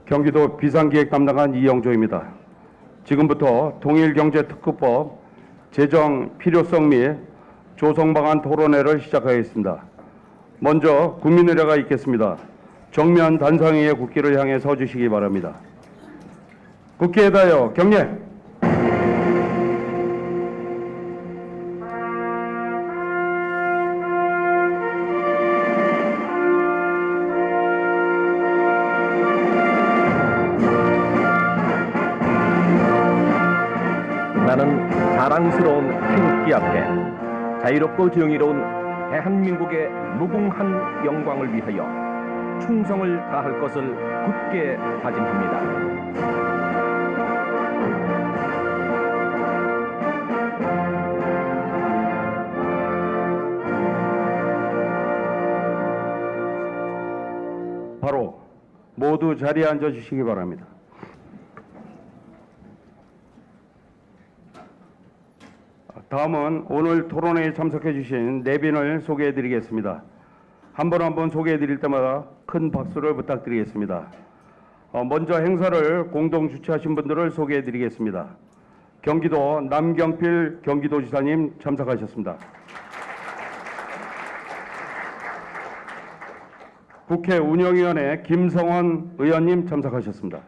경기도 비상기획 담당관 이영조입니다. 지금부터 통일경제특구법 제정 필요성 및 조성 방안 토론회를 시작하겠습니다. 먼저 국민의례가 있겠습니다. 정면 단상위의 국기를 향해 서주시기 바랍니다. 국기에 대하여 경례. 나는 자랑스러운 태극기 앞에 자유롭고 정의로운 대한민국의 무궁한 영광을 위하여 충성을 다할 것을 굳게 다짐합니다. 바로 모두 자리에 앉아 주시기 바랍니다. 다음은 오늘 토론회에 참석해 주신 내빈을 소개해 드리겠습니다. 한 분 한 분 소개해 드릴 때마다 큰 박수를 부탁드리겠습니다. 먼저 행사를 공동 주최하신 분들을 소개해 드리겠습니다. 경기도 남경필 경기도지사님 참석하셨습니다. 국회 운영위원회 김성원 의원님 참석하셨습니다.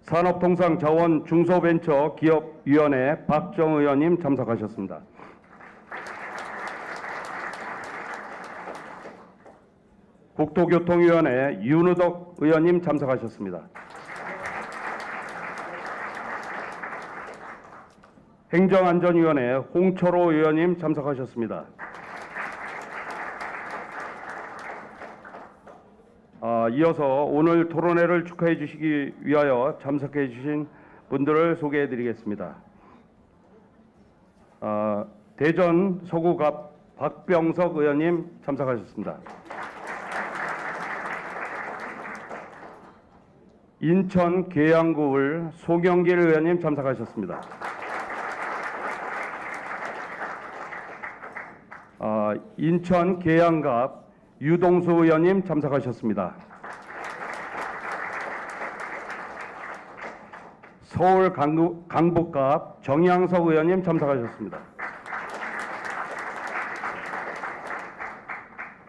산업통상자원 중소벤처기업위원회 박정 의원님 참석하셨습니다. 국토교통위원회 윤우덕 의원님 참석하셨습니다. 행정안전위원회 홍철호 의원님 참석하셨습니다. 이어서 오늘 토론회를 축하해 주시기 위하여 참석해 주신 분들을 소개해 드리겠습니다. 대전 서구갑 박병석 의원님 참석하셨습니다. 인천 계양구을 송영길 의원님 참석하셨습니다. 인천 계양갑 유동수 의원님 참석하셨습니다. 서울 강북갑 정양석 의원님 참석하셨습니다.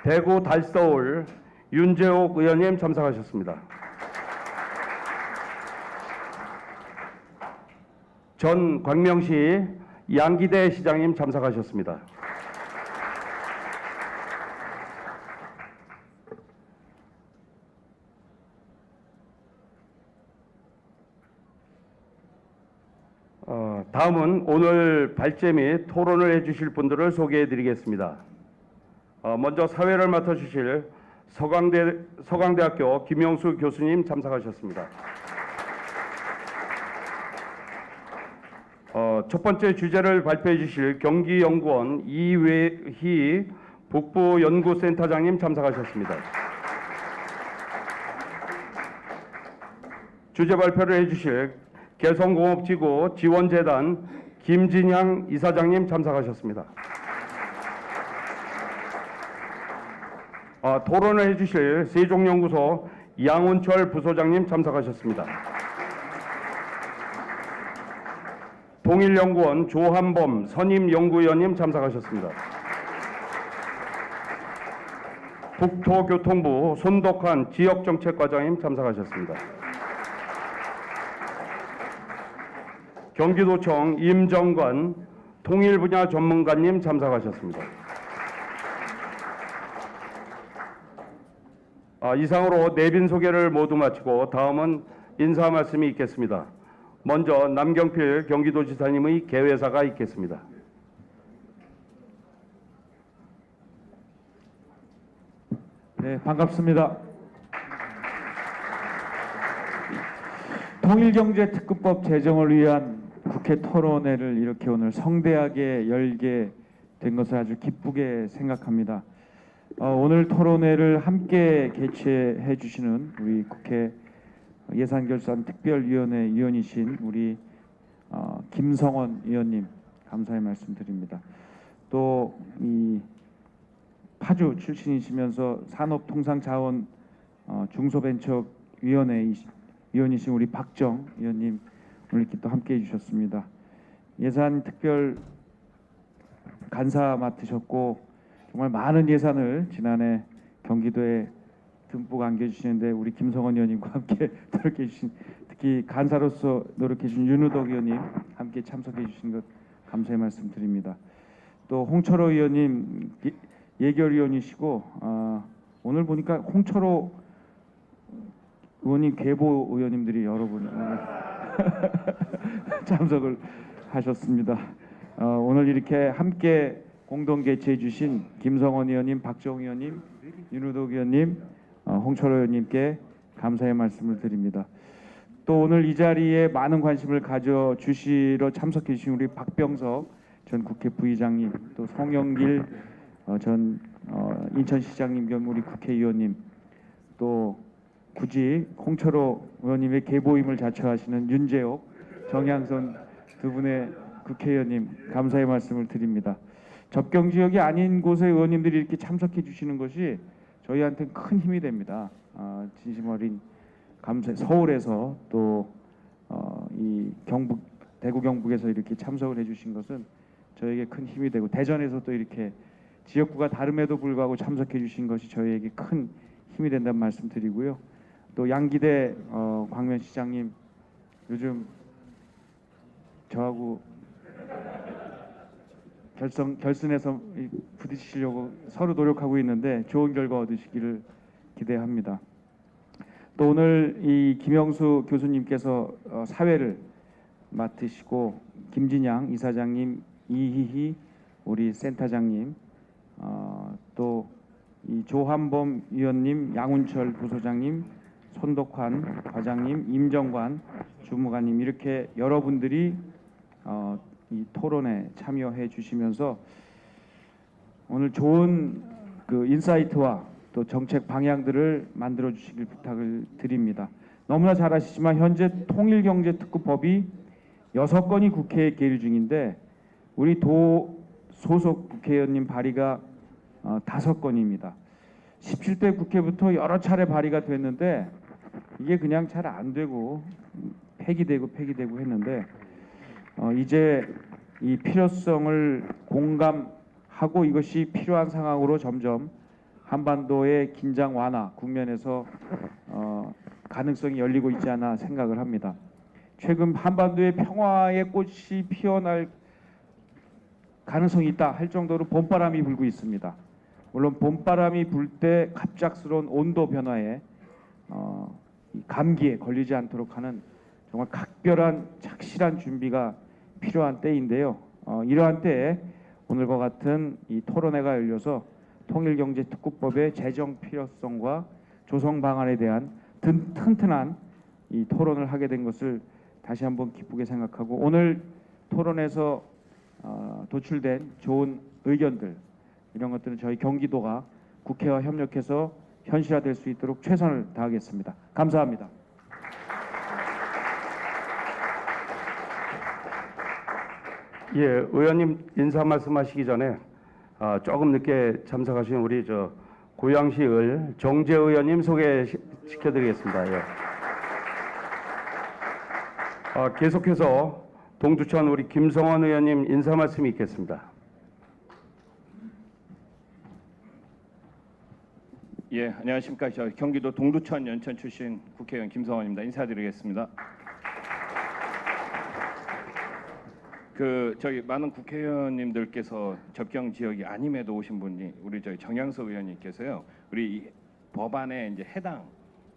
대구 달서울 윤재옥 의원님 참석하셨습니다. 전 광명시 양기대 시장님 참석하셨습니다. 다음은 오늘 발제 및 토론을 해주실 분들을 소개해 드리겠습니다. 먼저 사회를 맡아주실 서강대학교 김영수 교수님 참석하셨습니다. 첫 번째 주제를 발표해 주실 경기연구원 이외희 북부연구센터장님 참석하셨습니다. 주제 발표를 해 주실 개성공업지구 지원재단 김진향 이사장님 참석하셨습니다. 토론을 해주실 세종연구소 양운철 부소장님 참석하셨습니다. 동일연구원 조한범 선임연구위원님 참석하셨습니다. 국토교통부 손덕환 지역정책과장님 참석하셨습니다. 경기도청 임정관 통일분야 전문가님 참석하셨습니다. 이상으로 내빈 소개를 모두 마치고 다음은 인사 말씀이 있겠습니다. 먼저 남경필 경기도지사님의 개회사가 있겠습니다. 네, 반갑습니다. 통일경제특구법 제정을 위한 국회 토론회를 이렇게 오늘 성대하게 열게 된 것을 아주 기쁘게 생각합니다. 오늘 토론회를 함께 개최해 주시는 우리 국회 예산결산특별위원회 위원이신 우리 김성원 의원님 감사의 말씀드립니다. 또 이 파주 출신이시면서 산업통상자원 중소벤처위원회 위원이신 우리 박정 위원님 오늘 이렇게 또 함께해 주셨습니다. 예산 특별 간사 맡으셨고 정말 많은 예산을 지난해 경기도에 듬뿍 안겨주시는데 우리 김성원 의원님과 함께 노력해 주신, 특히 간사로서 노력해 주신 윤우덕 의원님 함께 참석해 주신 것 감사의 말씀 드립니다. 또 홍철호 의원님 예결위원이시고 오늘 보니까 홍철호 의원님 계보 의원님들이 여러분 참석을 하셨습니다. 오늘 이렇게 함께 공동 개최해 주신 김성원 의원님, 박정 의원님, 윤우덕 의원님, 홍철호 의원님께 감사의 말씀을 드립니다. 또 오늘 이 자리에 많은 관심을 가져 주시러 참석해 주신 우리 박병석 전 국회 부의장님, 또 송영길 전 인천시장님 겸 우리 국회의원님, 또 굳이 홍철호 의원님의 계보임을 자처하시는 윤재옥, 정양선 두 분의 국회의원님 감사의 말씀을 드립니다. 접경 지역이 아닌 곳의 의원님들이 이렇게 참석해 주시는 것이 저희한테 큰 힘이 됩니다. 진심 어린 감사. 서울에서 또 이 경북, 대구 경북에서 이렇게 참석을 해주신 것은 저에게 큰 힘이 되고, 대전에서 또 이렇게 지역구가 다름에도 불구하고 참석해 주신 것이 저희에게 큰 힘이 된다는 말씀 드리고요. 또 양기대 광면 시장님 요즘 저하고 결선에서 부딪히려고 서로 노력하고 있는데 좋은 결과 얻으시기를 기대합니다. 또 오늘 이 김영수 교수님께서 사회를 맡으시고, 김진양 이사장님, 이희희 우리 센터장님, 또 이 조한범 위원님, 양운철 부소장님, 손덕환 과장님, 임정관 주무관님, 이렇게 여러분들이 이 토론에 참여해 주시면서 오늘 좋은 그 인사이트와 또 정책 방향들을 만들어 주시길 부탁을 드립니다. 너무나 잘 아시지만 현재 통일경제특구법이 6건이 국회에 계류 중인데 우리 도 소속 국회의원님 발의가 5건입니다. 17대 국회부터 여러 차례 발의가 됐는데 이게 그냥 잘 안 되고 폐기되고 했는데 이제 이 필요성을 공감하고 이것이 필요한 상황으로 점점 한반도의 긴장 완화 국면에서 가능성이 열리고 있지 않나 생각을 합니다. 최근 한반도의 평화의 꽃이 피어날 가능성이 있다 할 정도로 봄바람이 불고 있습니다. 물론 봄바람이 불 때 갑작스러운 온도 변화에 감기에 걸리지 않도록 하는 정말 각별한 착실한 준비가 필요한 때인데요. 이러한 때에 오늘과 같은 이 토론회가 열려서 통일경제특구법의 제정 필요성과 조성 방안에 대한 튼튼한 이 토론을 하게 된 것을 다시 한번 기쁘게 생각하고, 오늘 토론에서 도출된 좋은 의견들, 이런 것들은 저희 경기도가 국회와 협력해서 현실화될 수 있도록 최선을 다하겠습니다. 감사합니다. 예, 의원님 인사 말씀하시기 전에 조금 늦게 참석하신 우리 고양시을 정재 의원님 소개시켜드리겠습니다. 예. 계속해서 동두천 우리 김성원 의원님 인사 말씀이 있겠습니다. 예, 안녕하십니까. 저 경기도 동두천 연천 출신 국회의원 김성원입니다. 인사드리겠습니다. 저희 많은 국회의원님들께서 접경 지역이 아님에도 오신 분이 우리 저희 정양석 의원님께서요. 우리 이 법안에 이제 해당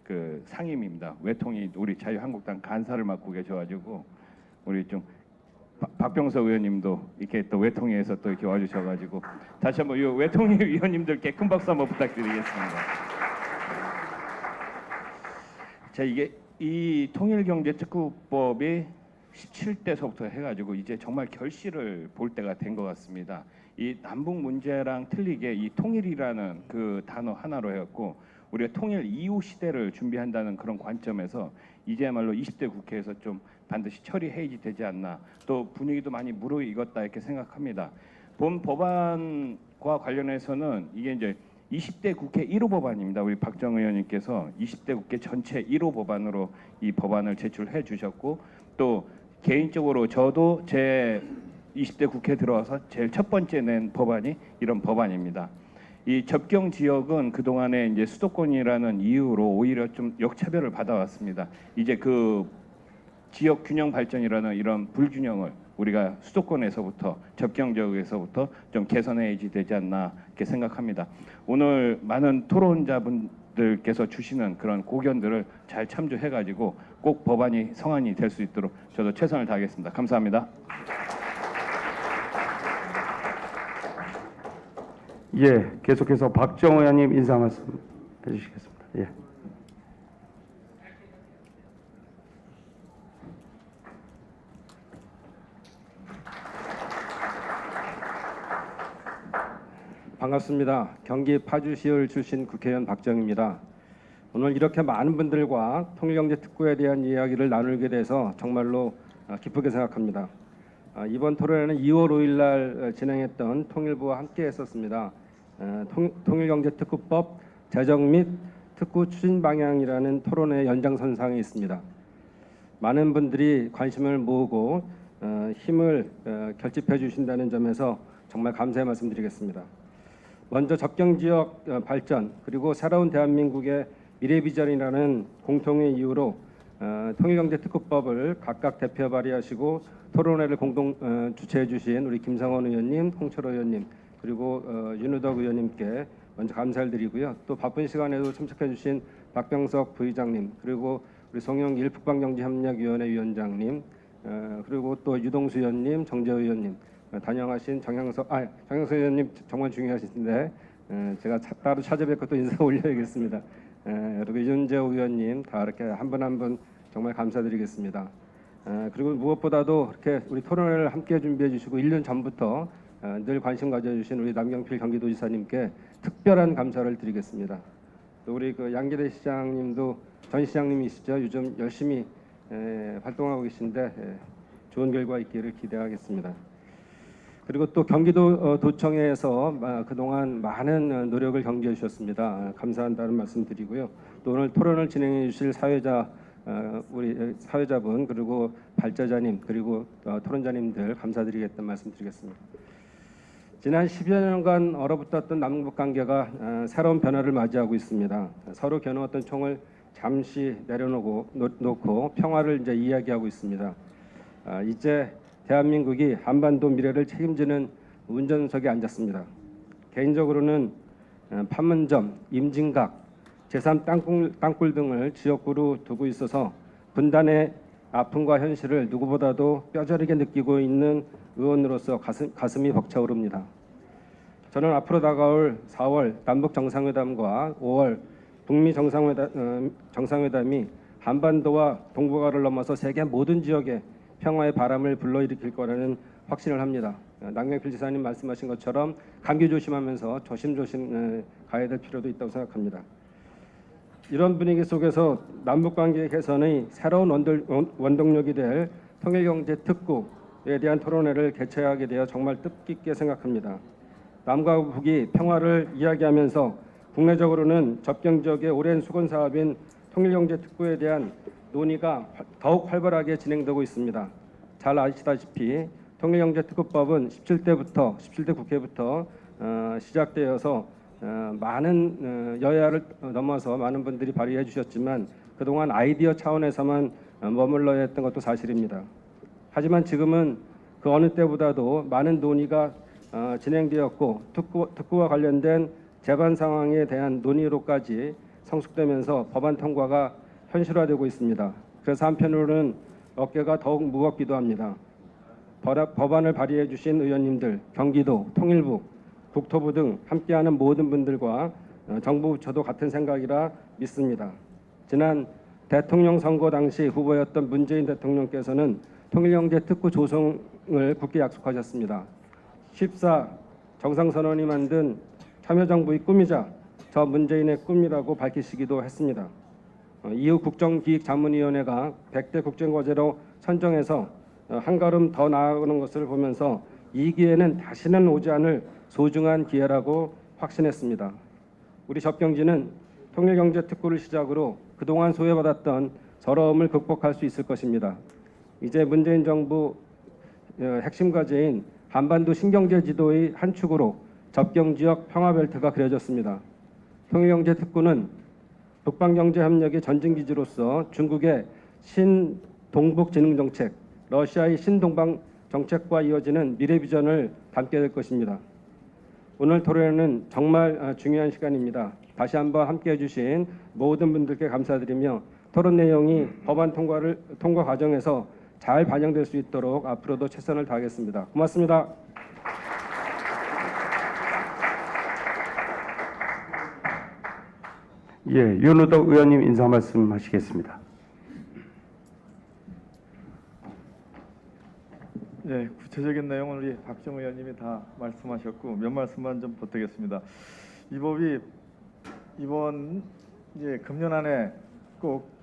그 상임입니다. 외통이 우리 자유한국당 간사를 맡고 계셔가지고 우리 좀 박병석 의원님도 이렇게 또 외통위에서 또 이렇게 와주셔가지고 다시 한번 이 외통위 위원님들께 큰 박수 한번 부탁드리겠습니다. 자, 이게 이 통일경제특구법이 17대서부터 해가지고 이제 정말 결실을 볼 때가 된 것 같습니다. 이 남북 문제랑 틀리게 이 통일이라는 그 단어 하나로 해갖고 우리가 통일 이후 시대를 준비한다는 그런 관점에서 이제야말로 20대 국회에서 좀 반드시 처리해야지 되지 않나, 또 분위기도 많이 무르익었다 이렇게 생각합니다. 본 법안 법안과 관련해서는 이게 이제 20대 국회 1호 법안입니다. 우리 박정 의원님께서 20대 국회 전체 1호 법안으로 이 법안을 제출해 주셨고, 또 개인적으로 저도 제 20대 국회 들어와서 제일 첫 번째 낸 법안이 이런 법안입니다. 이 접경 지역은 그동안에 이제 수도권이라는 이유로 오히려 좀 역차별을 받아왔습니다. 이제 그 지역 균형 발전이라는 이런 불균형을 우리가 수도권에서부터 접경 지역에서부터 좀 개선해야 되지 않나 이렇게 생각합니다. 오늘 많은 토론자분들께서 주시는 그런 고견들을 잘 참조해가지고 꼭 법안이 성안이 될 수 있도록 저도 최선을 다하겠습니다. 감사합니다. 예, 계속해서 박정 의원님 인사 말씀 해주시겠습니다. 예. 반갑습니다. 경기 파주시을 출신 국회의원 박정입니다. 오늘 이렇게 많은 분들과 통일경제특구에 대한 이야기를 나누게 돼서 정말로 기쁘게 생각합니다. 이번 토론회는 2월 5일 날 진행했던 통일부와 함께 했었습니다. 통일경제특구법 제정 및 특구 추진 방향이라는 토론회 연장선상에 있습니다. 많은 분들이 관심을 모으고 힘을 결집해 주신다는 점에서 정말 감사의 말씀드리겠습니다. 먼저 접경지역 발전 그리고 새로운 대한민국의 미래비전이라는 공통의 이유로 통일경제특구법을 각각 대표 발의하시고 토론회를 공동 주최해 주신 우리 김상원 의원님, 홍철호 의원님 그리고 윤우덕 의원님께 먼저 감사를 드리고요. 또 바쁜 시간에도 참석해 주신 박병석 부의장님 그리고 우리 송영길 북방경제협력위원회 위원장님 그리고 또 유동수 의원님, 정재호 의원님 단영하신 정향석 의원님 정말 중요하신데 제가 따로 찾아뵙고 또 인사 올려야겠습니다. 그리고 윤재호 의원님 다 이렇게 한 분 한 분 정말 감사드리겠습니다. 그리고 무엇보다도 이렇게 우리 토론회를 함께 준비해 주시고 1년 전부터 늘 관심 가져주신 우리 남경필 경기도지사님께 특별한 감사를 드리겠습니다. 또 우리 그 양기대 시장님도 전 시장님이시죠. 요즘 열심히 활동하고 계신데 좋은 결과 있기를 기대하겠습니다. 그리고 또 경기도 도청에서 그동안 많은 노력을 경주해 주셨습니다. 감사한다는 말씀 드리고요. 또 오늘 토론을 진행해 주실 우리 사회자분 그리고 발제자님 그리고 토론자님들 감사드리겠다는 말씀 드리겠습니다. 지난 10여 년간 얼어붙었던 남북 관계가 새로운 변화를 맞이하고 있습니다. 서로 겨누었던 총을 잠시 놓고 평화를 이제 이야기하고 있습니다. 이제 대한민국이 한반도 미래를 책임지는 운전석에 앉았습니다. 개인적으로는 판문점, 임진각, 제3 땅굴 등을 지역구로 두고 있어서 분단의 아픔과 현실을 누구보다도 뼈저리게 느끼고 있는 의원으로서 가슴이 벅차오릅니다. 저는 앞으로 다가올 4월 남북 정상회담과 5월 북미 정상회담이 한반도와 동북아를 넘어서 세계 모든 지역에 평화의 바람을 불러일으킬 거라는 확신을 합니다. 남경필 지사님 말씀하신 것처럼 감기 조심하면서 조심조심 가야 될 필요도 있다고 생각합니다. 이런 분위기 속에서 남북관계 개선의 새로운 원동력이 될 통일경제특구에 대한 토론회를 개최하게 되어 정말 뜻깊게 생각합니다. 남과 북이 평화를 이야기하면서 국내적으로는 접경 지역의 오랜 수건 사업인 통일경제특구에 대한 논의가 더욱 활발하게 진행되고 있습니다. 잘 아시다시피 통일경제특구법은 17대 국회부터 시작되어서 많은 여야를 넘어서 많은 분들이 발의해 주셨지만 그동안 아이디어 차원에서만 머물러야 했던 것도 사실입니다. 하지만 지금은 그 어느 때보다도 많은 논의가 진행되었고 특구와 관련된 재반 상황에 대한 논의로까지 성숙되면서 법안 통과가 현실화되고 있습니다. 그래서 한편으로는 어깨가 더욱 무겁기도 합니다. 법안을 발의해 주신 의원님들, 경기도, 통일부, 국토부 등 함께하는 모든 분들과 정부 부처도 같은 생각이라 믿습니다. 지난 대통령 선거 당시 후보였던 문재인 대통령께서는 통일경제특구 조성을 굳게 약속하셨습니다. 14 정상선언이 만든 참여정부의 꿈이자 저 문재인의 꿈이라고 밝히시기도 했습니다. 이후 국정기획자문위원회가 100대 국정과제로 선정해서 한 걸음 더 나아가는 것을 보면서 이 기회는 다시는 오지 않을 소중한 기회라고 확신했습니다. 우리 접경지는 통일경제특구를 시작으로 그동안 소외받았던 서러움을 극복할 수 있을 것입니다. 이제 문재인 정부 핵심 과제인 한반도 신경제 지도의 한 축으로 접경지역 평화벨트가 그려졌습니다. 통일경제특구는 북방경제협력의 전진기지로서 중국의 신동북진흥정책, 러시아의 신동방정책과 이어지는 미래비전을 담게 될 것입니다. 오늘 토론회는 정말 중요한 시간입니다. 다시 한번 함께해 주신 모든 분들께 감사드리며 토론 내용이 법안 통과 과정에서 잘 반영될 수 있도록 앞으로도 최선을 다하겠습니다. 고맙습니다. 예, 윤우덕 의원님 인사 말씀하시겠습니다. 네, 구체적인 내용은 우리 박정 의원님이 다 말씀하셨고 몇 말씀만 좀 보태겠습니다. 이 법이 이번 금년 안에 꼭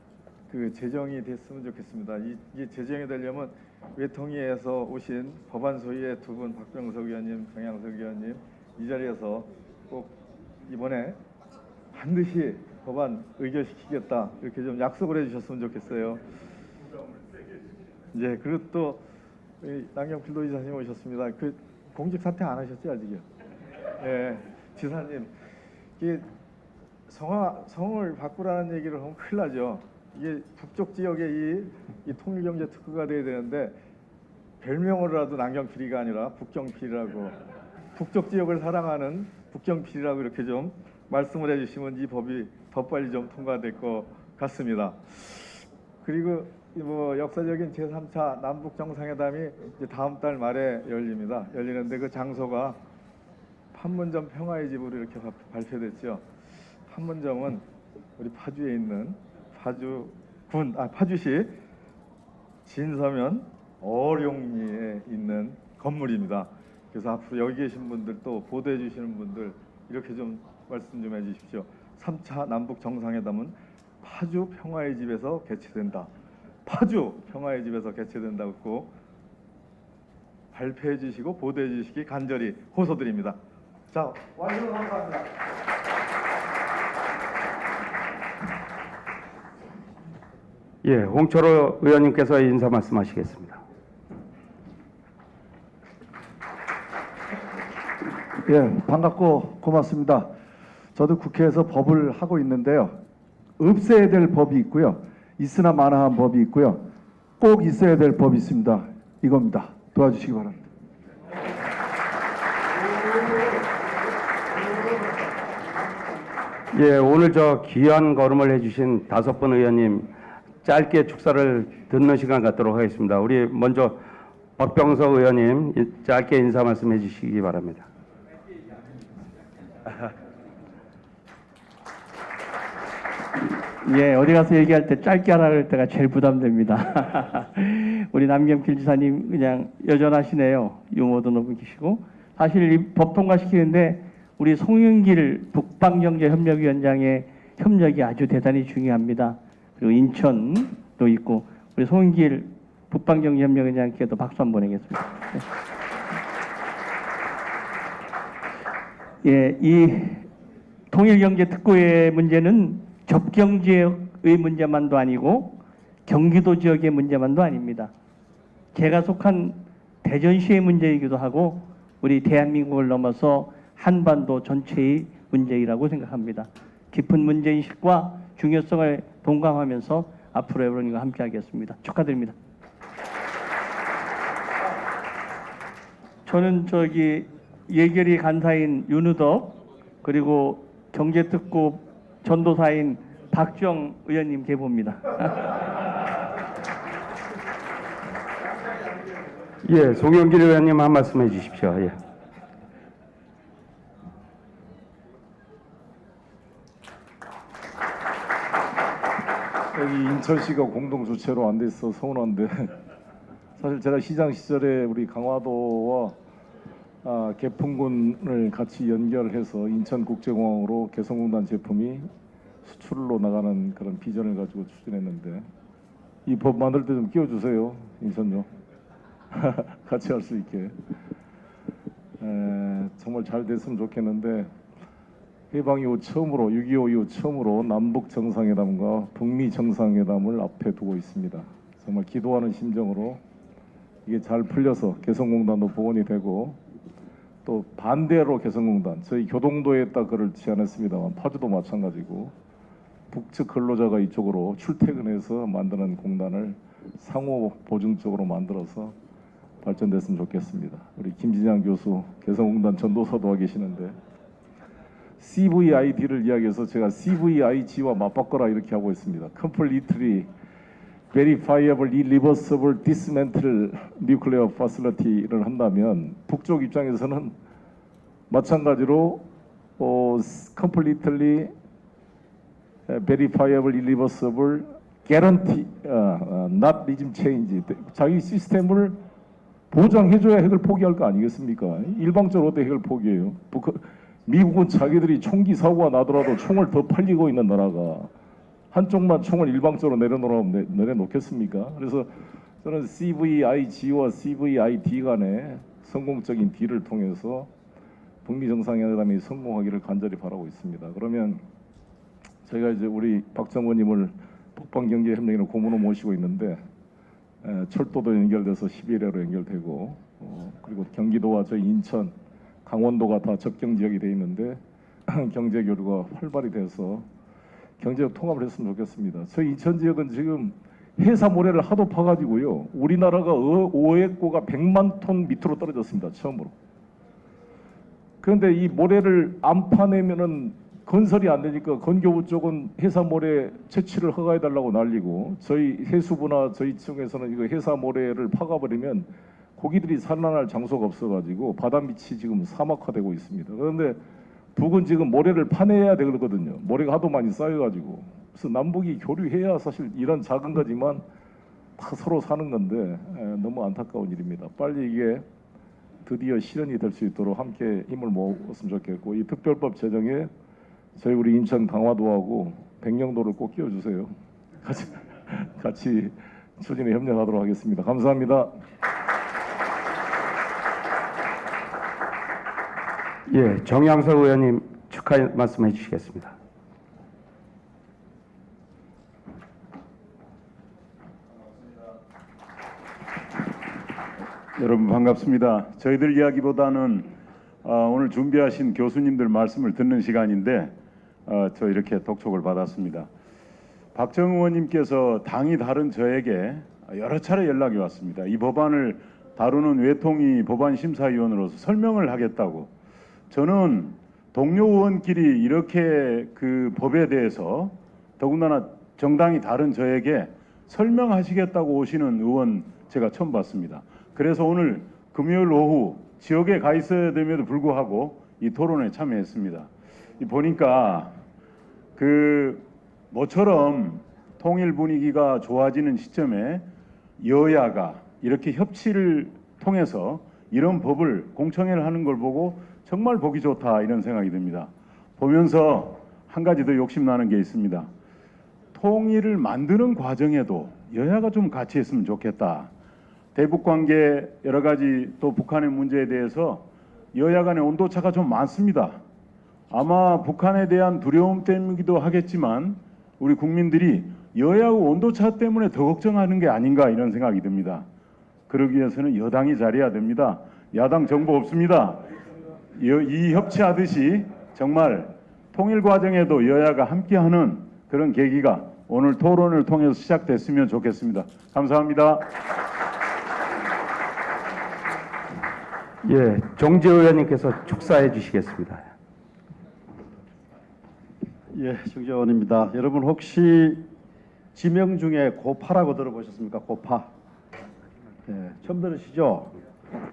그 제정이 됐으면 좋겠습니다. 이 제정이 되려면 외통위에서 오신 법안 소위의 두 분 박병석 의원님, 정양석 의원님 이 자리에서 꼭 이번에 반드시 법안 의결시키겠다 이렇게 좀 약속을 해주셨으면 좋겠어요. 예, 그리고 또 남경필도 이사님 오셨습니다. 그 공직 사퇴 안 하셨죠 아직요? 예, 지사님, 이게 성을 바꾸라는 얘기를 하면 큰일 나죠. 이게 북쪽 지역에 이 통일경제특구가 돼야 되는데 별명으로라도 남경필이가 아니라 북경필이라고, 북쪽 지역을 사랑하는 북경필이라고 이렇게 좀 말씀을 해주시면 이 법이 더 빨리 좀 통과될 것 같습니다. 그리고 역사적인 제3차 남북 정상회담이 이제 다음 달 말에 열리는데 그 장소가 판문점 평화의 집으로 이렇게 발표됐죠. 판문점은 우리 파주에 있는 파주시 진서면 어룡리에 있는 건물입니다. 그래서 앞으로 여기 계신 분들 또 보도해 주시는 분들 이렇게 좀 말씀 좀 해주십시오. 3차 남북 정상회담은 파주 평화의 집에서 개최된다. 파주 평화의 집에서 개최된다고 꼭 발표해 주시고 보도해 주시기 간절히 호소드립니다. 자, 와주셔서 감사합니다. 예, 홍철호 의원님께서 인사 말씀하시겠습니다. 예, 반갑고 고맙습니다. 저도 국회에서 법을 하고 있는데요. 없애야 될 법이 있고요. 있으나 마나한 법이 있고요. 꼭 있어야 될 법이 있습니다. 이겁니다. 도와주시기 바랍니다. 예, 오늘 저 귀한 걸음을 해주신 5분 의원님 짧게 축사를 듣는 시간 갖도록 하겠습니다. 우리 먼저 박병석 의원님 짧게 인사 말씀해 주시기 바랍니다. 예, 어디 가서 얘기할 때 짧게 하라 그럴 때가 제일 부담됩니다. 우리 남경필 지사님 그냥 여전하시네요. 유머도 넘기시고. 사실 이 법 통과시키는데 우리 송영길 북방경제협력위원장의 협력이 아주 대단히 중요합니다. 그리고 인천도 있고 우리 송영길 북방경제협력위원장께도 박수 한번 보내겠습니다. 예, 이 통일경제특구의 문제는 접경 지역의 문제만도 아니고 경기도 지역의 문제만도 아닙니다. 제가 속한 대전시의 문제이기도 하고 우리 대한민국을 넘어서 한반도 전체의 문제이라고 생각합니다. 깊은 문제인식과 중요성을 동감하면서 앞으로 여러분과 함께하겠습니다. 축하드립니다. 저는 예결위 간사인 윤우덕 그리고 경제특구 전도사인 박정 의원님 계보입니다. 예, 송영길 의원님 한 말씀 해주십시오. 예. 여기 인천시가 공동 주최로 안 돼서 서운한데 사실 제가 시장 시절에 우리 강화도와 개풍군을 같이 연결해서 인천국제공항으로 개성공단 제품이 수출로 나가는 그런 비전을 가지고 추진했는데 이 법 만들 때 좀 끼워주세요. 인천요. 같이 할 수 있게. 정말 잘 됐으면 좋겠는데 해방 이후 처음으로 6.25 이후 처음으로 남북 정상회담과 북미 정상회담을 앞에 두고 있습니다. 정말 기도하는 심정으로 이게 잘 풀려서 개성공단도 복원이 되고 또 반대로 개성공단 저희 교동도에 딱 그를 제안했습니다만 파주도 마찬가지고 북측 근로자가 이쪽으로 출퇴근해서 만드는 공단을 상호 보증적으로 만들어서 발전됐으면 좋겠습니다. 우리 김진양 교수 개성공단 전도사도 와 계시는데 CVID를 이야기해서 제가 CVIG와 맞바꿔라 이렇게 하고 있습니다. Completely Verifiable Irreversible Dismantle Nuclear Facility를 한다면 북쪽 입장에서는 마찬가지로 Completely Verifiable Irreversible Guarantee Not Regime Change 자기 시스템을 보장해줘야 핵을 포기할 거 아니겠습니까? 일방적으로 어떻게 핵을 포기해요? 미국은 자기들이 총기 사고가 나더라도 총을 더 팔리고 있는 나라가 한쪽만 총을 일방적으로 내려놓겠습니까? 그래서 저는 CVIG와 CVID 간의 성공적인 딜을 통해서 북미 정상회담이 성공하기를 간절히 바라고 있습니다. 그러면 저희가 이제 우리 박정원님을 북방경제협력위원 고문으로 모시고 있는데 철도도 연결돼서 11회로 연결되고 그리고 경기도와 저희 인천, 강원도가 다 접경 지역이 돼 있는데 경제 교류가 활발히 돼서 경제적 통합을 했으면 좋겠습니다. 저희 인천 지역은 지금 해사 모래를 하도 파가지고요. 우리나라가 오해고가 100만 톤 밑으로 떨어졌습니다. 처음으로. 그런데 이 모래를 안 파내면은 건설이 안 되니까 건교부 쪽은 해사 모래 채취를 허가해달라고 난리고 저희 해수부나 저희 쪽에서는 이거 해사 모래를 파가버리면 고기들이 산란할 장소가 없어가지고 바다 밑이 지금 사막화되고 있습니다. 그런데 북은 지금 모래를 파내야 되거든요. 모래가 하도 많이 쌓여가지고. 그래서 남북이 교류해야 사실 이런 작은 거지만 다 서로 사는 건데 너무 안타까운 일입니다. 빨리 이게 드디어 실현이 될 수 있도록 함께 힘을 모았으면 좋겠고 이 특별법 제정에 저희 우리 인천 강화도하고 백령도를 꼭 끼워주세요. 같이 추진에 협력하도록 하겠습니다. 감사합니다. 예, 정양석 의원님 축하 말씀해 주시겠습니다. 여러분 반갑습니다. 저희들 이야기보다는 오늘 준비하신 교수님들 말씀을 듣는 시간인데 저 이렇게 독촉을 받았습니다. 박정 의원님께서 당이 다른 저에게 여러 차례 연락이 왔습니다. 이 법안을 다루는 외통위 법안심사위원으로서 설명을 하겠다고. 저는 동료 의원끼리 이렇게 그 법에 대해서 더군다나 정당이 다른 저에게 설명하시겠다고 오시는 의원 제가 처음 봤습니다. 그래서 오늘 금요일 오후 지역에 가 있어야 됨에도 불구하고 이 토론에 참여했습니다. 보니까 그 모처럼 통일 분위기가 좋아지는 시점에 여야가 이렇게 협치를 통해서 이런 법을 공청회를 하는 걸 보고 정말 보기 좋다 이런 생각이 듭니다. 보면서 한 가지 더 욕심나는 게 있습니다. 통일을 만드는 과정에도 여야가 좀 같이 했으면 좋겠다. 대북관계 여러 가지 또 북한의 문제에 대해서 여야 간의 온도차가 좀 많습니다. 아마 북한에 대한 두려움 때문이기도 하겠지만 우리 국민들이 여야의 온도차 때문에 더 걱정하는 게 아닌가 이런 생각이 듭니다. 그러기 위해서는 여당이 잘해야 됩니다. 야당 정보 없습니다. 이 협치하듯이 정말 통일 과정에도 여야가 함께하는 그런 계기가 오늘 토론을 통해서 시작됐으면 좋겠습니다. 감사합니다. 예, 정재 의원님께서 축사해 주시겠습니다. 예, 정재 의원입니다. 여러분 혹시 지명 중에 고파라고 들어보셨습니까? 고파. 예, 처음 들으시죠?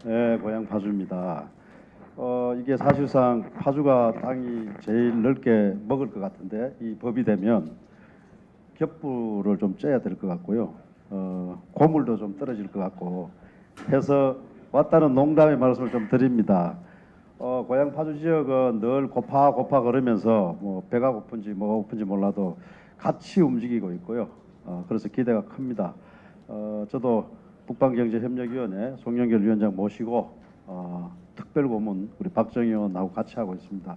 예, 고향 파주입니다. 이게 사실상 파주가 땅이 제일 넓게 먹을 것 같은데 이 법이 되면 격부를 좀 쪄야 될 것 같고요. 고물도 좀 떨어질 것 같고 해서 왔다는 농담의 말씀을 좀 드립니다. 고향 파주 지역은 늘 고파 그러면서 뭐 배가 고픈지 뭐가 고픈지 몰라도 같이 움직이고 있고요. 그래서 기대가 큽니다. 저도 북방경제협력위원회 송영길 위원장 모시고 특별고문 우리 박정희 의원하고 같이 하고 있습니다.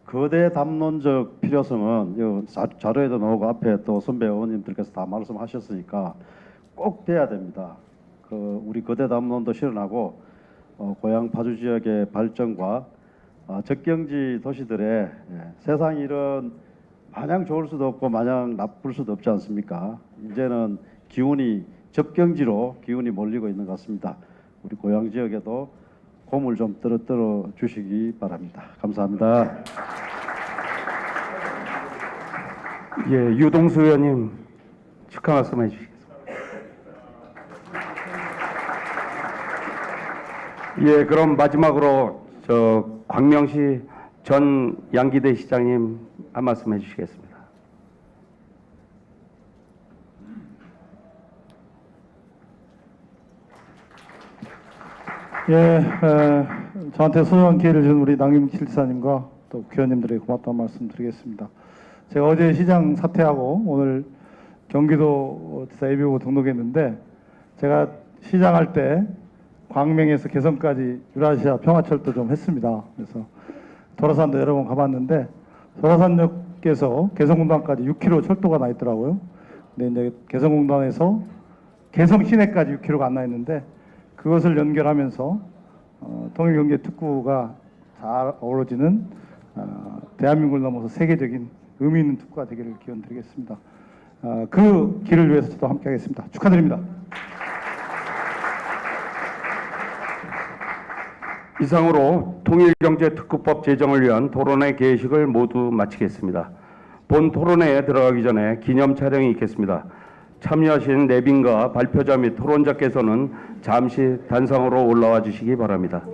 거대 담론적 필요성은 요 자료에도 나오고 앞에 또 선배 의원님들께서 다 말씀하셨으니까 꼭 돼야 됩니다. 우리 거대 담론도 실현하고 고향 파주 지역의 발전과 접경지 도시들의 세상 일은 마냥 좋을 수도 없고 마냥 나쁠 수도 없지 않습니까? 이제는 접경지로 기운이 몰리고 있는 것 같습니다. 우리 고향 지역에도 공을 좀 떨어 주시기 바랍니다. 감사합니다. 예, 유동수 의원님 축하 말씀해 주시겠습니다. 예, 그럼 마지막으로 광명시 전 양기대 시장님 한 말씀 해주시겠습니다. 예, 저한테 소중한 기회를 준 우리 남김길 지사님과 또 국회의원님들에게 고맙다는 말씀 드리겠습니다. 제가 어제 시장 사퇴하고 오늘 경기도 지사 예비후보 등록했는데 제가 시장할 때 광명에서 개성까지 유라시아 평화철도 좀 했습니다. 그래서 도라산도 여러 번 가봤는데 도라산역에서 개성공단까지 6km 철도가 나 있더라고요. 근데 이제 개성공단에서 개성 시내까지 6km가 안 나 있는데 그것을 연결하면서 통일경제특구가 잘 어우러지는 대한민국을 넘어서 세계적인 의미 있는 특구가 되기를 기원드리겠습니다. 그 길을 위해서 저도 함께하겠습니다. 축하드립니다. 이상으로 통일경제특구법 제정을 위한 토론회 개식을 모두 마치겠습니다. 본 토론회에 들어가기 전에 기념 촬영이 있겠습니다. 참여하신 내빈과 발표자 및 토론자께서는 잠시 단상으로 올라와 주시기 바랍니다.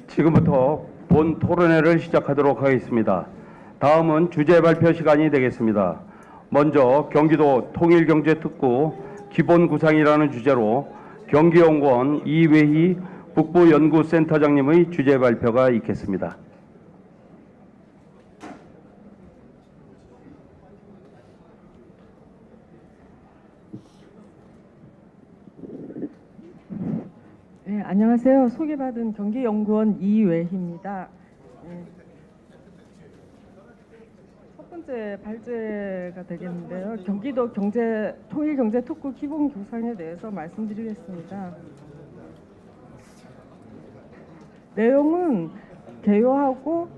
지금부터 본 토론회를 시작하도록 하겠습니다. 다음은 주제 발표 시간이 되겠습니다. 먼저 경기도 통일경제특구 기본구상이라는 주제로 경기연구원 이외희 북부연구센터장님의 주제 발표가 있겠습니다. 네, 안녕하세요. 소개받은 경기연구원 이외희입니다. 네. 첫 번째 발제가 되겠는데요. 경기도 통일경제특구 기본구상에 대해서 말씀드리겠습니다. 내용은 개요하고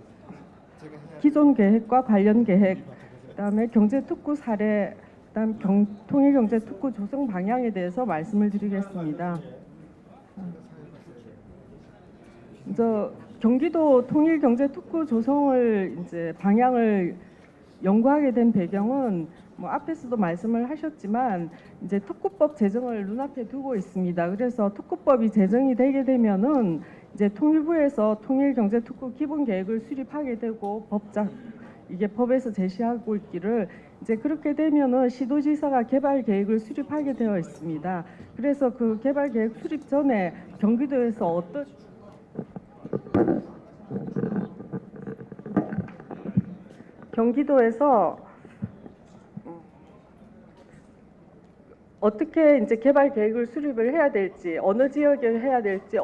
기존 계획과 관련 계획, 그다음에 경제특구 사례, 그다음 통일경제특구 조성 방향에 대해서 말씀을 드리겠습니다. 경기도 통일경제특구 조성을 방향을 연구하게 된 배경은 뭐 앞에서도 말씀을 하셨지만 이제 특구법 제정을 눈앞에 두고 있습니다. 그래서 특구법이 제정이 되게 되면은 이제 통일부에서 통일경제특구 기본계획을 수립하게 되고 이게 법에서 제시하고 있기를 이제 그렇게 되면은 시도지사가 개발계획을 수립하게 되어 있습니다. 그래서 그 개발계획 수립 전에 경기도에서 어떻게 이제 개발 계획을 수립을 해야 될지, 어느 지역에 해야 될지,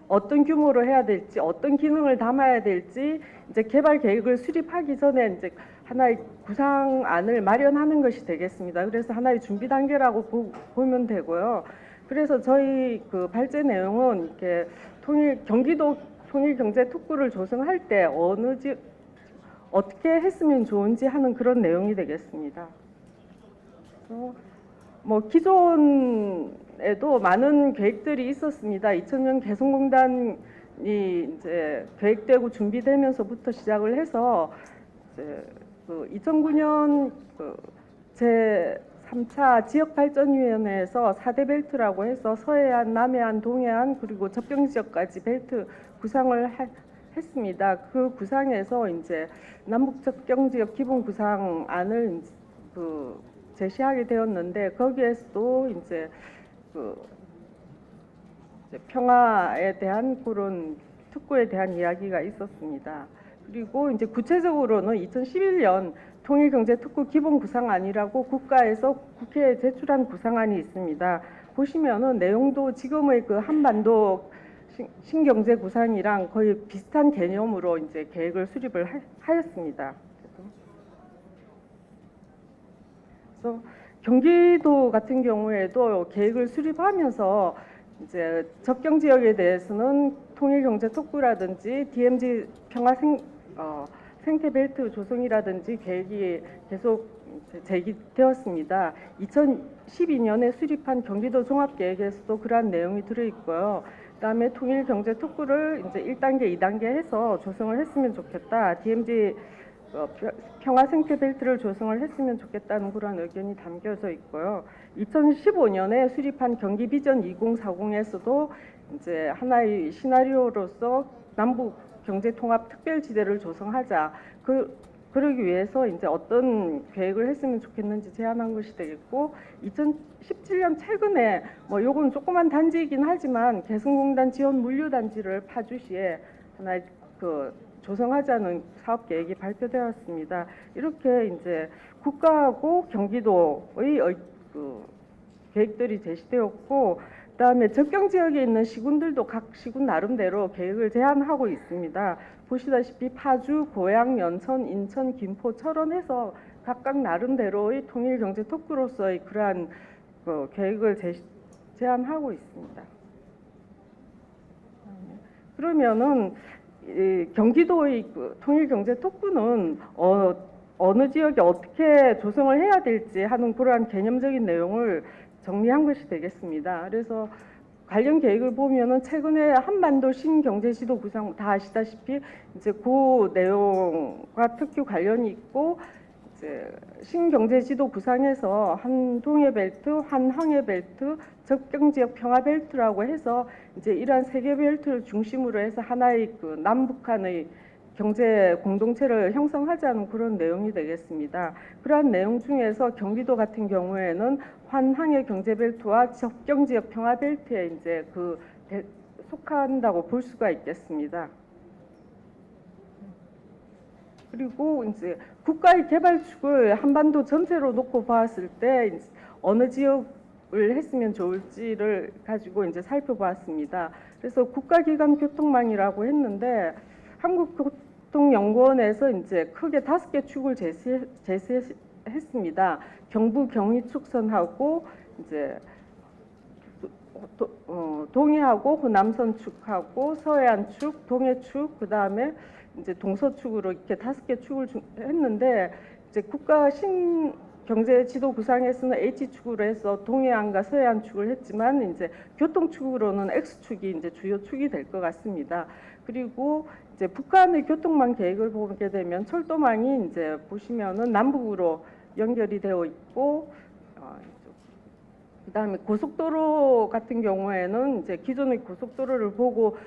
어떤 규모로 해야 될지, 어떤 기능을 담아야 될지 이제 개발 계획을 수립하기 전에 이제 하나의 구상안을 마련하는 것이 되겠습니다. 그래서 하나의 준비 단계라고 보면 되고요. 그래서 저희 그 발제 내용은 이렇게 경기도 통일경제특구를 조성할 때 어떻게 했으면 좋은지 하는 그런 내용이 되겠습니다. 뭐 기존에도 많은 계획들이 있었습니다. 2000년 개성공단이 이제 계획되고 준비되면서부터 시작을 해서 이제 그 2009년 제 3차 지역발전위원회에서 4대 벨트라고 해서 서해안, 남해안, 동해안 그리고 접경지역까지 벨트 구상을 했습니다. 그 구상에서 이제 남북 접경지역 기본 구상안을 제시하게 되었는데 거기에서도 이제 평화에 대한 그런 특구에 대한 이야기가 있었습니다. 그리고 이제 구체적으로는 2011년 통일경제특구 기본 구상안이라고 국가에서 국회에 제출한 구상안이 있습니다. 보시면은 내용도 지금의 그 한반도 신경제 구상이랑 거의 비슷한 개념으로 이제 계획을 수립을 하였습니다. 그래서 경기도 같은 경우에도 계획을 수립하면서 이제 접경 지역에 대해서는 통일경제특구라든지 DMZ 생태벨트 조성이라든지 계획이 계속 제기되었습니다. 2012년에 수립한 경기도 종합계획에서도 그러한 내용이 들어있고요. 그다음에 통일경제특구를 이제 1단계, 2단계 해서 조성을 했으면 좋겠다. DMZ 평화생태벨트를 조성을 했으면 좋겠다는 그런 의견이 담겨져 있고요. 2015년에 수립한 경기비전 2040에서도 이제 하나의 시나리오로서 남북 경제통합 특별지대를 조성하자. 그러기 위해서 이제 어떤 계획을 했으면 좋겠는지 제안한 것이 되겠고, 2017년 최근에 뭐 요건 조그만 단지이긴 하지만 개성공단 지원 물류단지를 파주시에 하나의 조성하자는 사업 계획이 발표되었습니다. 이렇게 이제 국가하고 경기도의 계획들이 제시되었고, 그다음에 접경 지역에 있는 시군들도 각 시군 나름대로 계획을 제안하고 있습니다. 보시다시피 파주, 고양, 연천, 인천, 김포, 철원에서 각각 나름대로의 통일경제특구로서의 그러한 계획을 제안하고 있습니다. 그러면은 경기도의 통일경제특구는 어느 지역에 어떻게 조성을 해야 될지 하는 그러한 개념적인 내용을 정리한 것이 되겠습니다. 그래서 관련 계획을 보면은 최근에 한반도 신경제지도 구상 다 아시다시피 이제 그 내용과 특히 관련이 있고, 이제 신경제지도 구상에서 한동해 벨트, 한항해 벨트, 접경지역 평화 벨트라고 해서 이제 이러한 세 개 벨트를 중심으로 해서 하나의 남북한의 경제 공동체를 형성하자는 그런 내용이 되겠습니다. 그러한 내용 중에서 경기도 같은 경우에는 환항해 경제벨트와 접경지역 평화벨트에 이제 속한다고 볼 수가 있겠습니다. 그리고 이제 국가의 개발축을 한반도 전체로 놓고 봤을 때 어느 지역을 했으면 좋을지를 가지고 이제 살펴보았습니다. 그래서 국가기관 교통망이라고 했는데 한국교통연구원에서 이제 크게 5개 축을 제시했습니다. 경부 경의축선하고 이제 동해하고 호남선 축하고 서해안 축, 동해 축, 그 다음에 이제 동서축으로 이렇게 5개 축을 했는데, 이제 국가 신경제지도 구상에서는 H축으로 해서 동해안과 서해안 축을 했지만 이제 교통축으로는 X축이 이제 주요 축이 될 것 같습니다. 그리고 이제 북한의 교통망 계획을 보게 되면 철도망이 이제 보시면은 남북으로 연결이 되어 있고 그다음에 고속도로 같은 경우에는 이제 기존의 고속도로를 보고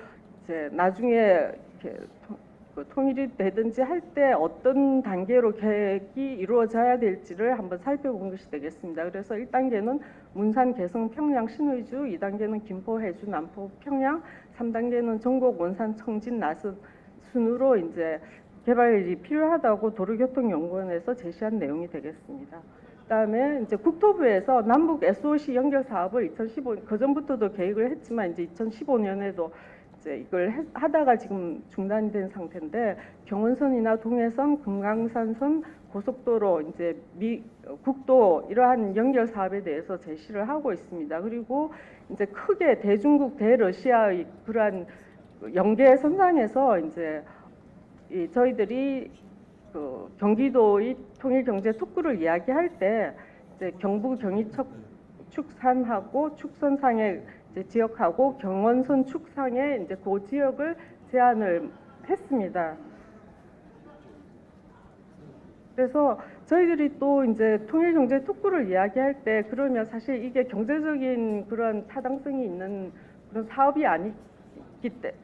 이제 나중에 이렇게 통일이 되든지 할 때 어떤 단계로 계획이 이루어져야 될지를 한번 살펴본 것이 되겠습니다. 그래서 1단계는 문산, 개성, 평양, 신의주, 2단계는 김포, 해주, 남포, 평양, 3단계는 전곡, 원산, 청진, 나선 순으로 이제 개발이 필요하다고 도로교통연구원에서 제시한 내용이 되겠습니다. 그다음에 이제 국토부에서 남북 SOC 연결 사업을 2015 그전부터도 계획을 했지만 이제 2015년에도 이제 이걸 하다가 지금 중단이 된 상태인데 경원선이나 동해선, 금강산선, 고속도로 이제 국도 이러한 연결 사업에 대해서 제시를 하고 있습니다. 그리고 이제 크게 대중국, 대러시아의 그러한 연계 선상에서 이제 저희들이 그 경기도의 통일경제 특구를 이야기할 때 이제 경부 경의척 축산하고 축선상의 이제 지역하고 경원선 축상의 이제 그 지역을 제안을 했습니다. 그래서 저희들이 또 이제 통일경제 특구를 이야기할 때 그러면 사실 이게 경제적인 그런 타당성이 있는 그런 사업이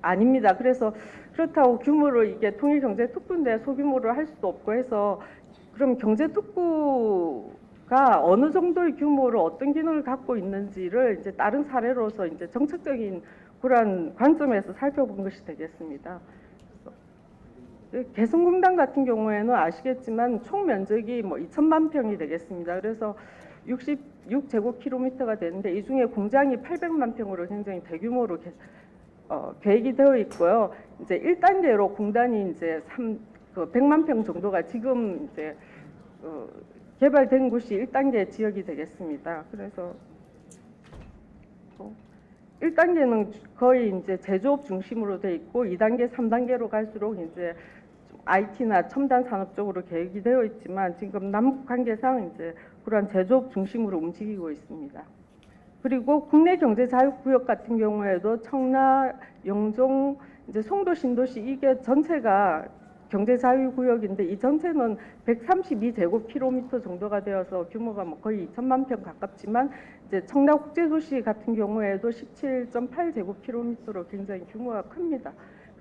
아닙니다. 그래서 그렇다고 규모를 이게 통일경제 특구인데 소규모로 할 수도 없고 해서 그럼 경제 특구가 어느 정도의 규모로 어떤 기능을 갖고 있는지를 이제 다른 사례로서 이제 정책적인 그런 관점에서 살펴본 것이 되겠습니다. 개성공단 같은 경우에는 아시겠지만 총 면적이 뭐 2천만 평이 되겠습니다. 그래서 66제곱킬로미터가 되는데 이 중에 공장이 800만 평으로 굉장히 대규모로 계획이 되어 있고요. 이제 1단계로 공단이 이제 100만 평 정도가 지금 이제 개발된 곳이 1단계 지역이 되겠습니다. 그래서 1단계는 거의 이제 제조업 중심으로 돼 있고 2단계, 3단계로 갈수록 이제 IT나 첨단 산업 쪽으로 계획이 되어 있지만 지금 남북 관계상 이제 그런 제조업 중심으로 움직이고 있습니다. 그리고 국내 경제 자유구역 같은 경우에도 청라, 영종, 이제 송도, 신도시 이게 전체가 경제 자유구역인데 이 전체는 132제곱킬로미터 정도가 되어서 규모가 뭐 거의 2천만 평 가깝지만 이제 청라 국제도시 같은 경우에도 17.8제곱킬로미터로 굉장히 규모가 큽니다.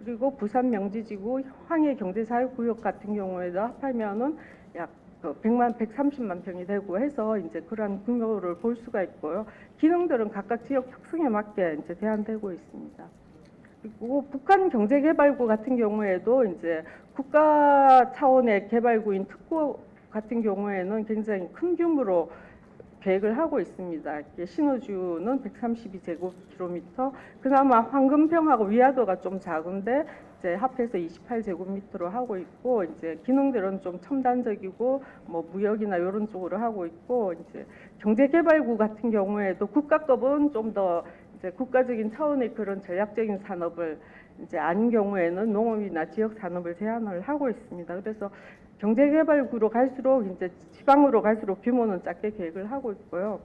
그리고 부산 명지지구 황해 경제자유구역 같은 경우에도 합하면은 약 130만 평이 되고 해서 이제 그런 규모를 볼 수가 있고요. 기능들은 각각 지역 특성에 맞게 이제 대안되고 있습니다. 그리고 북한 경제개발구 같은 경우에도 이제 국가 차원의 개발구인 특구 같은 경우에는 굉장히 큰 규모로 계획을 하고 있습니다. 신의주는 132제곱킬로미터, 그나마 황금평하고 위화도가 좀 작은데 이제 합해서 28제곱미터로 하고 있고 이제 기능들은 좀 첨단적이고 뭐 무역이나 이런 쪽으로 하고 있고 이제 경제개발구 같은 경우에도 국가급은 좀 더 이제 국가적인 차원의 그런 전략적인 산업을 이제 아닌 경우에는 농업이나 지역 산업을 제한을 하고 있습니다. 그래서 경제개발구로 갈수록 이제 지방으로 갈수록 규모는 작게 계획을 하고 있고요.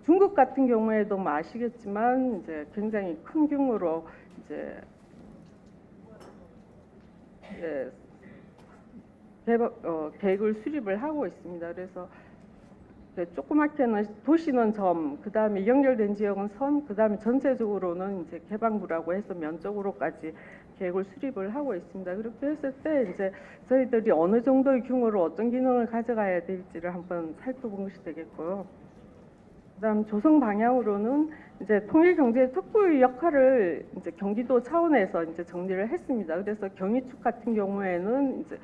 중국 같은 경우에도 뭐 아시겠지만 이제 굉장히 큰 규모로 이제 계획을 수립을 하고 있습니다. 그래서 조그맣게는 도시는 점, 그 다음에 연결된 지역은 선, 그 다음에 전체적으로는 이제 개방구라고 해서 면적으로까지 계획을 수립을 하고 있습니다. 그렇게 했을 때 이제 저희들이 어느 정도의 규모로 어떤 기능을 가져가야 될지를 한번 살펴본 것이 되겠고요. 그다음 조성 방향으로는 이제 통일경제 특구의 역할을 이제 경기도 차원에서 이제 정리를 했습니다. 그래서 경의축 같은 경우에는 이제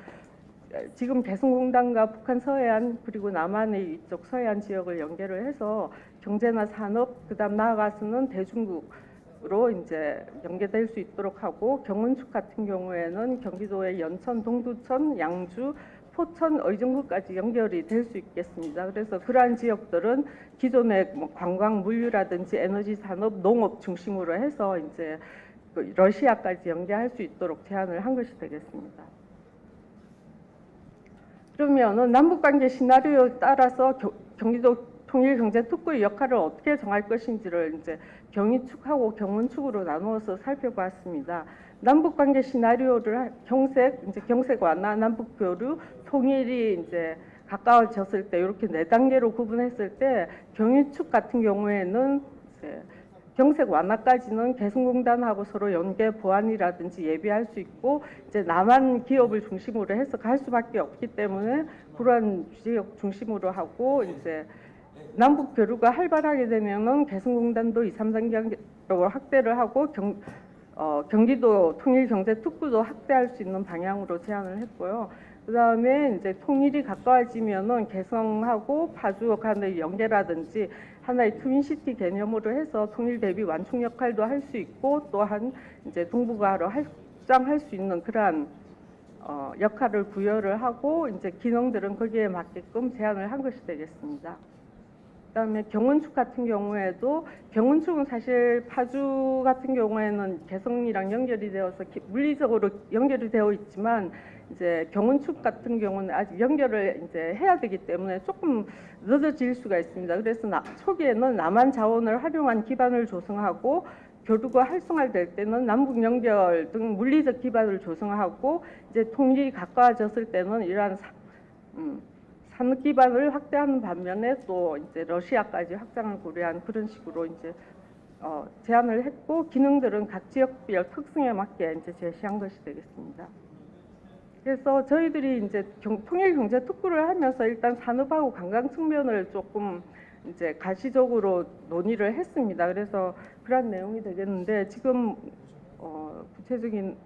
지금 개성공단과 북한 서해안 그리고 남한의 이쪽 서해안 지역을 연결을 해서 경제나 산업 그다음 나아가서는 대중국으로 이제 연계될 수 있도록 하고 경원축 같은 경우에는 경기도의 연천, 동두천, 양주, 포천, 의정부까지 연결이 될 수 있겠습니다. 그래서 그러한 지역들은 기존의 뭐 관광, 물류라든지 에너지 산업, 농업 중심으로 해서 이제 러시아까지 연계할 수 있도록 제안을 한 것이 되겠습니다. 그러면은 남북관계 시나리오에 따라서 경기도 통일경제특구의 역할을 어떻게 정할 것인지를 이제 경의축하고 경원축으로 나누어서 살펴봤습니다. 남북관계 시나리오를 경색, 이제 경색 완화, 남북교류, 통일이 이제 가까워졌을 때 이렇게 4단계로 구분했을 때 경유축 같은 경우에는 이제 경색 완화까지는 개성공단하고 서로 연계 보완이라든지 예비할 수 있고 이제 남한 기업을 중심으로 해서 갈 수밖에 없기 때문에 그러한 지역 중심으로 하고 이제 남북 교류가 활발하게 되면은 개성공단도 2, 3단계로 확대를 하고 경기도 통일경제특구도 확대할 수 있는 방향으로 제안을 했고요. 그 다음에 이제 통일이 가까워지면은 개성하고 파주 간의 연계라든지 하나의 트윈시티 개념으로 해서 통일 대비 완충 역할도 할 수 있고 또한 이제 동북아로 확장할 수 있는 그러한 역할을 부여를 하고 이제 기능들은 거기에 맞게끔 제안을 한 것이 되겠습니다. 그다음에 경운축 같은 경우에도 경운축은 사실 파주 같은 경우에는 개성이랑 연결이 되어서 물리적으로 연결이 되어 있지만 이제 경운축 같은 경우는 아직 연결을 이제 해야 되기 때문에 조금 늦어질 수가 있습니다. 그래서 초기에는 남한 자원을 활용한 기반을 조성하고 교류가 활성화될 때는 남북 연결 등 물리적 기반을 조성하고 이제 통일이 가까워졌을 때는 이러한 산업 기반을 확대하는 반면에 또 이제 러시아까지 확장을 고려한 그런 식으로 이제 제안을 했고 기능들은 각 지역별 특성에 맞게 이제 제시한 것이 되겠습니다. 그래서 저희들이 이제 통일경제특구를 하면서 일단 산업하고 관광 측면을 조금 이제 가시적으로 논의를 했습니다. 그래서 그런 내용이 되겠는데 지금 구체적인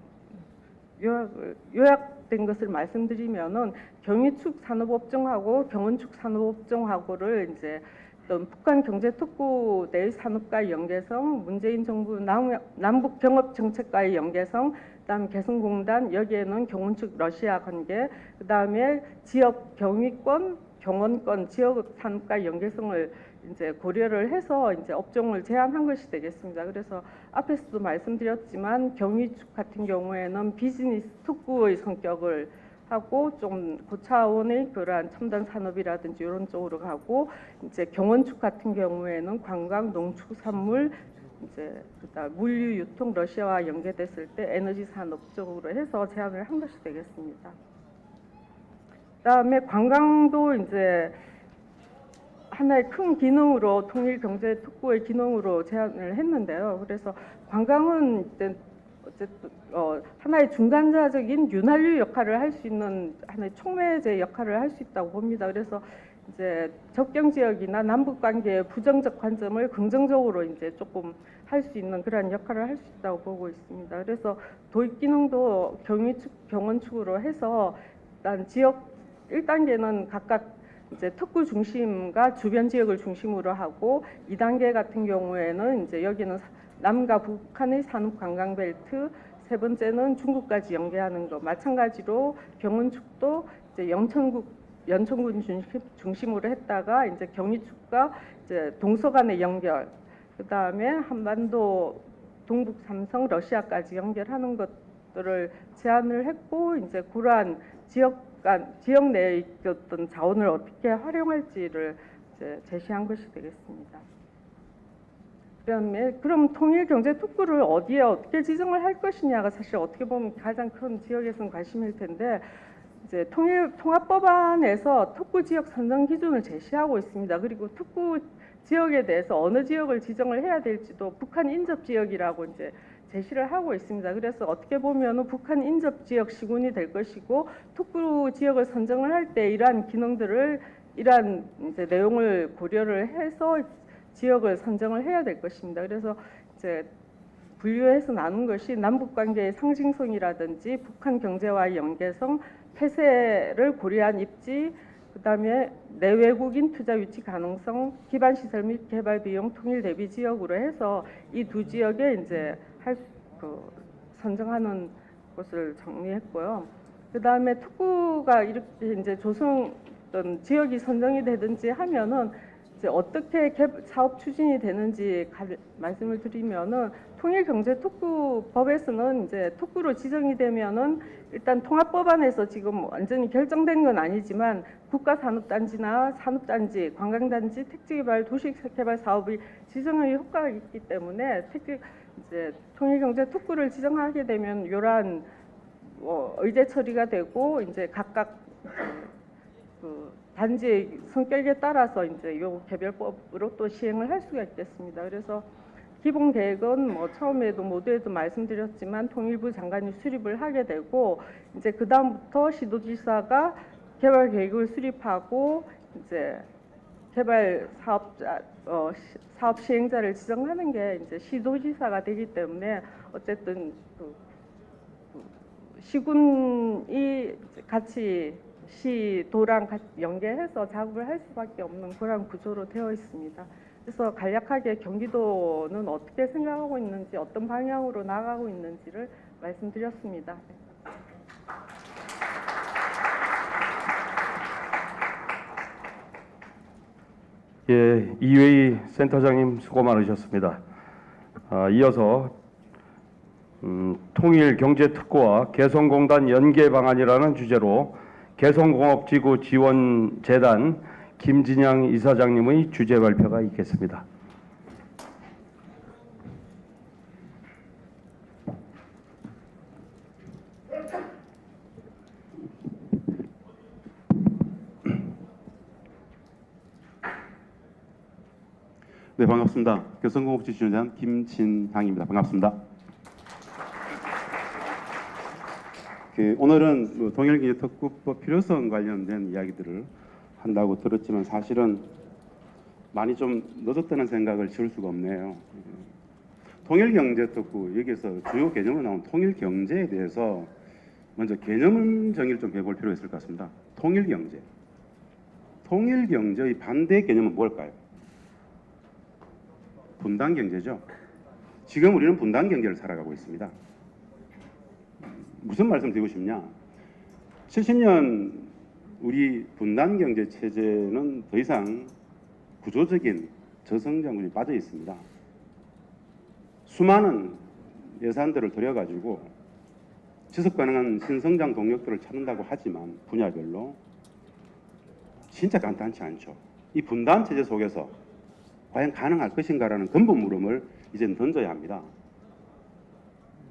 요약된 것을 말씀드리면은 경유축 산업업종하고 경운축 산업업종하고를 이제 어떤 북한 경제특구 내 산업과의 연계성, 문재인 정부 남북 경업 정책과의 연계성, 그다음에 개성공단 여기에는 경운축 러시아 관계, 그다음에 지역 경위권, 경원권, 지역 산업과의 연계성을 이제 고려를 해서 이제 업종을 제한한 것이 되겠습니다. 그래서 앞에서도 말씀드렸지만 경위축 같은 경우에는 비즈니스 특구의 성격을 하고 좀 고차원의 그러한 첨단 산업이라든지 이런 쪽으로 가고 이제 경원축 같은 경우에는 관광, 농축, 산물 이제 그다음 물류 유통 러시아와 연계됐을 때 에너지 산업 쪽으로 해서 제안을 한 것이 되겠습니다. 그다음에 관광도 이제 하나의 큰 기능으로 통일경제특구의 기능으로 제안을 했는데요. 그래서 관광은 어쨌든 하나의 중간자적인 윤활유 역할을 할 수 있는 하나의 촉매제 역할을 할 수 있다고 봅니다. 그래서 이제 접경 지역이나 남북 관계의 부정적 관점을 긍정적으로 이제 조금 할 수 있는 그런 역할을 할 수 있다고 보고 있습니다. 그래서 도입 기능도 경위축, 경원축으로 해서 일단 지역 1단계는 각각 이제 특구 중심과 주변 지역을 중심으로 하고 2단계 같은 경우에는 이제 여기는 남과 북한의 산업 관광 벨트, 세 번째는 중국까지 연계하는 것. 마찬가지로 경운축도 이제 연천군 중심으로 했다가 이제 경위축과 이제 동서간의 연결, 그 다음에 한반도, 동북 삼성, 러시아까지 연결하는 것들을 제안을 했고 이제 그러한 지역 내에 있었던 자원을 어떻게 활용할지를 이제 제시한 것이 되겠습니다. 그다음에 그럼 통일경제특구를 어디에 어떻게 지정을 할 것이냐가 사실 어떻게 보면 가장 큰 지역에서는 관심일 텐데 이제 통합법안에서 특구 지역 선정 기준을 제시하고 있습니다. 그리고 특구 지역에 대해서 어느 지역을 지정을 해야 될지도 북한 인접 지역이라고 이제 제시를 하고 있습니다. 그래서 어떻게 보면은 북한 인접 지역 시군이 될 것이고 특구 지역을 선정을 할 때 이러한 기능들을 이러한 이제 내용을 고려를 해서 지역을 선정을 해야 될 것입니다. 그래서 이제 분류해서 나눈 것이 남북 관계의 상징성이라든지 북한 경제와의 연계성, 폐쇄를 고려한 입지, 그다음에 내외국인 투자 유치 가능성, 기반 시설 및 개발 비용 통일 대비 지역으로 해서 이 두 지역에 이제 선정하는 것을 정리했고요. 그다음에 특구가 이렇게 이제 조성된 지역이 선정이 되든지 하면은 이제 어떻게 사업 추진이 되는지 말씀을 드리면은 통일경제특구법에서는 이제 특구로 지정이 되면은 일단 통합법안에서 지금 완전히 결정된 건 아니지만 국가산업단지나 산업단지, 관광단지, 택지개발, 도시개발 사업이 지정의 효과가 있기 때문에 이제 통일경제특구를 지정하게 되면 이러한 의제 처리가 되고 이제 각각 단지 성격에 따라서 이제 요 개별법으로 또 시행을 할 수가 있겠습니다. 그래서 기본 계획은 뭐 처음에도 모두에도 말씀드렸지만 통일부 장관이 수립을 하게 되고 이제 그 다음부터 시도지사가 개발 계획을 수립하고 이제 개발 사업자 사업 시행자를 지정하는 게 이제 시도지사가 되기 때문에 어쨌든 시군이 같이 시도랑 같이 연계해서 작업을 할 수밖에 없는 그런 구조로 되어 있습니다. 그래서 간략하게 경기도는 어떻게 생각하고 있는지 어떤 방향으로 나가고 있는지를 말씀드렸습니다. 예, 이회희 센터장님 수고 많으셨습니다. 이어서 통일경제특구와 개성공단 연계 방안이라는 주제로 개성공업지구 지원재단 김진양 이사장님의 주제 발표가 있겠습니다. 네, 반갑습니다. 개성공업지구 지원재단 김진양입니다. 반갑습니다. 오늘은 통일경제특구법 필요성 관련된 이야기들을 한다고 들었지만 사실은 많이 좀 늦었다는 생각을 지울 수가 없네요. 통일경제특구 여기서 주요 개념으로 나온 통일경제에 대해서 먼저 개념 정의를 좀 해볼 필요가 있을 것 같습니다. 통일경제. 통일경제의 반대 개념은 뭘까요? 분단경제죠. 지금 우리는 분단경제를 살아가고 있습니다. 무슨 말씀 드리고 싶냐? 70년 우리 분단경제 체제는 더 이상 구조적인 저성장군이 빠져 있습니다. 수많은 예산들을 들여가지고 지속 가능한 신성장 동력들을 찾는다고 하지만 분야별로 진짜 간단치 않죠. 이 분단 체제 속에서 과연 가능할 것인가라는 근본 물음을 이제는 던져야 합니다.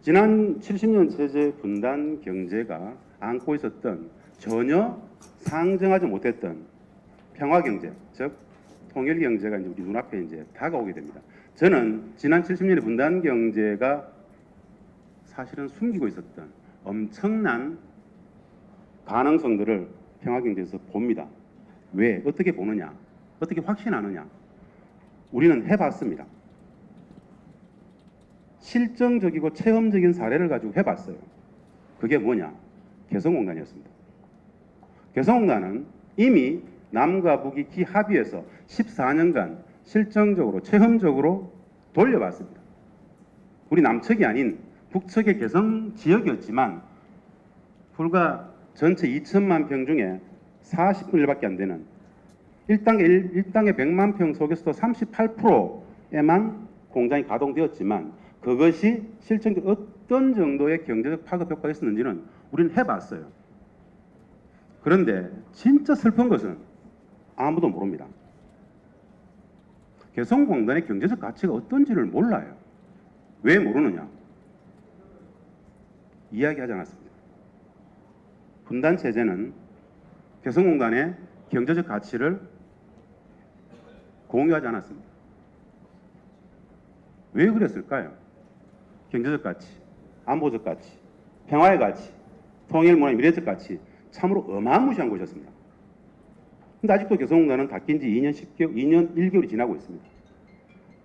지난 70년 체제 분단 경제가 안고 있었던 전혀 상정하지 못했던 평화 경제, 즉 통일 경제가 이제 우리 눈앞에 이제 다가오게 됩니다. 저는 지난 70년의 분단 경제가 사실은 숨기고 있었던 엄청난 가능성들을 평화 경제에서 봅니다. 왜? 어떻게 보느냐? 어떻게 확신하느냐? 우리는 해봤습니다. 실정적이고 체험적인 사례를 가지고 해봤어요. 그게 뭐냐? 개성공단이었습니다. 개성공단은 이미 남과 북이 기합의해서 14년간 실정적으로 체험적으로 돌려봤습니다. 우리 남측이 아닌 북측의 개성 지역이었지만 불과 전체 2천만 평 중에 40분의 1밖에 안 되는 1당의 100만 평 속에서도 38%에만 공장이 가동되었지만 그것이 실질적으로 어떤 정도의 경제적 파급 효과가 있었는지는 우리는 해봤어요. 그런데 진짜 슬픈 것은 아무도 모릅니다. 개성공단의 경제적 가치가 어떤지를 몰라요. 왜 모르느냐? 이야기하지 않았습니다. 분단체제는 개성공단의 경제적 가치를 공유하지 않았습니다. 왜 그랬을까요? 경제적 가치, 안보적 가치, 평화의 가치, 통일 문화의 미래적 가치 참으로 어마무시한 곳이었습니다. 근데 아직도 개성공단은 닫힌 지 2년 1개월이 지나고 있습니다.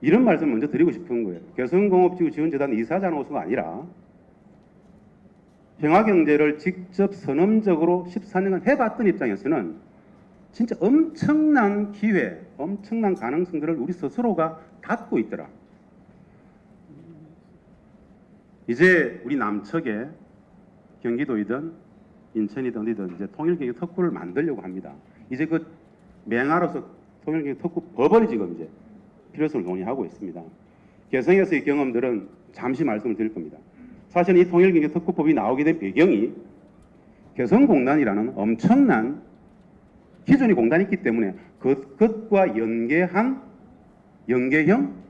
이런 말씀 먼저 드리고 싶은 거예요. 개성공업지구 지원재단 이사장 노수가 아니라 평화경제를 직접 선언적으로 14년간 해봤던 입장에서는 진짜 엄청난 기회, 엄청난 가능성들을 우리 스스로가 갖고 있더라. 이제 우리 남측에 경기도이든 인천이든 어디든 이제 통일경제 특구를 만들려고 합니다. 이제 그 맹아로서 통일경제 특구 법원이 지금 이제 필요성을 논의하고 있습니다. 개성에서의 경험들은 잠시 말씀을 드릴 겁니다. 사실 이 통일경제 특구법이 나오게 된 배경이 개성공단이라는 엄청난 기존의 공단이 있기 때문에 그것과 연계한 연계형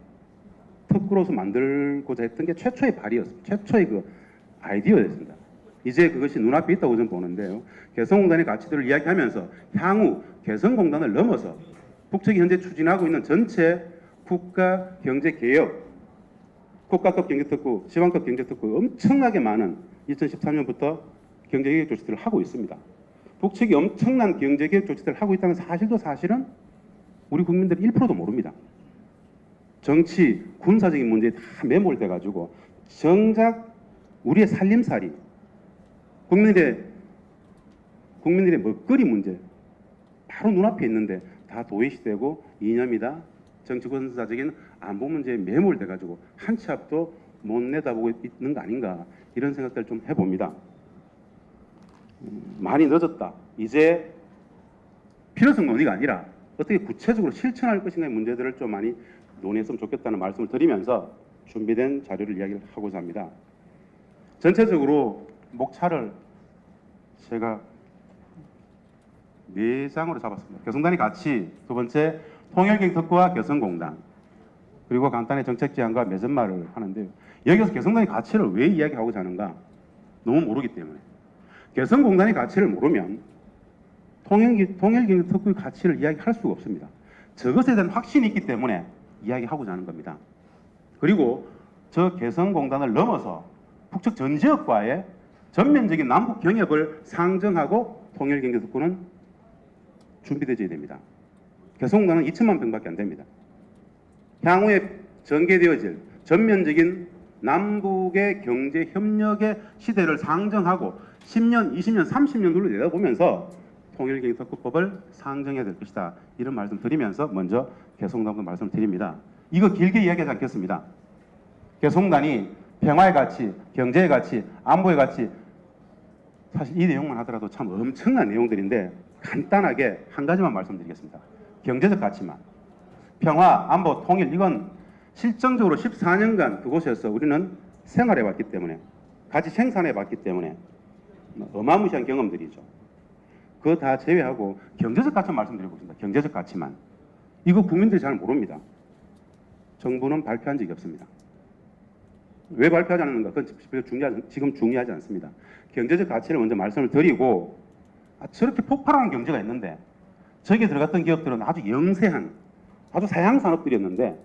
특구로서 만들고자 했던 게 최초의 발의였습니다. 최초의 그 아이디어였습니다. 이제 그것이 눈앞에 있다고 저는 보는데요. 개성공단의 가치들을 이야기하면서 향후 개성공단을 넘어서 북측이 현재 추진하고 있는 전체 국가 경제 개혁, 국가급 경제특구, 지방급 경제특구 엄청나게 많은 2013년부터 경제개혁 조치들을 하고 있습니다. 북측이 엄청난 경제개혁 조치들을 하고 있다는 사실도 사실은 우리 국민들이 1%도 모릅니다. 정치, 군사적인 문제에 다 매몰돼 가지고 정작 우리의 살림살이, 국민들의 먹거리 문제 바로 눈앞에 있는데 다 도외시되고 이념이다, 정치 군사적인 안보 문제에 매몰돼 가지고 한 치 앞도 못 내다보고 있는 거 아닌가, 이런 생각들을 좀 해봅니다. 많이 늦었다. 이제 필요성 논의가 아니라 어떻게 구체적으로 실천할 것인가의 문제들을 좀 많이 논의했으면 좋겠다는 말씀을 드리면서 준비된 자료를 이야기를 하고자 합니다. 전체적으로 목차를 제가 4장으로 잡았습니다. 개성단의 가치, 두 번째 통일경특구와 개성공단, 그리고 간단히 정책 제안과 매점말을 하는데요. 여기서 개성단의 가치를 왜 이야기하고자 하는가? 너무 모르기 때문에. 개성공단의 가치를 모르면 통일경특구의 가치를 이야기할 수가 없습니다. 저것에 대한 확신이 있기 때문에 이야기하고자 하는 겁니다. 그리고 저 개성공단을 넘어서 북측 전 지역과의 전면적인 남북 경협을 상정하고 통일경제특구는 준비되어야 됩니다. 개성공단은 2천만 평밖에 안 됩니다. 향후에 전개되어질 전면적인 남북의 경제 협력의 시대를 상정하고 10년, 20년, 30년 돌로 내다보면서 통일경제특구법을 상정해야 될 것이다. 이런 말씀 드리면서 먼저 개성공단부터 말씀을 드립니다. 이거 길게 이야기하지 않겠습니다. 개성공단이 평화의 가치, 경제의 가치, 안보의 가치, 사실 이 내용만 하더라도 참 엄청난 내용들인데 간단하게 한 가지만 말씀드리겠습니다. 경제적 가치만. 평화, 안보, 통일, 이건 실정적으로 14년간 그곳에서 우리는 생활해왔기 때문에, 같이 생산해봤기 때문에 어마무시한 경험들이죠. 그거 다 제외하고 경제적 가치만 말씀드려보겠습니다. 경제적 가치만. 이거 국민들이 잘 모릅니다. 정부는 발표한 적이 없습니다. 왜 발표하지 않는가? 그건 지금 중요하지 않습니다. 경제적 가치를 먼저 말씀을 드리고, 저렇게 폭발하는 경제가 있는데 저기에 들어갔던 기업들은 아주 영세한, 아주 사양 산업들이었는데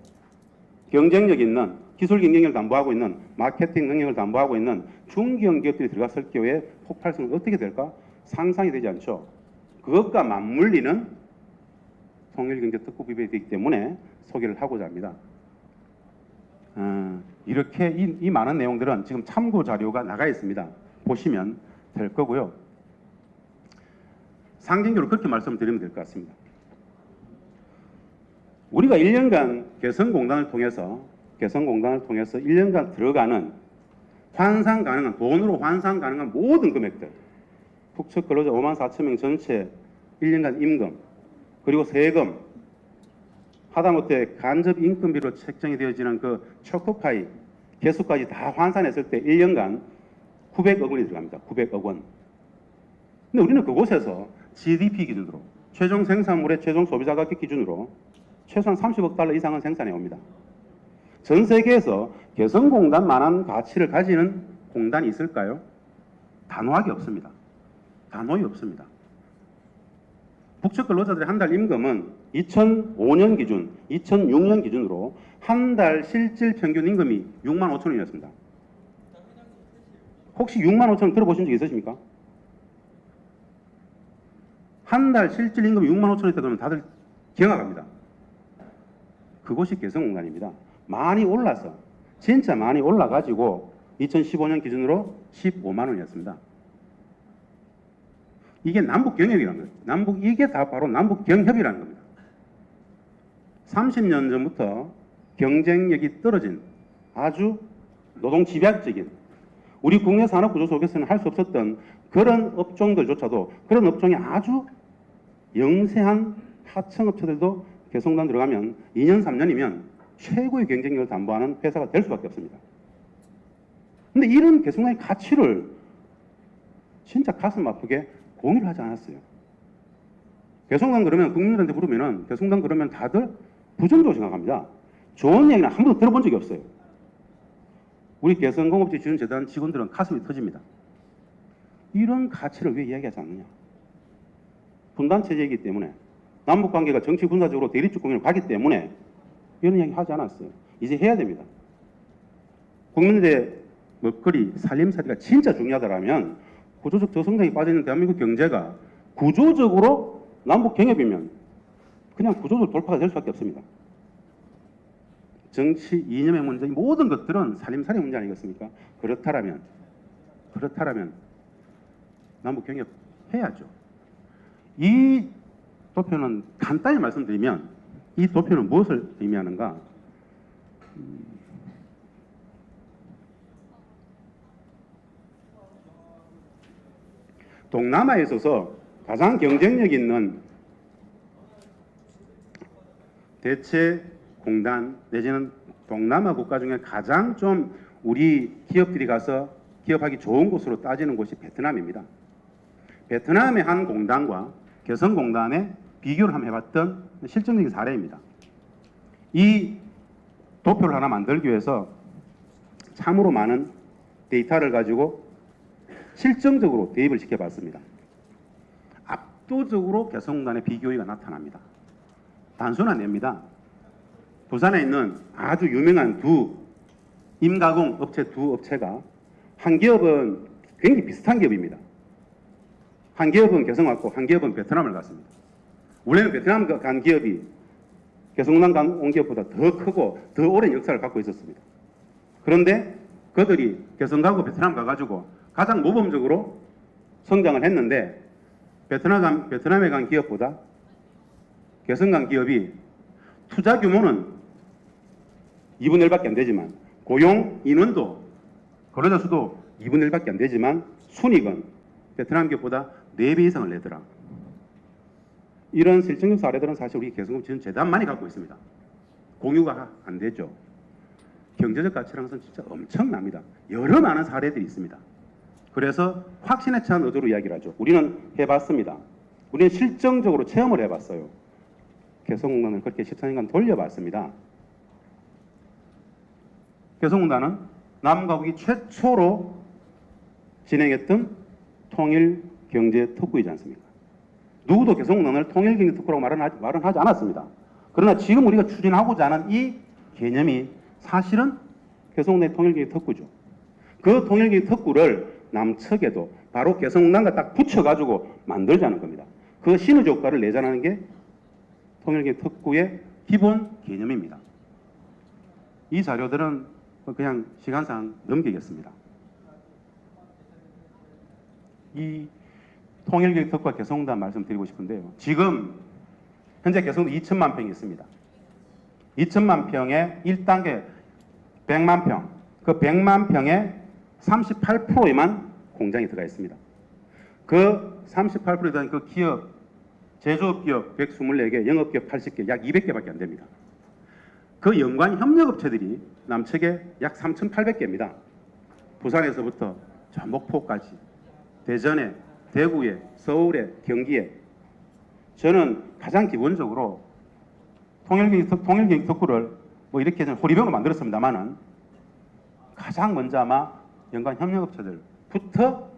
경쟁력 있는, 기술 경쟁력을 담보하고 있는, 마케팅 능력을 담보하고 있는 중견 기업들이 들어갔을 경우에 폭발성은 어떻게 될까? 상상이 되지 않죠. 그것과 맞물리는 통일경제특구법이 되기 때문에 소개를 하고자 합니다. 이렇게 이 많은 내용들은 지금 참고 자료가 나가 있습니다. 보시면 될 거고요. 상징적으로 그렇게 말씀드리면 될 것 같습니다. 우리가 1년간 개성공단을 통해서 1년간 들어가는 환산 가능한, 돈으로 환산 가능한 모든 금액들, 북측 근로자 54,000명 전체 1년간 임금, 그리고 세금, 하다못해 간접 인건비로 책정이 되어지는 그 초코파이 개수까지 다 환산했을 때 1년간 900억 원이 들어갑니다. 900억 원. 근데 우리는 그곳에서 GDP 기준으로, 최종 생산물의 최종 소비자 가격 기준으로 최소한 30억 달러 이상은 생산해 옵니다. 전 세계에서 개성공단만한 가치를 가지는 공단이 있을까요? 단호하게 없습니다. 단호히 없습니다. 북측 근로자들의 한 달 임금은 2005년 기준, 2006년 기준으로 한 달 실질 평균 임금이 6만 5천 원이었습니다. 혹시 6만 5천 원 들어보신 적 있으십니까? 한 달 실질 임금이 6만 5천 원이 되면 다들 경악합니다. 그곳이 개성공단입니다. 많이 올라서, 진짜 많이 올라가지고 2015년 기준으로 15만 원이었습니다. 이게 남북경협이라는 거예요. 이게 다 바로 남북경협이라는 겁니다. 30년 전부터 경쟁력이 떨어진 아주 노동집약적인, 우리 국내 산업 구조 속에서는 할 수 없었던 그런 업종들조차도, 그런 업종이 아주 영세한 하청업체들도 개성공단 들어가면 2년, 3년이면 최고의 경쟁력을 담보하는 회사가 될 수밖에 없습니다. 근데 이런 개성공단의 가치를 진짜 가슴 아프게 공유를 하지 않았어요. 개성공단 그러면, 국민들한테 물으면은 개성공단 그러면 다들 부정적으로 생각합니다. 좋은 얘기는 한 번도 들어본 적이 없어요. 우리 개성공업지원재단 직원들은 가슴이 터집니다. 이런 가치를 왜 이야기하지 않느냐? 분단 체제이기 때문에 남북 관계가 정치 군사적으로 대립적 국면으로 가기 때문에 이런 이야기 하지 않았어요. 이제 해야 됩니다. 국민들의 먹거리, 살림살이가 진짜 중요하다면 구조적 저성장이 빠져있는 대한민국 경제가 구조적으로 남북 경협이면 그냥 구조적 돌파가 될 수밖에 없습니다. 정치 이념의 문제, 모든 것들은 살림살이 문제 아니겠습니까? 그렇다면 남북 경협 해야죠. 이 도표는 간단히 말씀드리면 이 도표는 무엇을 의미하는가? 동남아에 있어서 가장 경쟁력 있는 대체 공단 내지는 동남아 국가 중에 가장 좀 우리 기업들이 가서 기업하기 좋은 곳으로 따지는 곳이 베트남입니다. 베트남의 한 공단과 개성공단의 비교를 한번 해봤던 실증적인 사례입니다. 이 도표를 하나 만들기 위해서 참으로 많은 데이터를 가지고 실증적으로 대입을 시켜봤습니다. 압도적으로 개성공단의 비교율이 나타납니다. 단순한 예입니다. 부산에 있는 아주 유명한 두 임가공 업체 두 업체가 한 기업은 굉장히 비슷한 기업입니다. 한 기업은 개성 왔고 한 기업은 베트남을 갔습니다. 원래는 베트남 간 기업이 개성공단 온 기업보다 더 크고 더 오랜 역사를 갖고 있었습니다. 그런데 그들이 개성 가고 베트남 가가지고 가장 모범적으로 성장을 했는데 베트남에 간 기업보다 개성 간 기업이 투자 규모는 2분의 1밖에 안 되지만 고용 인원도 근로자 수도 2분의 1밖에 안 되지만 순이익은 베트남 기업보다 4배 이상을 내더라. 이런 실증적 사례들은 사실 우리 개성공단만이 갖고 있습니다. 공유가 안 되죠. 경제적 가치라는 것은 진짜 엄청납니다. 여러 많은 사례들이 있습니다. 그래서 확신에 찬 의도로 이야기를 하죠. 우리는 해봤습니다. 우리는 실정적으로 체험을 해봤어요. 개성공단을 그렇게 14년간 돌려봤습니다. 개성공단은 남과북이 최초로 진행했던 통일경제특구이지 않습니까? 누구도 개성공단을 통일경제특구라고 말은 하지 않았습니다. 그러나 지금 우리가 추진하고자 하는 이 개념이 사실은 개성공단의 통일경제특구죠. 그 통일경제특구를 남측에도 바로 개성공단과 딱 붙여가지고 만들자는 겁니다. 그 시너지 효과를 내자는 게 통일경제특구의 기본 개념입니다. 이 자료들은 그냥 시간상 넘기겠습니다. 이 통일경제특구와 개성공단 말씀드리고 싶은데요. 지금 현재 개성공단 2천만 평이 있습니다. 2천만 평에 1단계 100만 평, 그 100만 평에 38%에만 공장이 들어가 있습니다. 그 38%에 대한 그 기업, 제조업 기업 124개, 영업기업 80개, 약 200개밖에 안 됩니다. 그 연관 협력업체들이 남측에 약 3,800개입니다. 부산에서부터 저 목포까지, 대전에, 대구에, 서울에, 경기에. 저는 가장 기본적으로 통일경제특구를 뭐 이렇게 호리병으로 만들었습니다만은 가장 먼저 아마 연관 협력업체들부터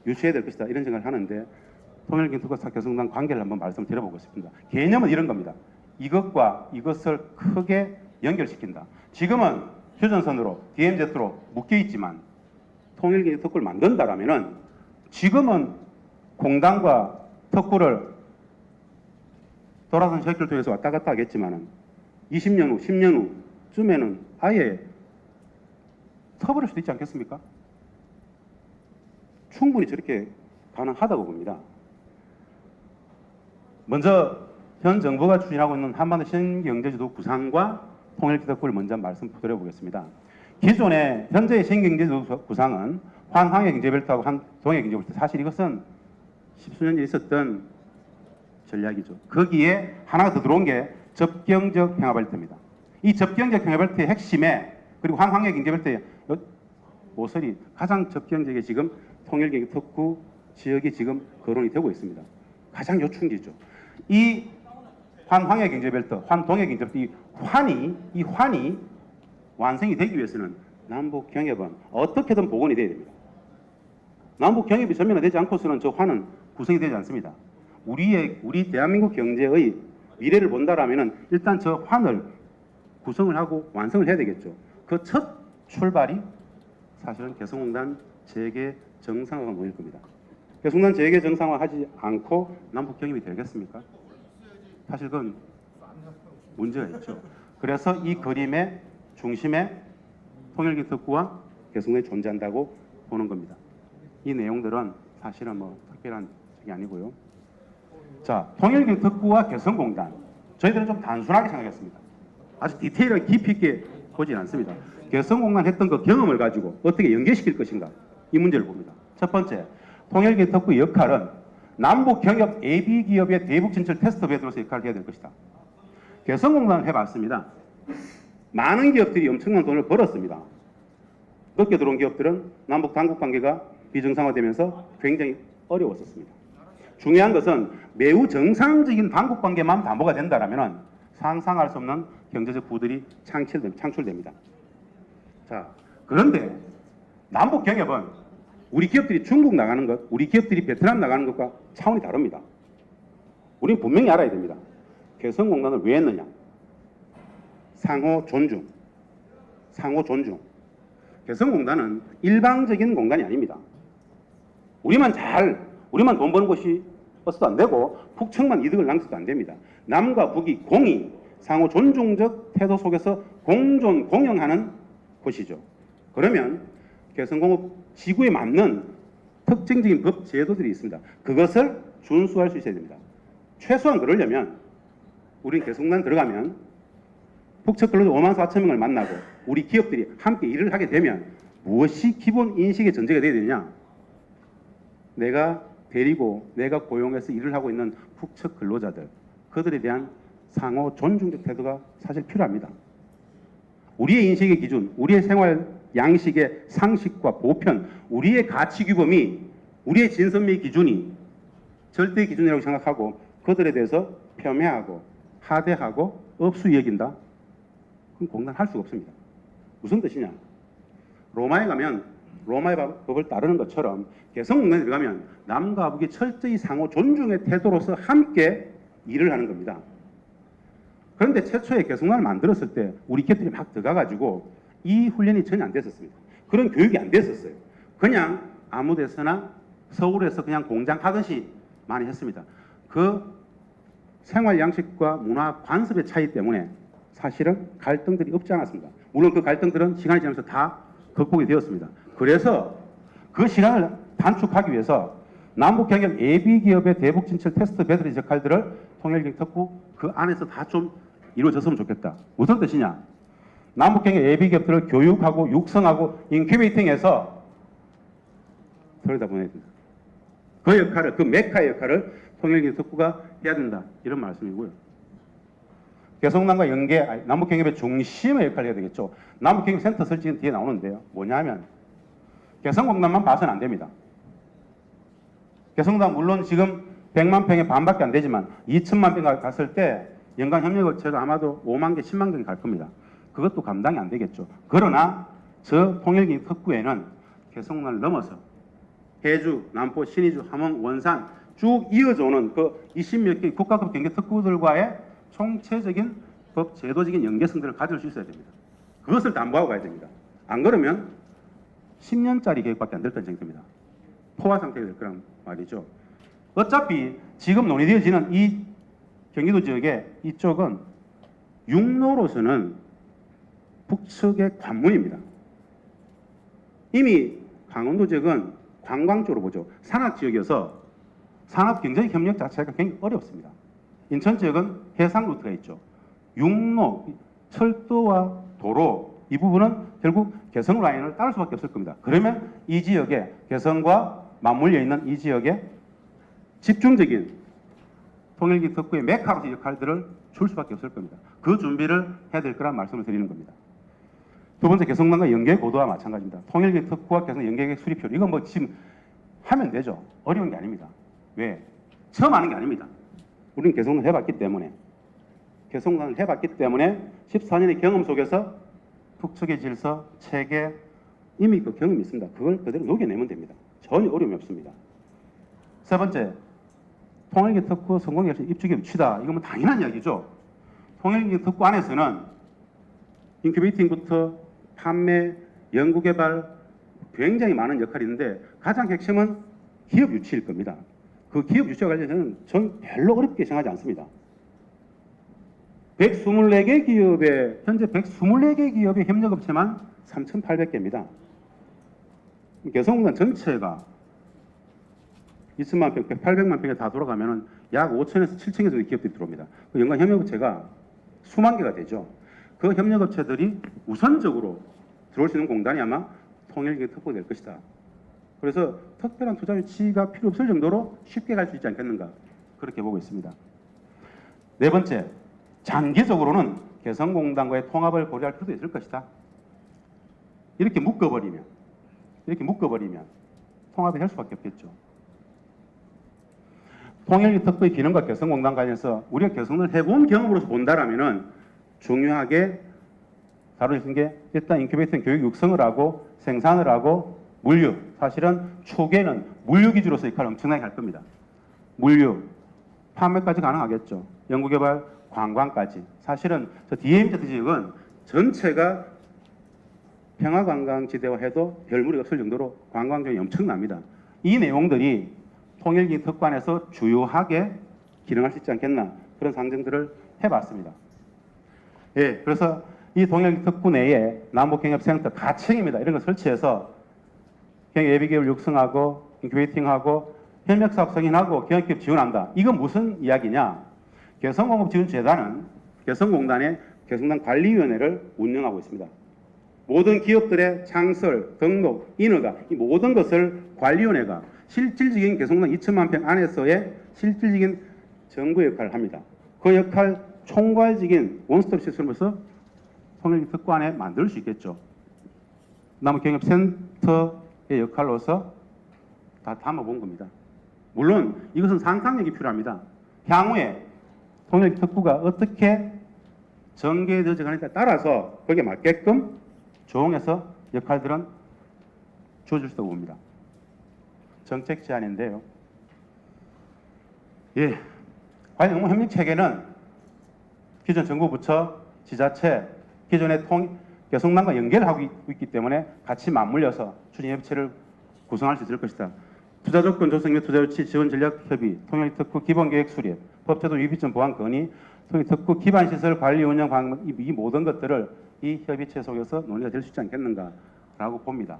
유치해야 될 것이다 이런 생각을 하는데 통일경제특구와 개성공단 관계를 한번 말씀드려보고 싶습니다. 개념은 이런 겁니다. 이것과 이것을 크게 연결시킨다. 지금은 휴전선으로 DMZ로 묶여있지만 통일경제특구를 만든다라면은 지금은 공단과 특구를 돌아선 새끼를 통해서 왔다 갔다 하겠지만은 20년 후, 10년 후쯤에는 아예 터버릴 수도 있지 않겠습니까? 충분히 저렇게 가능하다고 봅니다. 먼저 현 정부가 추진하고 있는 한반도 신경제지도 구상과 통일경제특구를 먼저 말씀드려보겠습니다. 기존의 현재의 신경제지도 구상은 환황해경제벨트하고 한동해경제벨트, 사실 이것은 십수년 전에 있었던 전략이죠. 거기에 하나가 더 들어온 게 접경적 평화벨트입니다. 이 접경적 평화벨트의 핵심에 그리고 환황해경제벨트의 모서리 가장 접경적인 지금 통일경제특구 지역이 지금 거론이 되고 있습니다. 가장 요충지죠. 이 환황해경제벨트, 환동해경제벨트, 이 환이 완성이 되기 위해서는 남북 경협은 어떻게든 복원이 돼야 됩니다. 남북 경협이 전면화되지 않고서는 저 환은 구성이 되지 않습니다. 우리 대한민국 경제의 미래를 본다라면은 일단 저 환을 구성을 하고 완성을 해야 되겠죠. 그 첫 출발이 사실은 개성공단 재개 정상화가 모일 겁니다. 개성공단 재개 정상화하지 않고 남북 경협이 되겠습니까? 사실 그건 문제가 있죠. 그래서 이 그림의 중심에 통일교 특구와 개성공단이 존재한다고 보는 겁니다. 이 내용들은 사실은 뭐 특별한 게 아니고요. 자, 통일교 특구와 개성공단 저희들은 좀 단순하게 생각했습니다. 아주 디테일하게 깊이 있게 보진 않습니다. 개성공단 했던 그 경험을 가지고 어떻게 연계시킬 것인가 이 문제를 봅니다. 첫 번째, 통일교 특구의 역할은 남북 경협 AB 기업의 대북 진출 테스트 베드로서 역할을 해야 될 것이다. 개성공단을 해봤습니다. 많은 기업들이 엄청난 돈을 벌었습니다. 늦게 들어온 기업들은 남북 당국 관계가 비정상화되면서 굉장히 어려웠었습니다. 중요한 것은 매우 정상적인 당국 관계만 담보가 된다면 상상할 수 없는 경제적 부들이 창출됩니다. 자, 그런데 남북 경협은 우리 기업들이 중국 나가는 것, 우리 기업들이 베트남 나가는 것과 차원이 다릅니다. 우리는 분명히 알아야 됩니다. 개성공단을 왜 했느냐? 상호 존중. 개성공단은 일방적인 공간이 아닙니다. 우리만 돈 버는 곳이 버스도 안 되고 북측만 이득을 낭서도 안 됩니다. 남과 북이 공히 상호 존중적 태도 속에서 공용하는 곳이죠. 그러면 개성공업 지구에 맞는 특징적인 법 제도들이 있습니다. 그것을 준수할 수 있어야 됩니다. 최소한 그러려면 우린 개성공단 들어가면 북측 근로자 54,000명을 만나고 우리 기업들이 함께 일을 하게 되면 무엇이 기본 인식의 전제가 되어야 되느냐? 내가 데리고 내가 고용해서 일을 하고 있는 북측 근로자들 그들에 대한 상호 존중적 태도가 사실 필요합니다. 우리의 인식의 기준, 우리의 생활 양식의 상식과 보편, 우리의 가치 규범이 우리의 진선미의 기준이 절대 기준이라고 생각하고 그들에 대해서 폄훼하고 하대하고 업수 여긴다? 그럼 공단할 수가 없습니다. 무슨 뜻이냐? 로마에 가면 로마의 법을 따르는 것처럼 개성공단에 들어가면 남과 북이 철저히 상호 존중의 태도로서 함께 일을 하는 겁니다. 그런데 최초에 개성공단을 만들었을 때 우리 기업들이 막 들어가가지고 이 훈련이 전혀 안 됐었습니다. 그런 교육이 안 됐었어요. 그냥 아무 데서나 서울에서 그냥 공장 하듯이 많이 했습니다. 그 생활 양식과 문화 관습의 차이 때문에 사실은 갈등들이 없지 않았습니다. 물론 그 갈등들은 시간이 지나면서 다 극복이 되었습니다. 그래서 그 시간을 단축하기 위해서 남북경협 예비기업의 대북 진출 테스트 배터리 역할들을 통일경 특구 그 안에서 다 좀 이루어졌으면 좋겠다. 무슨 뜻이냐? 남북경협 예비기업들을 교육하고 육성하고 인큐베이팅해서 들여다보내야 된다. 그 역할을, 그 메카의 역할을 통일경 특구가 해야 된다. 이런 말씀이고요. 개성공단과 연계, 남북경협의 중심의 역할을 해야 되겠죠. 남북경협 센터 설치는 뒤에 나오는데요. 뭐냐면 개성공단만 봐서는 안 됩니다. 개성공단 물론 지금 100만 평의 반밖에 안 되지만 2천만 평 갔을 때 연간 협력업체가 아마도 5만 개, 10만 개가 갈 겁니다. 그것도 감당이 안 되겠죠. 그러나 저 통일경 특구에는 개성공단을 넘어서 해주, 남포, 신의주, 함흥, 원산 쭉 이어져 오는 그 20몇 개 국가급 경계 특구들과의 총체적인 법 제도적인 연계성들을 가질 수 있어야 됩니다. 그것을 담보하고 가야 됩니다. 안 그러면 10년짜리 계획밖에 안 될 거라는 생각이 듭니다. 포화 상태가 될 거란 말이죠. 어차피 지금 논의되어지는 이 경기도 지역의 이쪽은 육로로서는 북측의 관문입니다. 이미 강원도 지역은 관광 쪽으로 보죠. 산악 지역이어서 산업 경제적 협력 자체가 굉장히 어렵습니다. 인천 지역은 해상 루트가 있죠. 육로, 철도와 도로 이 부분은 결국 개성 라인을 따를 수밖에 없을 겁니다. 그러면 이 지역에 개성과 맞물려 있는 이 지역에 집중적인 통일경 특구의 메카로서 역할들을 줄 수밖에 없을 겁니다. 그 준비를 해야 될 거란 말씀을 드리는 겁니다. 두 번째, 개성공단과 연계 고도와 마찬가지입니다. 통일경 특구와 개성 연계계 수립표 이건 뭐 지금 하면 되죠. 어려운 게 아닙니다. 왜? 처음 하는 게 아닙니다. 우리는 개성공단 해봤기 때문에 14년의 경험 속에서 북측의 질서, 체계 이미 그 경험이 있습니다. 그걸 그대로 녹여내면 됩니다. 전혀 어려움이 없습니다. 세 번째, 통일기 특구 성공에서 입주기업 취다. 이건 뭐 당연한 이야기죠. 통일기 특구 안에서는 인큐베이팅부터 판매, 연구개발 굉장히 많은 역할이 있는데 가장 핵심은 기업 유치일 겁니다. 그 기업 유치와 관련해서는 전 별로 어렵게 생각하지 않습니다. 124개 기업에 현재 124개 기업의 협력업체만 3,800개입니다. 개성공단 전체가 2천만 평, 800만 평에 다 돌아가면 약 5천에서 7천 개 정도의 기업들이 들어옵니다. 그 연간 협력업체가 수만 개가 되죠. 그 협력업체들이 우선적으로 들어올 수 있는 공단이 아마 통일기 특구가 될 것이다. 그래서 특별한 투자 유치가 필요 없을 정도로 쉽게 갈 수 있지 않겠는가, 그렇게 보고 있습니다. 네 번째, 장기적으로는 개성공단과의 통합을 고려할 필요도 있을 것이다. 이렇게 묶어버리면 통합이 될 수밖에 없겠죠. 통일기 특구의 기능과 개성공단 관련해서 우리가 개성을 해본 경험으로서 본다라면은 중요하게 다룰 수 있는 게 일단 인큐베이터 교육 육성을 하고 생산을 하고 물류, 사실은 초기에는 물류 기주로서 역할을 엄청나게 할 겁니다. 물류, 판매까지 가능하겠죠. 연구개발, 관광까지. 사실은 저 DMZ 지역은 전체가 평화관광지대와 해도 별 무리가 없을 정도로 관광경이 엄청납니다. 이 내용들이 통일기 특관에서 주요하게 기능할 수 있지 않겠나, 그런 상정들을 해봤습니다. 예, 그래서 이 통일기 특구 내에 남북경협센터 가칭입니다. 이런 걸 설치해서 경영 예비기업을 육성하고 인큐베이팅하고 협력사업 승인하고 경영기업 지원한다. 이건 무슨 이야기냐? 개성공업지원재단은 개성공단의 개성공단 관리위원회를 운영하고 있습니다. 모든 기업들의 창설, 등록, 인허가, 이 모든 것을 관리위원회가 실질적인 개성공단 2천만 평 안에서의 실질적인 정부 역할을 합니다. 그 역할 총괄적인 원스톱 시스템으로서 통일기 특구 안에 만들 수 있겠죠. 남북경협센터의 역할로서 다 담아본 겁니다. 물론 이것은 상상력이 필요합니다. 향후에 통일기 특구가 어떻게 전개되어져 가느냐에 따라서 거기에 맞게끔 조응해서 역할들은 주어질 수도 봅니다. 정책 제안인데요. 예, 과연 업무 협력 체계는 기존 정부 부처, 지자체, 기존의 개성공단과 연결하고 있기 때문에 같이 맞물려서 추진 협의체를 구성할 수 있을 것이다. 투자 조건 조성 및 투자 유치 지원 전략 협의, 통일 특구 기본 계획 수립, 법제도 위비점 보완 건의, 통일 특구 기반 시설 관리 운영 방법, 이 모든 것들을 이 협의체 속에서 논의가 될 수 있지 않겠는가라고 봅니다.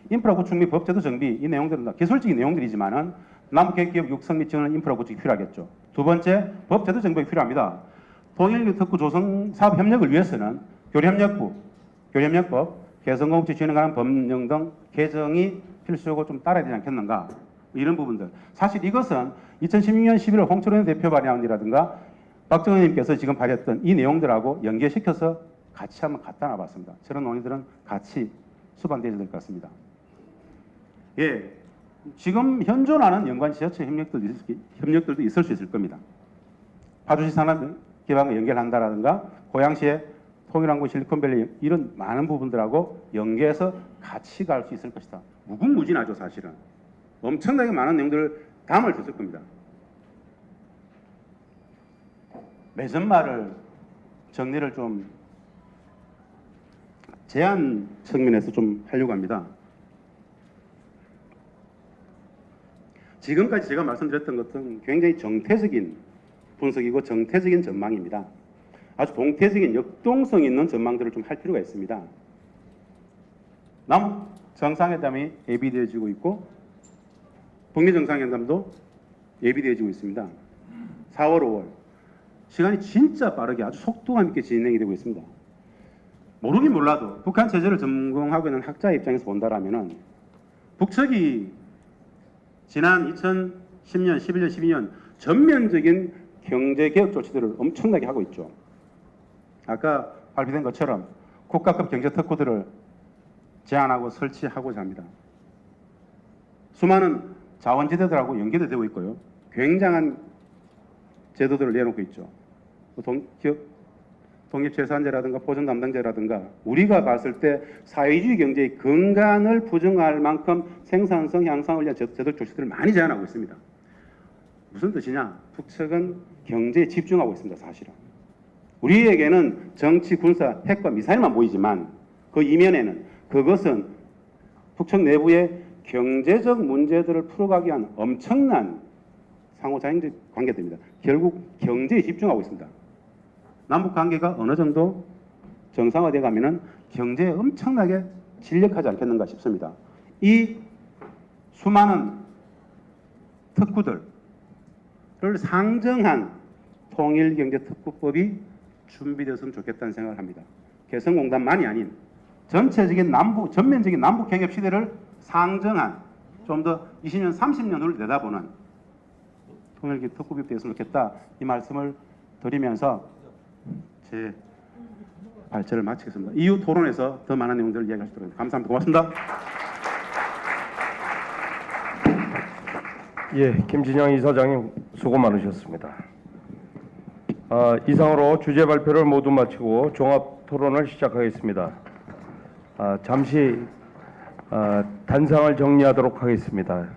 인프라 구축 및 법제도 정비, 이 내용들은 다 기술적인 내용들이지만은 남북기업 육성 및 지원 인프라 구축이 필요하겠죠. 두 번째, 법제도 정비가 필요합니다. 통일기 특구 조성 사업 협력을 위해서는 교류협력부, 교류협력법, 개성공업체 지원에 관한 법령 등 개정이 필수고 좀 따라야 되지 않겠는가, 이런 부분들. 사실 이것은 2016년 11월 홍철원 대표 발의안이라든가 박정희 님께서 지금 발의했던 이 내용들하고 연계시켜서 같이 한번 갖다 놔봤습니다. 저런 논의들은 같이 수반되어야 될 것 같습니다. 예, 지금 현존하는 연관 지자체 협력들도 있을 수 있을 겁니다. 파주시 산업기반과 연결한다라든가 고양시의 통일항구 실리콘밸리, 이런 많은 부분들하고 연계해서 같이 갈 수 있을 것이다. 무궁무진하죠. 사실은 엄청나게 많은 내용들을 담을 수 있을 겁니다. 매점말을 정리를 좀 제안 측면에서 좀 하려고 합니다. 지금까지 제가 말씀드렸던 것은 굉장히 정태적인 분석이고 정태적인 전망입니다. 아주 동태적인 역동성 있는 전망들을 좀 할 필요가 있습니다. 남북 정상회담이 예비되어지고 있고 북미 정상회담도 예비되어지고 있습니다. 4월, 5월 시간이 진짜 빠르게 아주 속도감 있게 진행이 되고 있습니다. 모르긴 몰라도 북한 체제를 전공하고 있는 학자 입장에서 본다라면은 북측이 지난 2010년, 11년, 12년 전면적인 경제개혁 조치들을 엄청나게 하고 있죠. 아까 발표된 것처럼 국가급 경제 특구들을 제안하고 설치하고자 합니다. 수많은 자원지대들하고 연계되고 있고요. 굉장한 제도들을 내놓고 있죠. 독립재산제라든가 보존 담당제라든가 우리가 봤을 때 사회주의 경제의 근간을 부정할 만큼 생산성 향상을 위한 제도적 조치들을 많이 제안하고 있습니다. 무슨 뜻이냐? 북측은 경제에 집중하고 있습니다. 사실은. 우리에게는 정치, 군사, 핵과 미사일만 보이지만 그 이면에는 그것은 북측 내부의 경제적 문제들을 풀어가기 위한 엄청난 상호작용적 관계들입니다. 결국 경제에 집중하고 있습니다. 남북 관계가 어느 정도 정상화되어 가면은 경제에 엄청나게 진력하지 않겠는가 싶습니다. 이 수많은 특구들을 상정한 통일경제특구법이 준비되었으면 좋겠다는 생각을 합니다. 개성공단만이 아닌 전체적인 전면적인 남북 경협 시대를 상정한 좀 더 20년, 30년 후를 내다보는 통일경제특구법이 되었으면 좋겠다. 이 말씀을 드리면서 제 발제를 마치겠습니다. 이후 토론에서 더 많은 내용들을 이야기할 수 있도록 감사합니다. 고맙습니다. 예, 김진영 이사장님 수고 많으셨습니다. 이상으로 주제 발표를 모두 마치고 종합 토론을 시작하겠습니다. 잠시 단상을 정리하도록 하겠습니다.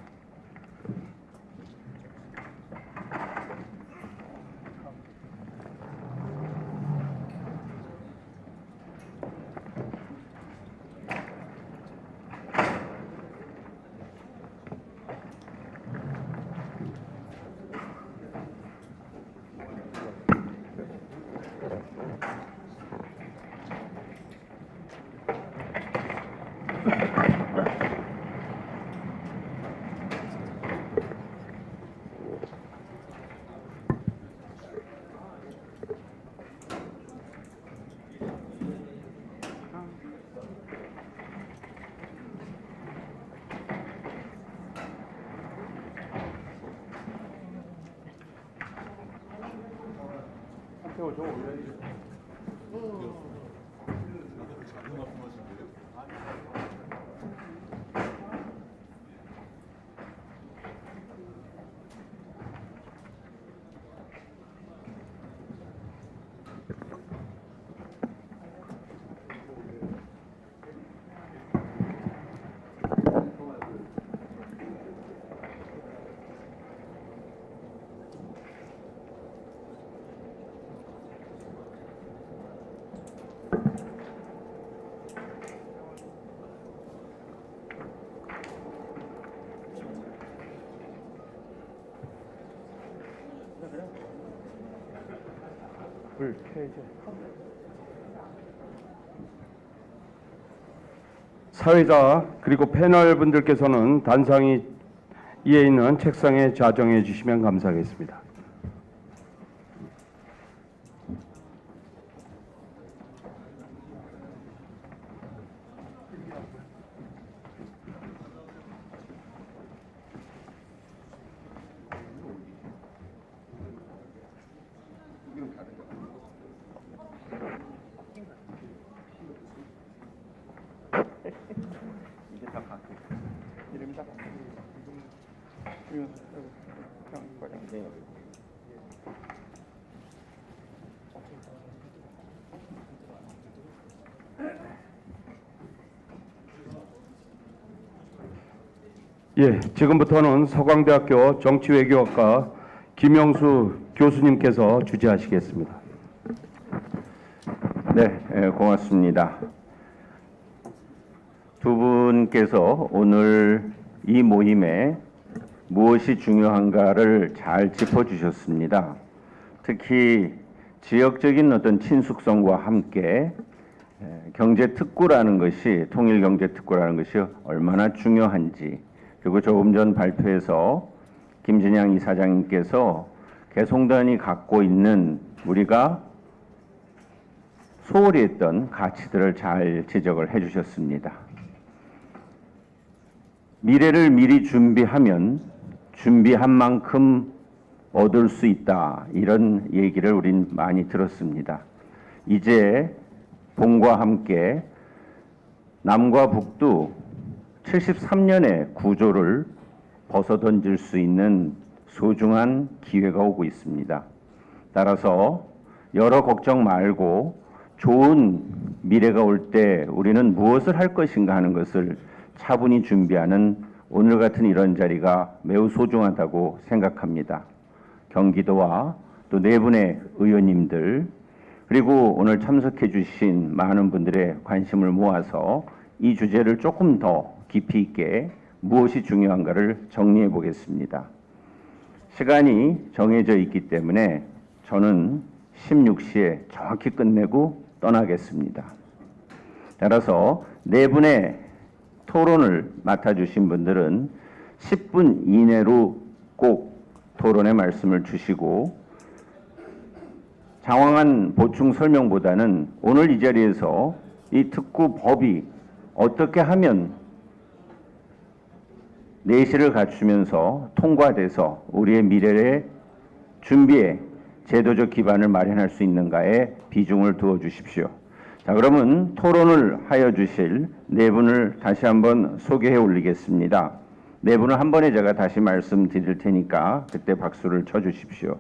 사회자 그리고 패널 분들께서는 단상이 이에 있는 책상에 자정해 주시면 감사하겠습니다. 예, 지금부터는 서강대학교 정치외교학과 김영수 교수님께서 주재하시겠습니다. 네, 고맙습니다. 두 분께서 오늘 이 모임에 무엇이 중요한가를 잘 짚어주셨습니다. 특히 지역적인 어떤 친숙성과 함께 경제특구라는 것이, 통일경제특구라는 것이 얼마나 중요한지, 그리고 조금 전 발표에서 김진양 이사장님께서 개성단이 갖고 있는 우리가 소홀히 했던 가치들을 잘 지적을 해주셨습니다. 미래를 미리 준비하면 준비한 만큼 얻을 수 있다, 이런 얘기를 우린 많이 들었습니다. 이제 봄과 함께 남과 북도 73년의 구조를 벗어던질 수 있는 소중한 기회가 오고 있습니다. 따라서 여러 걱정 말고 좋은 미래가 올 때 우리는 무엇을 할 것인가 하는 것을 차분히 준비하는 오늘 같은 이런 자리가 매우 소중하다고 생각합니다. 경기도와 또 네 분의 의원님들 그리고 오늘 참석해 주신 많은 분들의 관심을 모아서 이 주제를 조금 더 깊이 있게 무엇이 중요한가를 정리해 보겠습니다. 시간이 정해져 있기 때문에 저는 16시에 정확히 끝내고 떠나겠습니다. 따라서 네 분의 토론을 맡아주신 분들은 10분 이내로 꼭 토론의 말씀을 주시고 장황한 보충 설명보다는 오늘 이 자리에서 이 특구법이 어떻게 하면 내실을 갖추면서 통과돼서 우리의 미래의 준비에 제도적 기반을 마련할 수 있는가에 비중을 두어 주십시오. 자, 그러면 토론을 하여 주실 네 분을 다시 한번 소개해 올리겠습니다. 네 분을 한 번에 제가 다시 말씀드릴 테니까 그때 박수를 쳐 주십시오.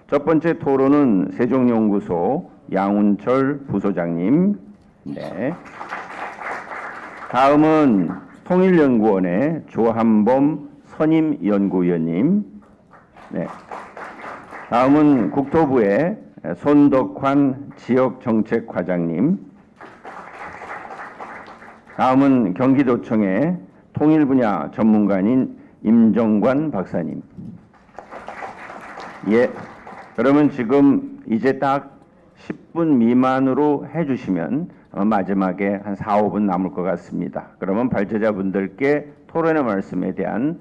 첫 번째 토론은 세종연구소 양운철 부소장님. 네. 다음은 통일연구원의 조한범 선임연구위원님. 네. 다음은 국토부의 손덕환 지역정책과장님. 다음은 경기도청의 통일분야 전문가인 임정관 박사님. 예. 그러면 지금 이제 딱 10분 미만으로 해주시면 마지막에 한 4, 5분 남을 것 같습니다. 그러면 발제자분들께 토론의 말씀에 대한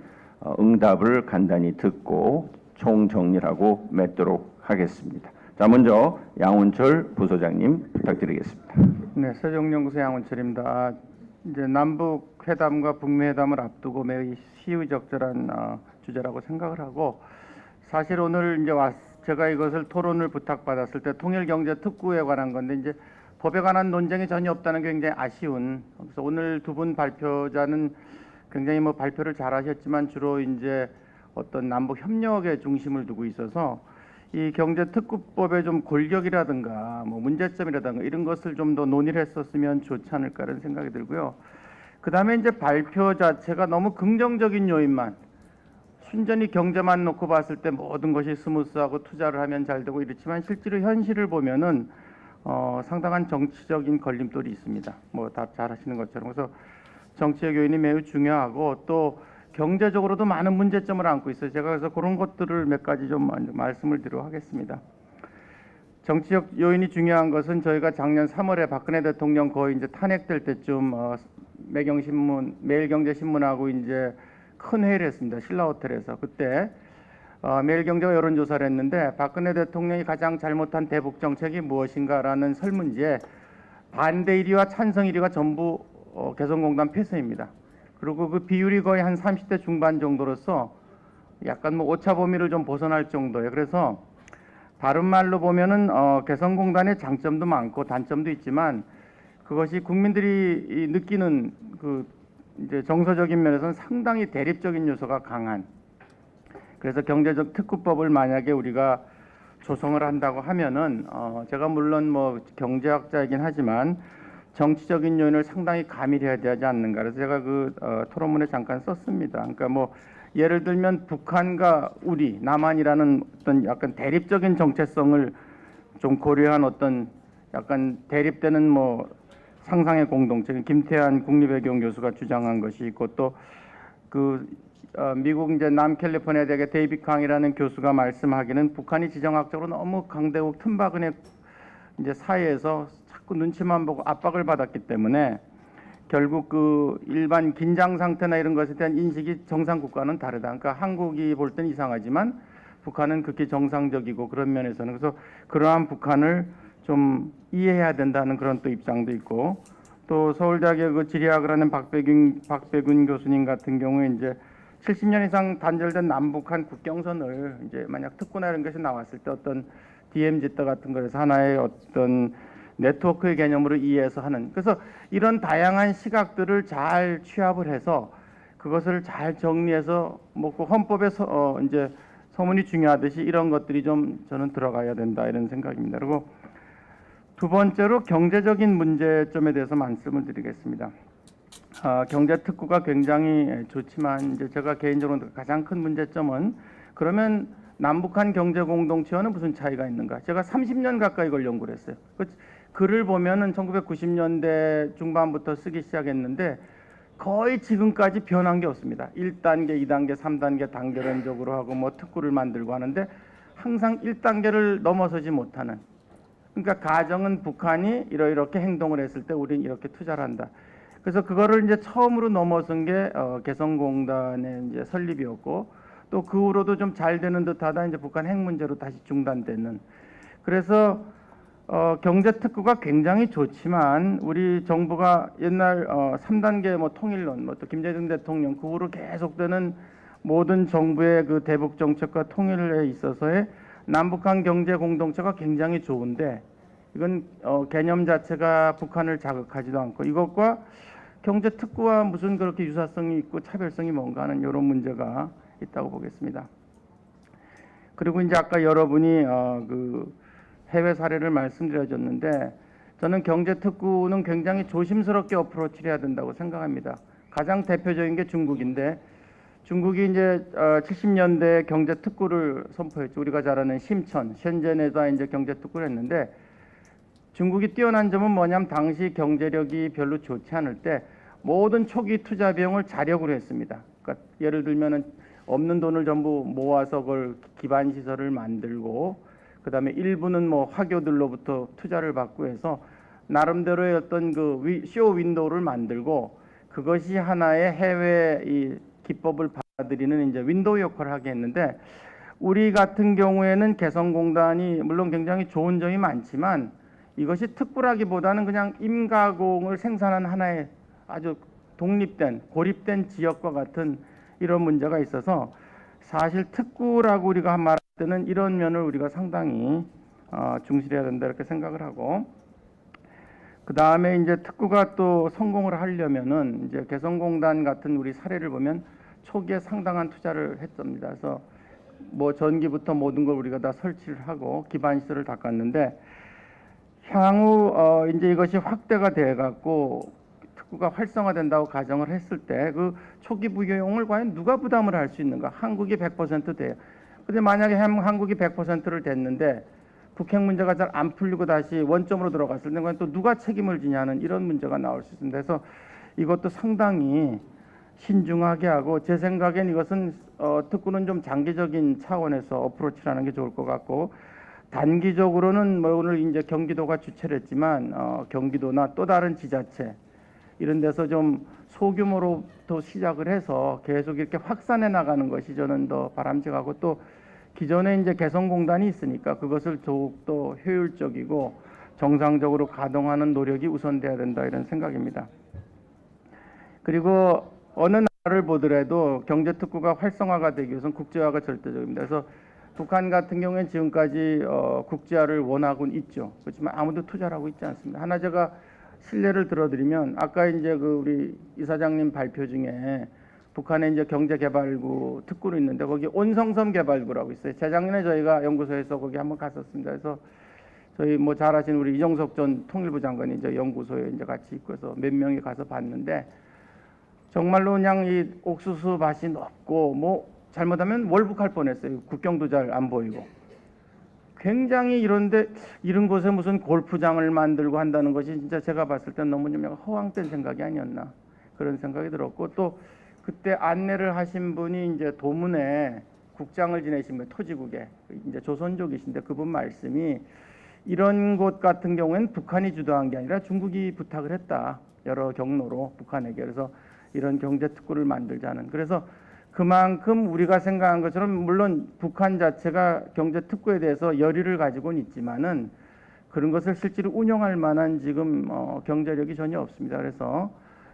응답을 간단히 듣고 총정리하고 맺도록 하겠습니다. 자, 먼저 양운철 부소장님 부탁드리겠습니다. 네, 세종연구소 양운철입니다. 이제 남북 회담과 북미 회담을 앞두고 매우 시의적절한 주제라고 생각을 하고 사실 오늘 이제 제가 이것을 토론을 부탁받았을 때 통일경제특구에 관한 건데 이제 법에 관한 논쟁이 전혀 없다는 게 굉장히 아쉬운. 그래서 오늘 두 분 발표자는 굉장히 뭐 발표를 잘하셨지만 주로 이제 어떤 남북 협력에 중심을 두고 있어서 이 경제특구법의 좀 골격이라든가 뭐 문제점이라든가 이런 것을 좀 더 논의를 했었으면 좋지 않을까라는 생각이 들고요. 그 다음에 이제 발표 자체가 너무 긍정적인 요인만 순전히 경제만 놓고 봤을 때 모든 것이 스무스하고 투자를 하면 잘 되고 이렇지만 실제로 현실을 보면은 상당한 정치적인 걸림돌이 있습니다. 뭐 다 잘 하시는 것처럼. 그래서 정치적 요인이 매우 중요하고 또 경제적으로도 많은 문제점을 안고 있어요. 제가 그래서 그런 것들을 몇 가지 좀 말씀을 드리도록 하겠습니다. 정치적 요인이 중요한 것은 저희가 작년 3월에 박근혜 대통령 거의 이제 탄핵될 때쯤 매경신문, 매일경제신문하고 이제 큰 회의를 했습니다. 신라호텔에서. 그때 매일경제가 여론조사를 했는데 박근혜 대통령이 가장 잘못한 대북 정책이 무엇인가라는 설문지에 반대 1위와 찬성 1위가 전부 개성공단 폐쇄입니다. 그리고 그 비율이 거의 한 30대 중반 정도로서 약간 뭐 오차 범위를 좀 벗어날 정도예요. 그래서 다른 말로 보면은 개성공단의 장점도 많고 단점도 있지만 그것이 국민들이 느끼는 그 이제 정서적인 면에서는 상당히 대립적인 요소가 강한. 그래서 경제적 특구법을 만약에 우리가 조성을 한다고 하면은 제가 물론 뭐 경제학자이긴 하지만 정치적인 요인을 상당히 가밀해야 되지 않는가. 그래서 제가 그 토론문에 잠깐 썼습니다. 그러니까 뭐 예를 들면 북한과 우리, 남한이라는 어떤 약간 대립적인 정체성을 좀 고려한 어떤 약간 대립되는 뭐 상상의 공동체, 김태한 국립외교원 교수가 주장한 것이 있고 또 그 미국 이제 남캘리포니아 대학의 데이비드 강이라는 교수가 말씀하기는 북한이 지정학적으로 너무 강대국 틈바근의 이제 사이에서 자꾸 눈치만 보고 압박을 받았기 때문에 결국 그 일반 긴장 상태나 이런 것에 대한 인식이 정상 국가는 다르다. 그러니까 한국이 볼 때는 이상하지만 북한은 극히 정상적이고 그런 면에서는 그래서 그러한 북한을 좀 이해해야 된다는 그런 또 입장도 있고 또 서울대학의 그 지리학을 하는 박백ün 교수님 같은 경우에 이제 70년 이상 단절된 남북한 국경선을 이제 만약 특구나 이런 것이 나왔을 때 어떤 DMZ 같은 거에서 하나의 어떤 네트워크의 개념으로 이해해서 하는 그래서 이런 다양한 시각들을 잘 취합을 해서 그것을 잘 정리해서 뭐 그 헌법에 이제 서문이 중요하듯이 이런 것들이 좀 저는 들어가야 된다 이런 생각입니다. 그리고 두 번째로 경제적인 문제점에 대해서 말씀을 드리겠습니다. 경제 특구가 굉장히 좋지만 이제 제가 개인적으로 가장 큰 문제점은 그러면 남북한 경제 공동체와는 무슨 차이가 있는가? 제가 30년 가까이 이걸 연구를 했어요. 글을 보면은 1990년대 중반부터 쓰기 시작했는데 거의 지금까지 변한 게 없습니다. 1단계, 2단계, 3단계 단계론적으로 하고 뭐 특구를 만들고 하는데 항상 1단계를 넘어서지 못하는. 그러니까 가정은 북한이 이렇게 행동을 했을 때 우리는 이렇게 투자를 한다. 그래서 그거를 이제 처음으로 넘어선 게 개성공단의 이제 설립이었고 또 그 후로도 좀 잘 되는 듯하다 이제 북한 핵 문제로 다시 중단되는. 그래서 경제 특구가 굉장히 좋지만 우리 정부가 옛날 3단계 뭐 통일론, 뭐 또 김대중 대통령 그 후로 계속되는 모든 정부의 그 대북 정책과 통일에 있어서의 남북한 경제 공동체가 굉장히 좋은데 이건 개념 자체가 북한을 자극하지도 않고 이것과 경제 특구와 무슨 그렇게 유사성이 있고 차별성이 뭔가 하는 이런 문제가 있다고 보겠습니다. 그리고 이제 아까 여러분이 그 해외 사례를 말씀드려줬는데 저는 경제 특구는 굉장히 조심스럽게 어프로치를 해야 된다고 생각합니다. 가장 대표적인 게 중국인데 중국이 이제 70년대 경제 특구를 선포했죠. 우리가 잘 아는 심천, 셴젠에다 이제 경제 특구를 했는데 중국이 뛰어난 점은 뭐냐면 당시 경제력이 별로 좋지 않을 때 모든 초기 투자 비용을 자력으로 했습니다. 그러니까 예를 들면은 없는 돈을 전부 모아서 그걸 기반 시설을 만들고 그다음에 일부는 뭐 화교들로부터 투자를 받고 해서 나름대로의 어떤 그 쇼 윈도우를 만들고 그것이 하나의 해외 이 기법을 받아들이는 이제 윈도우 역할을 하게 했는데 우리 같은 경우에는 개성공단이 물론 굉장히 좋은 점이 많지만 이것이 특구라기보다는 그냥 임가공을 생산한 하나의 아주 독립된 고립된 지역과 같은 이런 문제가 있어서 사실 특구라고 우리가 말할 때는 이런 면을 우리가 상당히 중시해야 된다 이렇게 생각을 하고 그 다음에 이제 특구가 또 성공을 하려면은 이제 개성공단 같은 우리 사례를 보면 초기에 상당한 투자를 했습니다. 그래서 뭐 전기부터 모든 걸 우리가 다 설치를 하고 기반 시설을 닦았는데 향후 이제 이것이 확대가 돼 갖고 특구가 활성화된다고 가정을 했을 때 그 초기 비용을 과연 누가 부담을 할 수 있는가? 한국이 100% 돼요. 근데 만약에 한국이 100%를 됐는데 북핵 문제가 잘 안 풀리고 다시 원점으로 들어갔을 때 또 누가 책임을 지냐는 이런 문제가 나올 수 있습니다. 그래서 이것도 상당히 신중하게 하고 제 생각엔 이것은 특구는 좀 장기적인 차원에서 어프로치를 하는 게 좋을 것 같고 단기적으로는 뭐 오늘 이제 경기도가 주최를 했지만 경기도나 또 다른 지자체 이런 데서 좀 소규모로부터 시작을 해서 계속 이렇게 확산해 나가는 것이 저는 더 바람직하고 또 기존에 이제 개성공단이 있으니까 그것을 더욱더 효율적이고 정상적으로 가동하는 노력이 우선돼야 된다 이런 생각입니다. 그리고 어느 나라를 보더라도 경제특구가 활성화가 되기 위해서는 국제화가 절대적입니다. 그래서 북한 같은 경우에는 지금까지 국제화를 원하고는 있죠. 그렇지만 아무도 투자를 하고 있지 않습니다. 하나 제가 실례를 들어드리면 아까 이제 그 우리 이사장님 발표 중에 북한에 이제 경제개발구 특구로 있는데 거기 온성섬 개발구라고 있어요. 재작년에 저희가 연구소에서 거기 한번 갔었습니다. 그래서 저희 뭐 잘 아시는 우리 이정석 전 통일부 장관이 이제 연구소에 이제 같이 있고 해서 몇 명이 가서 봤는데 정말로 그냥 이 옥수수 밭이 높고 뭐 잘못하면 월북할 뻔했어요. 국경도 잘 안 보이고. 굉장히 이런데 이런 곳에 무슨 골프장을 만들고 한다는 것이 진짜 제가 봤을 땐 너무 좀 허황된 생각이 아니었나 그런 생각이 들었고 또 그때 안내를 하신 분이 이제 도문에 국장을 지내신 분 토지국에 이제 조선족이신데 그분 말씀이 이런 곳 같은 경우에는 북한이 주도한 게 아니라 중국이 부탁을 했다 여러 경로로 북한에게 그래서 이런 경제 특구를 만들자는 그래서 그만큼 우리가 생각한 것처럼 물론 북한 자체가 경제 특구에 대해서 열의를 가지고는 있지만은 그런 것을 실제로 운영할 만한 지금 경제력이 전혀 없습니다. 그래서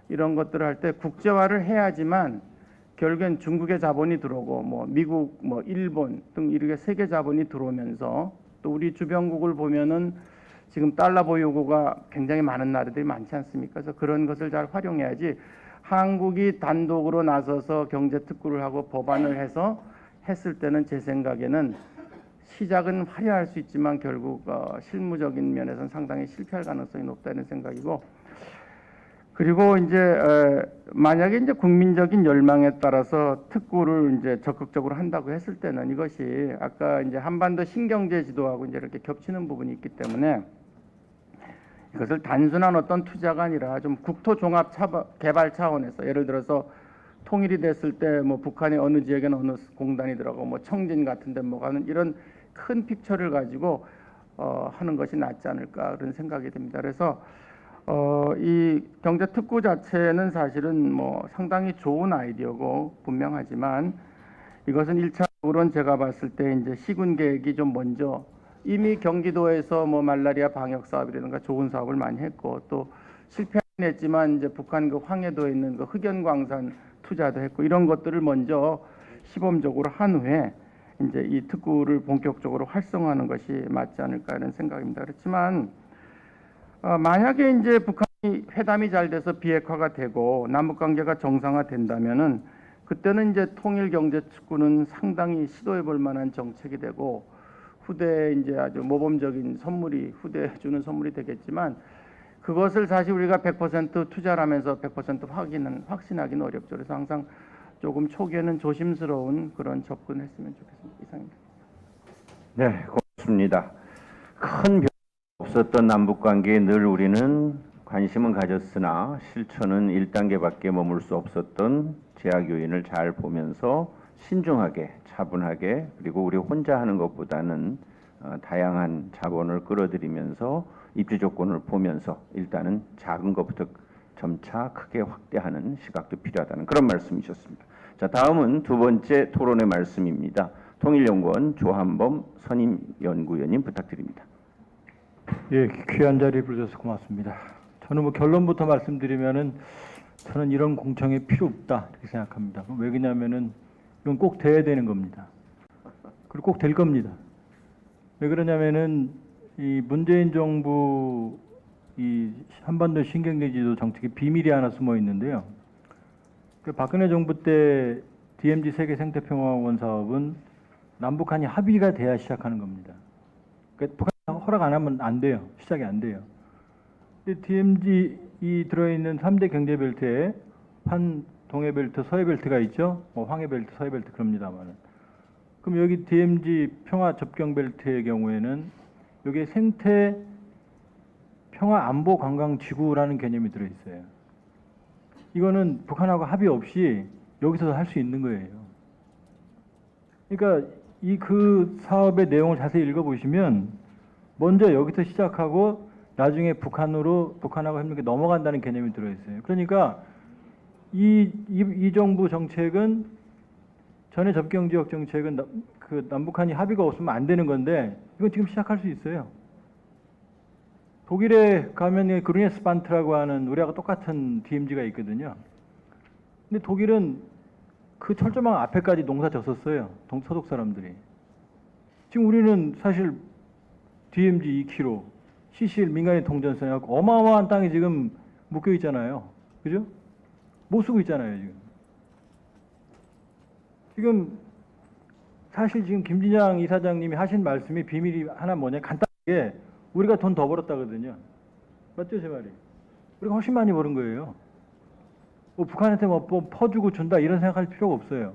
이런 것들을 할 때 국제화를 해야지만 결국엔 중국의 자본이 들어오고 뭐 미국 뭐 일본 등 이렇게 세계 자본이 들어오면서 또 우리 주변국을 보면은 지금 달러 보유고가 굉장히 많은 나라들이 많지 않습니까? 그래서 그런 것을 잘 활용해야지 한국이 단독으로 나서서 경제 특구를 하고 법안을 해서 했을 때는 제 생각에는 시작은 화려할 수 있지만 결국 실무적인 면에서는 상당히 실패할 가능성이 높다는 생각이고, 그리고 이제 만약에 이제 국민적인 열망에 따라서 특구를 이제 적극적으로 한다고 했을 때는 이것이 아까 이제 한반도 신경제 지도하고 이제 이렇게 겹치는 부분이 있기 때문에 이것을 단순한 어떤 투자가 아니라 좀 국토 종합 개발 차원에서, 예를 들어서 통일이 됐을 때 뭐 북한의 어느 지역에는 어느 공단이 들어가고 뭐 청진 같은 데 뭐 가는 이런 큰 픽처를 가지고 하는 것이 낫지 않을까 그런 생각이 듭니다. 그래서 이 경제 특구 자체는 사실은 뭐 상당히 좋은 아이디어고 분명하지만 이것은 1차적으로는 제가 봤을 때 이제 시군 계획이 좀 먼저, 이미 경기도에서 뭐 말라리아 방역 사업이라든가 좋은 사업을 많이 했고 또 실패는 했지만 이제 북한 그 황해도에 있는 그 흑연광산 투자도 했고 이런 것들을 먼저 시범적으로 한 후에 이제 이 특구를 본격적으로 활성화하는 것이 맞지 않을까 하는 생각입니다. 그렇지만 만약에 이제 북한이 회담이 잘 돼서 비핵화가 되고 남북 관계가 정상화된다면은 그때는 이제 통일 경제 특구는 상당히 시도해 볼 만한 정책이 되고 후대에 이제 아주 모범적인 선물이, 후대에 주는 선물이 되겠지만 그것을 사실 우리가 100% 투자를 하면서 100% 확신하기는 어렵죠. 그래서 항상 조금 초기에는 조심스러운 그런 접근했으면 좋겠습니다. 이상입니다. 네, 고맙습니다. 큰 변화 없었던 남북 관계에 늘 우리는 관심은 가졌으나 실천은 1단계밖에 머물 수 없었던 제약 요인을 잘 보면서 신중하게, 차분하게, 그리고 우리 혼자 하는 것보다는 다양한 자본을 끌어들이면서 입지 조건을 보면서 일단은 작은 것부터 점차 크게 확대하는 시각도 필요하다는 그런 말씀이셨습니다. 자, 다음은 두 번째 토론의 말씀입니다. 통일연구원 조한범 선임연구위원님 부탁드립니다. 예, 귀한 자리에 불러주셔서 고맙습니다. 저는 뭐 결론부터 말씀드리면은 저는 이런 공청회 필요 없다 이렇게 생각합니다. 왜 그러냐면은 이건 꼭 돼야 되는 겁니다. 그리고 꼭 될 겁니다. 왜 그러냐면은 이 문재인 정부 이 한반도 신경제지도 정책에 비밀이 하나 숨어 있는데요. 그 박근혜 정부 때 DMZ 세계 생태평화원 사업은 남북한이 합의가 돼야 시작하는 겁니다. 그러니까 북한 허락 안 하면 안 돼요. 시작이 안 돼요. 근데 DMZ이 들어있는 3대 경제벨트에 한 동해벨트, 서해벨트가 있죠. 뭐 황해벨트, 서해벨트 그럽니다만은. 그럼 여기 DMZ 평화 접경벨트의 경우에는 여기에 생태 평화 안보 관광 지구라는 개념이 들어 있어요. 이거는 북한하고 합의 없이 여기서 할 수 있는 거예요. 그러니까 이 그 사업의 내용을 자세히 읽어보시면 먼저 여기서 시작하고 나중에 북한하고 협력에 넘어간다는 개념이 들어 있어요. 그러니까 이 정부 정책은 전에 접경 지역 정책은 그 남북한이 합의가 없으면 안 되는 건데 이건 지금 시작할 수 있어요. 독일에 가면 그루네스반트라고 하는 우리하고 똑같은 DMZ가 있거든요. 근데 독일은 그 철조망 앞에까지 농사 졌었어요. 서독 사람들이. 지금 우리는 사실 DMZ 2km, CCL 민간인 통전선에 갖고 어마어마한 땅이 지금 묶여 있잖아요. 그죠? 못 쓰고 있잖아요, 지금 사실 지금 김진양 이사장님이 하신 말씀이 비밀이 하나 뭐냐, 간단하게 우리가 돈 더 벌었다거든요. 맞죠, 제 말이? 우리가 훨씬 많이 버는 거예요. 뭐 북한한테 뭐 퍼주고 준다 이런 생각할 필요가 없어요.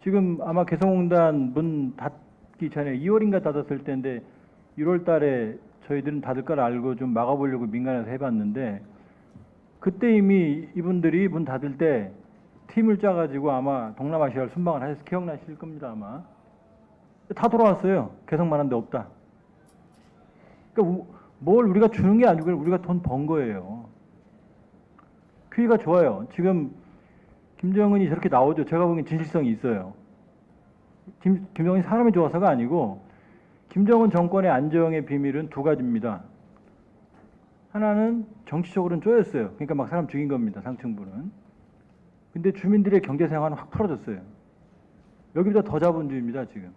지금 아마 개성공단 문 닫기 전에 2월인가 닫았을 때인데 1월 달에 저희들은 닫을 걸 알고 좀 막아보려고 민간에서 해봤는데 그때 이미 이분들이 문 닫을 때 팀을 짜가지고 아마 동남아시아를 순방을 하셔서 기억나실 겁니다, 아마. 다 돌아왔어요. 개성만 한데 없다. 그러니까 뭘 우리가 주는 게 아니고 우리가 돈 번 거예요. 퀴가 좋아요. 지금 김정은이 저렇게 나오죠. 제가 보기엔 진실성이 있어요. 김정은이 사람이 좋아서가 아니고 김정은 정권의 안정의 비밀은 두 가지입니다. 하나는 정치적으로는 쪼였어요. 그러니까 막 사람 죽인 겁니다. 상층부는. 근데 주민들의 경제 생활은 확 풀어졌어요. 여기보다 더 자본주의입니다. 지금.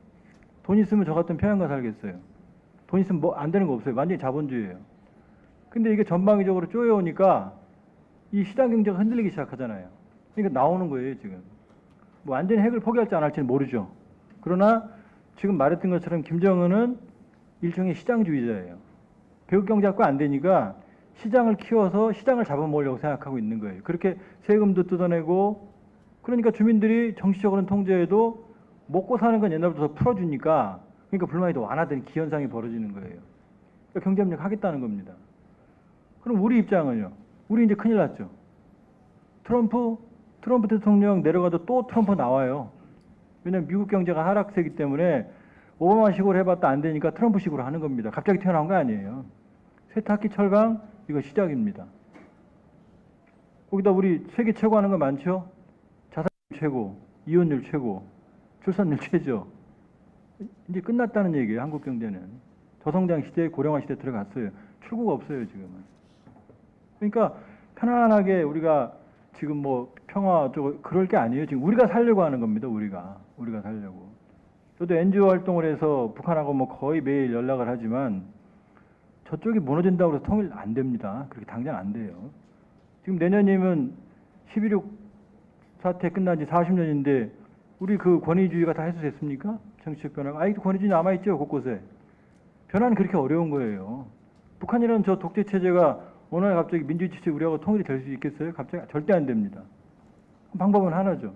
돈 있으면 저 같은 평양가 살겠어요. 돈 있으면 뭐 안 되는 거 없어요. 완전히 자본주의예요. 근데 이게 전방위적으로 쪼여오니까 이 시장 경제가 흔들리기 시작하잖아요. 그러니까 나오는 거예요, 지금. 뭐 완전히 핵을 포기할지 안 할지는 모르죠. 그러나 지금 말했던 것처럼 김정은은 일종의 시장주의자예요. 배국경제학과 안 되니까 시장을 키워서 시장을 잡아먹으려고 생각하고 있는 거예요. 그렇게 세금도 뜯어내고 그러니까 주민들이 정치적으로는 통제해도 먹고 사는 건 옛날부터 더 풀어주니까 그러니까 불만이 더 완화된 기현상이 벌어지는 거예요. 그러니까 경제협력 하겠다는 겁니다. 그럼 우리 입장은요. 우리 이제 큰일 났죠. 트럼프 대통령 내려가도 또 트럼프 나와요. 왜냐면 미국 경제가 하락세기 때문에 오바마식으로 해봤다 안 되니까 트럼프식으로 하는 겁니다. 갑자기 튀어나온 거 아니에요. 세탁기 철강 이거 시작입니다. 거기다 우리 세계 최고 하는 거 많죠? 자살률 최고, 이혼율 최고, 출산율 최저. 이제 끝났다는 얘기예요. 한국 경제는. 저성장 시대, 고령화 시대 들어갔어요. 출구가 없어요 지금은. 그러니까 편안하게 우리가 지금 뭐 평화 쪽 그럴 게 아니에요. 지금 우리가 살려고 하는 겁니다. 우리가 살려고. 저도 NGO 활동을 해서 북한하고 뭐 거의 매일 연락을 하지만 저쪽이 무너진다고 해서 통일 안 됩니다. 그렇게 당장 안 돼요. 지금 내년이면 11.6 사태 끝난 지 40년인데 우리 그 권위주의가 다 해소됐습니까? 정치적 변화가. 아직도 권위주의 남아있죠. 곳곳에. 변화는 그렇게 어려운 거예요. 북한이라는 저 독재 체제가 어느 날 갑자기 민주주의 체제 우리하고 통일이 될 수 있겠어요? 갑자기 절대 안 됩니다. 방법은 하나죠.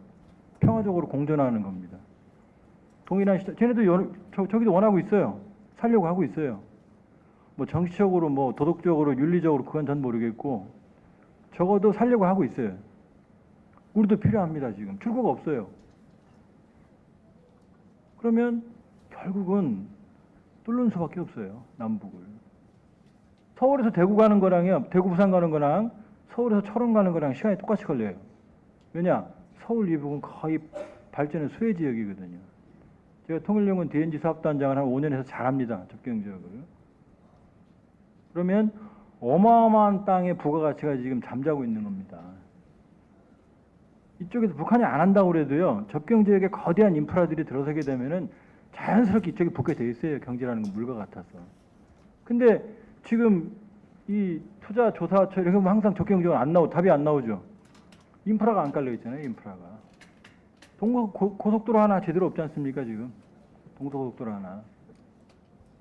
평화적으로 공존하는 겁니다. 동일한 시대, 쟤네도 저기도 원하고 있어요. 살려고 하고 있어요. 뭐 정치적으로 뭐 도덕적으로 윤리적으로 그건 전 모르겠고 적어도 살려고 하고 있어요. 우리도 필요합니다. 지금 출구가 없어요. 그러면 결국은 뚫는 수밖에 없어요. 남북을. 서울에서 대구 가는 거랑요, 대구 부산 가는 거랑 서울에서 철원 가는 거랑 시간이 똑같이 걸려요. 왜냐? 서울 이북은 거의 발전의 수혜 지역이거든요. 제가 통일연구원 DNG 사업단장을 한 5년 해서 잘합니다. 접경 지역을. 그러면 어마어마한 땅의 부가가치가 지금 잠자고 있는 겁니다. 이쪽에서 북한이 안 한다고 그래도요. 접경 지역에 거대한 인프라들이 들어서게 되면은 자연스럽게 이쪽에 붙게 돼 있어요. 경제라는 건 물과 같아서. 근데 지금 이 투자 조사처 이런 거 항상 접경 지역은 안 답이 안 나오죠. 인프라가 안 깔려 있잖아요. 인프라가. 고속도로 하나 제대로 없지 않습니까? 지금 동서고속도로 하나.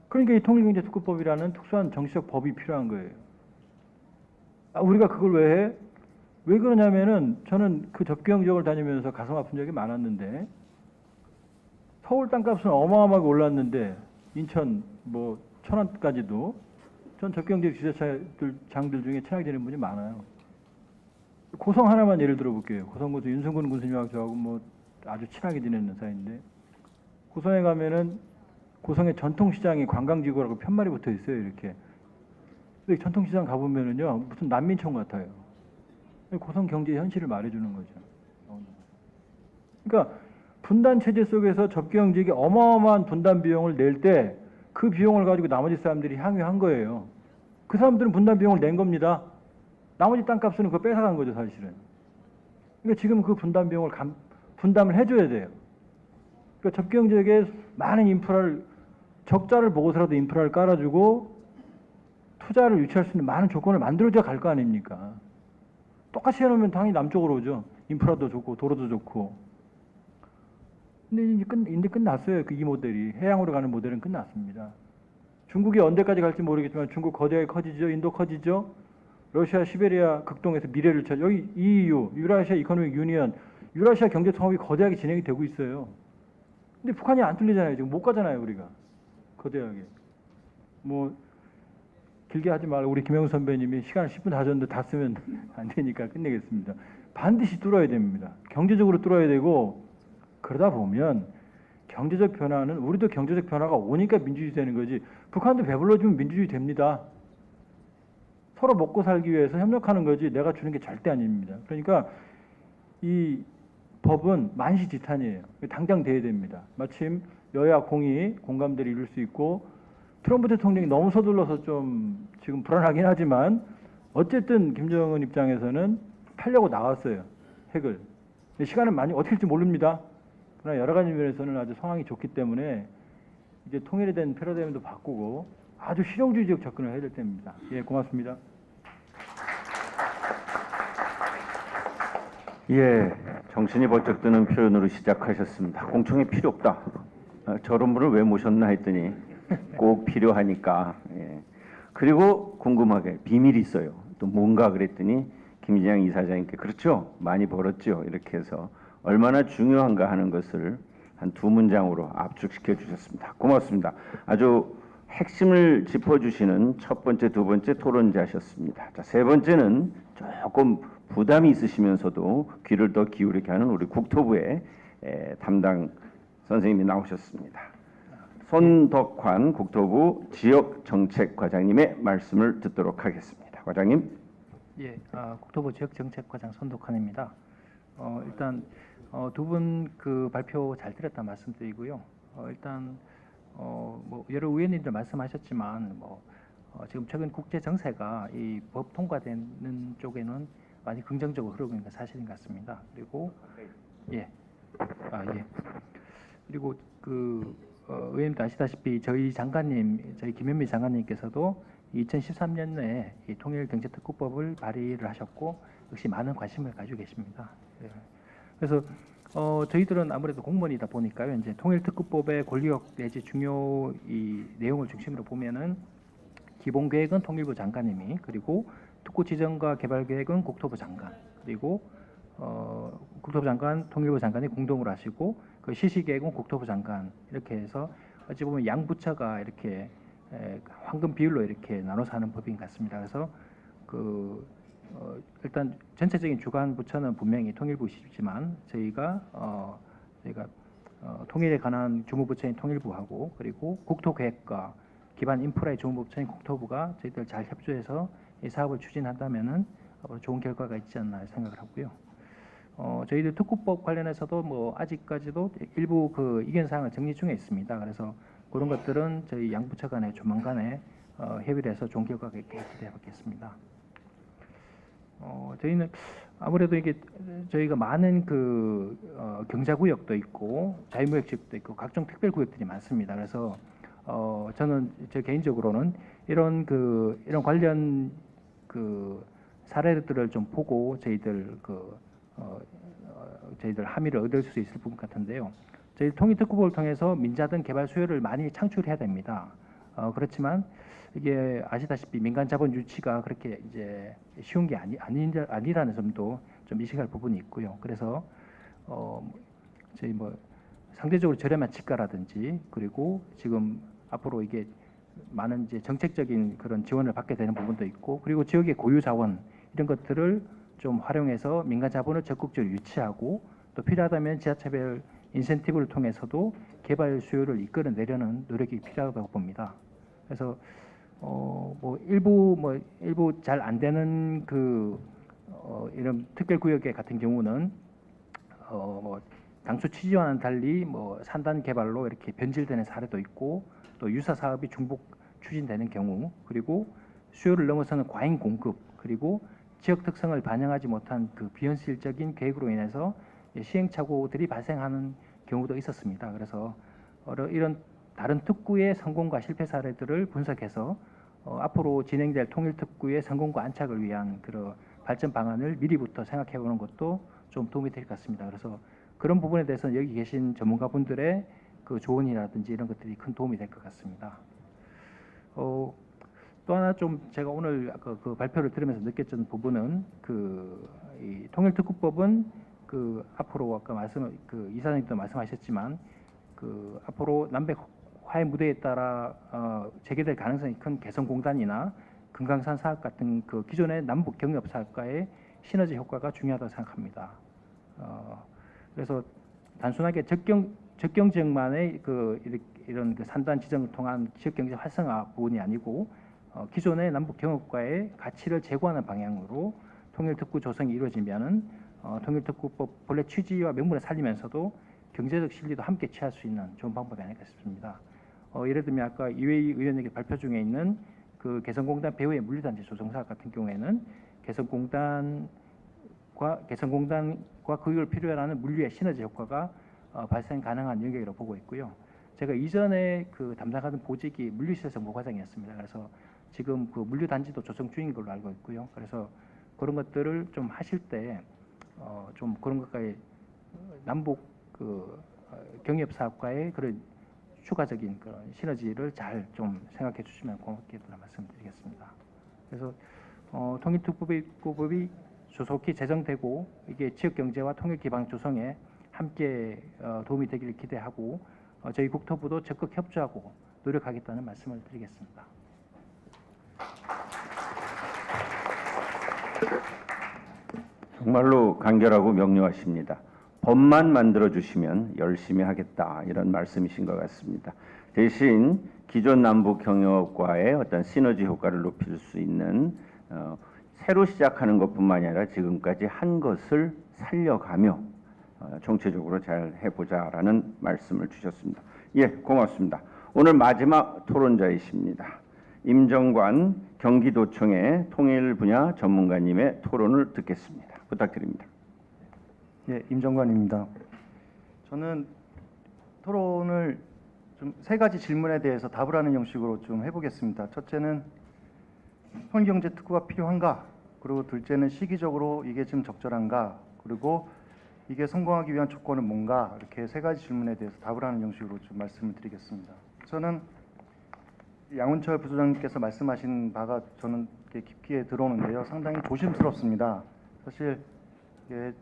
그러니까 이 통일경제특구법이라는 특수한 정치적 법이 필요한 거예요. 우리가 그걸 왜 해? 왜 그러냐면은 저는 그 접경 지역을 다니면서 가슴 아픈 적이 많았는데 서울 땅값은 어마어마하게 올랐는데 인천 뭐 천안까지도 전 접경 지역 지자체들 장들 중에 친하게 지내는 분이 많아요. 고성 하나만 예를 들어 볼게요. 고성군수 윤승근 군수님하고 저하고 뭐 아주 친하게 지내는 사이인데 고성에 가면은 고성의 전통시장이 관광지구라고 편말이 붙어 있어요. 이렇게. 근데 전통시장 가보면은요 무슨 난민촌 같아요. 고성 경제 현실을 말해주는 거죠. 그러니까 분단 체제 속에서 접경 지역이 어마어마한 분단 비용을 낼 때 그 비용을 가지고 나머지 사람들이 항의한 거예요. 그 사람들은 분단 비용을 낸 겁니다. 나머지 땅값은 그거 뺏어간 거죠, 사실은. 그러니까 지금 그 분단 비용을 분담을 해줘야 돼요. 그러니까 접경 지역에 많은 인프라를 적자를 보고서라도 인프라를 깔아주고 투자를 유치할 수 있는 많은 조건을 만들어줘야 갈 거 아닙니까? 똑같이 해놓으면 당연히 남쪽으로 오죠. 인프라도 좋고 도로도 좋고. 근데 이제 끝났어요. 그 이 모델이. 해양으로 가는 모델은 끝났습니다. 중국이 언제까지 갈지 모르겠지만 중국 거대하게 커지죠. 인도 커지죠. 러시아 시베리아 극동에서 미래를 찾아. 여기 EU, 유라시아 이코노믹 유니언, 유라시아 경제 통합이 거대하게 진행이 되고 있어요. 근데 북한이 안 뚫리잖아요. 지금 못 가잖아요. 우리가. 거대하게. 뭐 길게 하지 말고 우리 김영우 선배님이 시간을 10분 다 줬는데 다 쓰면 안 되니까 끝내겠습니다. 반드시 뚫어야 됩니다. 경제적으로 뚫어야 되고 그러다 보면 경제적 변화는 우리도 경제적 변화가 오니까 민주주의 되는 거지 북한도 배불러주면 민주주의 됩니다. 서로 먹고 살기 위해서 협력하는 거지 내가 주는 게 절대 아닙니다. 그러니까 이 법은 만시지탄이에요. 당장 돼야 됩니다. 마침 여야 공의 공감대를 이룰 수 있고 트럼프 대통령이 너무 서둘러서 좀 지금 불안하긴 하지만 어쨌든 김정은 입장에서는 하려고 나왔어요. 핵을. 시간은 많이 어떻게 될지 모릅니다. 그러나 여러 가지 면에서는 아주 상황이 좋기 때문에 이제 통일에 대한 패러다임도 바꾸고 아주 실용주의적 접근을 해야 될 때입니다. 예, 고맙습니다. 예, 정신이 번쩍 드는 표현으로 시작하셨습니다. 공청회 필요 없다. 저런 분을 왜 모셨나 했더니 꼭 필요하니까. 예. 그리고 궁금하게 비밀이 있어요. 또 뭔가 그랬더니 김진양 이사장님께 그렇죠? 많이 벌었죠? 이렇게 해서 얼마나 중요한가 하는 것을 한 두 문장으로 압축시켜 주셨습니다. 고맙습니다. 아주 핵심을 짚어주시는 첫 번째, 두 번째 토론자셨습니다. 자, 세 번째는 조금 부담이 있으시면서도 귀를 더 기울이게 하는 우리 국토부의 담당 선생님이 나오셨습니다. 손덕환 국토부 지역정책과장님의 말씀을 듣도록 하겠습니다. 과장님. 예, 국토부 지역정책과장 손덕환입니다. 일단 두 분 그 발표 잘 들었다 말씀드리고요. 일단 뭐 여러 의원님들 말씀하셨지만 지금 최근 국제 정세가 이 법 통과되는 쪽에는 많이 긍정적으로 흐르고 있는 건 사실인 것 같습니다. 그리고 예, 그리고 의원님도 아시다시피 저희 김현미 장관님께서도 2013년에 이 통일경제특구법을 발의를 하셨고 역시 많은 관심을 가지고 계십니다. 예. 그래서 저희들은 아무래도 공무원이다 보니까요. 이제 통일특구법의 권리역 내지 중요 이 내용을 중심으로 보면은 기본 계획은 통일부 장관님이, 그리고 특구 지정과 개발 계획은 국토부 장관, 그리고 국토부 장관, 통일부 장관이 공동으로 하시고 그 실시 계획은 국토부 장관, 이렇게 해서 어찌 보면 양 부처가 이렇게 황금 비율로 이렇게 나눠서 하는 법인 것 같습니다. 그래서 일단 전체적인 주관 부처는 분명히 통일부시지만 저희가 통일에 관한 주무부처인 통일부하고 그리고 국토계획과 기반 인프라의 주무부처인 국토부가 저희들 잘 협조해서 이 사업을 추진한다면은 앞으로 좋은 결과가 있지 않나 생각을 하고요. 저희들 특구법 관련해서도 아직까지도 일부 이견 사항을 정리 중에 있습니다. 그래서 그런 것들은 저희 양부처 간에 조만간에 협의를 해서 좋은 결과가 있게 기대해 보겠습니다. 저희는 아무래도 이게 저희가 많은 경자구역도 있고 자유무역지역도 있고 각종 특별구역들이 많습니다. 그래서 저는 저 개인적으로는 이런 관련 사례들을 좀 보고 저희들 함의를 얻을 수 있을 부분 같은데요. 저희 통일특구법을 통해서 민자든 개발 수요를 많이 창출해야 됩니다. 그렇지만 이게 아시다시피 민간 자본 유치가 그렇게 이제 쉬운 게 아니라는 점도 좀 인식할 부분이 있고요. 그래서 저희 상대적으로 저렴한 지가라든지 그리고 지금 앞으로 이게 많은 이제 정책적인 그런 지원을 받게 되는 부분도 있고, 그리고 지역의 고유 자원 이런 것들을 좀 활용해서 민간 자본을 적극적으로 유치하고 또 필요하다면 지자체별 인센티브를 통해서도 개발 수요를 이끌어내려는 노력이 필요하다고 봅니다. 그래서 일부 잘 안 되는 이런 특별구역의 같은 경우는 당초 취지와는 달리 산단 개발로 이렇게 변질되는 사례도 있고, 또 유사 사업이 중복 추진되는 경우, 그리고 수요를 넘어서는 과잉 공급, 그리고 지역 특성을 반영하지 못한 비현실적인 계획으로 인해서 시행착오들이 발생하는 경우도 있었습니다. 그래서 이런 다른 특구의 성공과 실패 사례들을 분석해서 앞으로 진행될 통일특구의 성공과 안착을 위한 그런 발전 방안을 미리부터 생각해보는 것도 좀 도움이 될 것 같습니다. 그래서 그런 부분에 대해서는 여기 계신 전문가분들의 조언이라든지 이런 것들이 큰 도움이 될 것 같습니다. 또 하나 좀 제가 오늘 아까 발표를 들으면서 느꼈던 부분은 이 통일특구법은 앞으로 아까 이사장님도 말씀하셨지만 앞으로 남북 화해 무대에 따라 재개될 가능성이 큰 개성공단이나 금강산 사업 같은 기존의 남북 경협 사업과의 시너지 효과가 중요하다고 생각합니다. 그래서 단순하게 적경 지역만의 이런 산단 지정을 통한 지역 경제 활성화 부분이 아니고 기존의 남북 경협과의 가치를 제고하는 방향으로 통일특구 조성이 이루어지면은 통일특구법 본래 취지와 명분을 살리면서도 경제적 실리도 함께 취할 수 있는 좋은 방법이 아닐까 싶습니다. 예를 들면 아까 이회희 의원에게 발표 중에 있는 개성공단 배후의 물류단지 조성 사업 같은 경우에는 개성공단과 그걸 필요로 하는 물류의 시너지 효과가 발생 가능한 영역이라고 보고 있고요. 제가 이전에 담당하던 보직이 물류시설 정보과장이었습니다. 그래서 지금 물류단지도 조성 중인 걸로 알고 있고요. 그래서 그런 것들을 좀 하실 때 좀 그런 것과의 남북 경협 사업과의 그런 추가적인 그런 시너지를 잘 좀 생각해 주시면 고맙겠다는 말씀드리겠습니다. 그래서 통일특구법이 조속히 제정되고 이게 지역 경제와 통일 기반 조성에 함께 도움이 되기를 기대하고 저희 국토부도 적극 협조하고 노력하겠다는 말씀을 드리겠습니다. 정말로 간결하고 명료하십니다. 법만 만들어 주시면 열심히 하겠다 이런 말씀이신 것 같습니다. 대신 기존 남북 경협과의 어떤 시너지 효과를 높일 수 있는 새로 시작하는 것뿐만이 아니라 지금까지 한 것을 살려가며 총체적으로 잘 해보자라는 말씀을 주셨습니다. 예, 고맙습니다. 오늘 마지막 토론자이십니다. 임정관 경기도청의 통일 분야 전문가님의 토론을 듣겠습니다. 부탁드립니다. 예, 임정관입니다. 저는 토론을 좀 세 가지 질문에 대해서 답을 하는 형식으로 좀 해보겠습니다. 첫째는 통일경제특구가 필요한가? 그리고 둘째는 시기적으로 이게 지금 적절한가? 그리고 이게 성공하기 위한 조건은 뭔가? 이렇게 세 가지 질문에 대해서 답을 하는 형식으로 좀 말씀을 드리겠습니다. 저는 양운철 부소장님께서 말씀하신 바가 저는 깊게 들어오는데요. 상당히 조심스럽습니다. 사실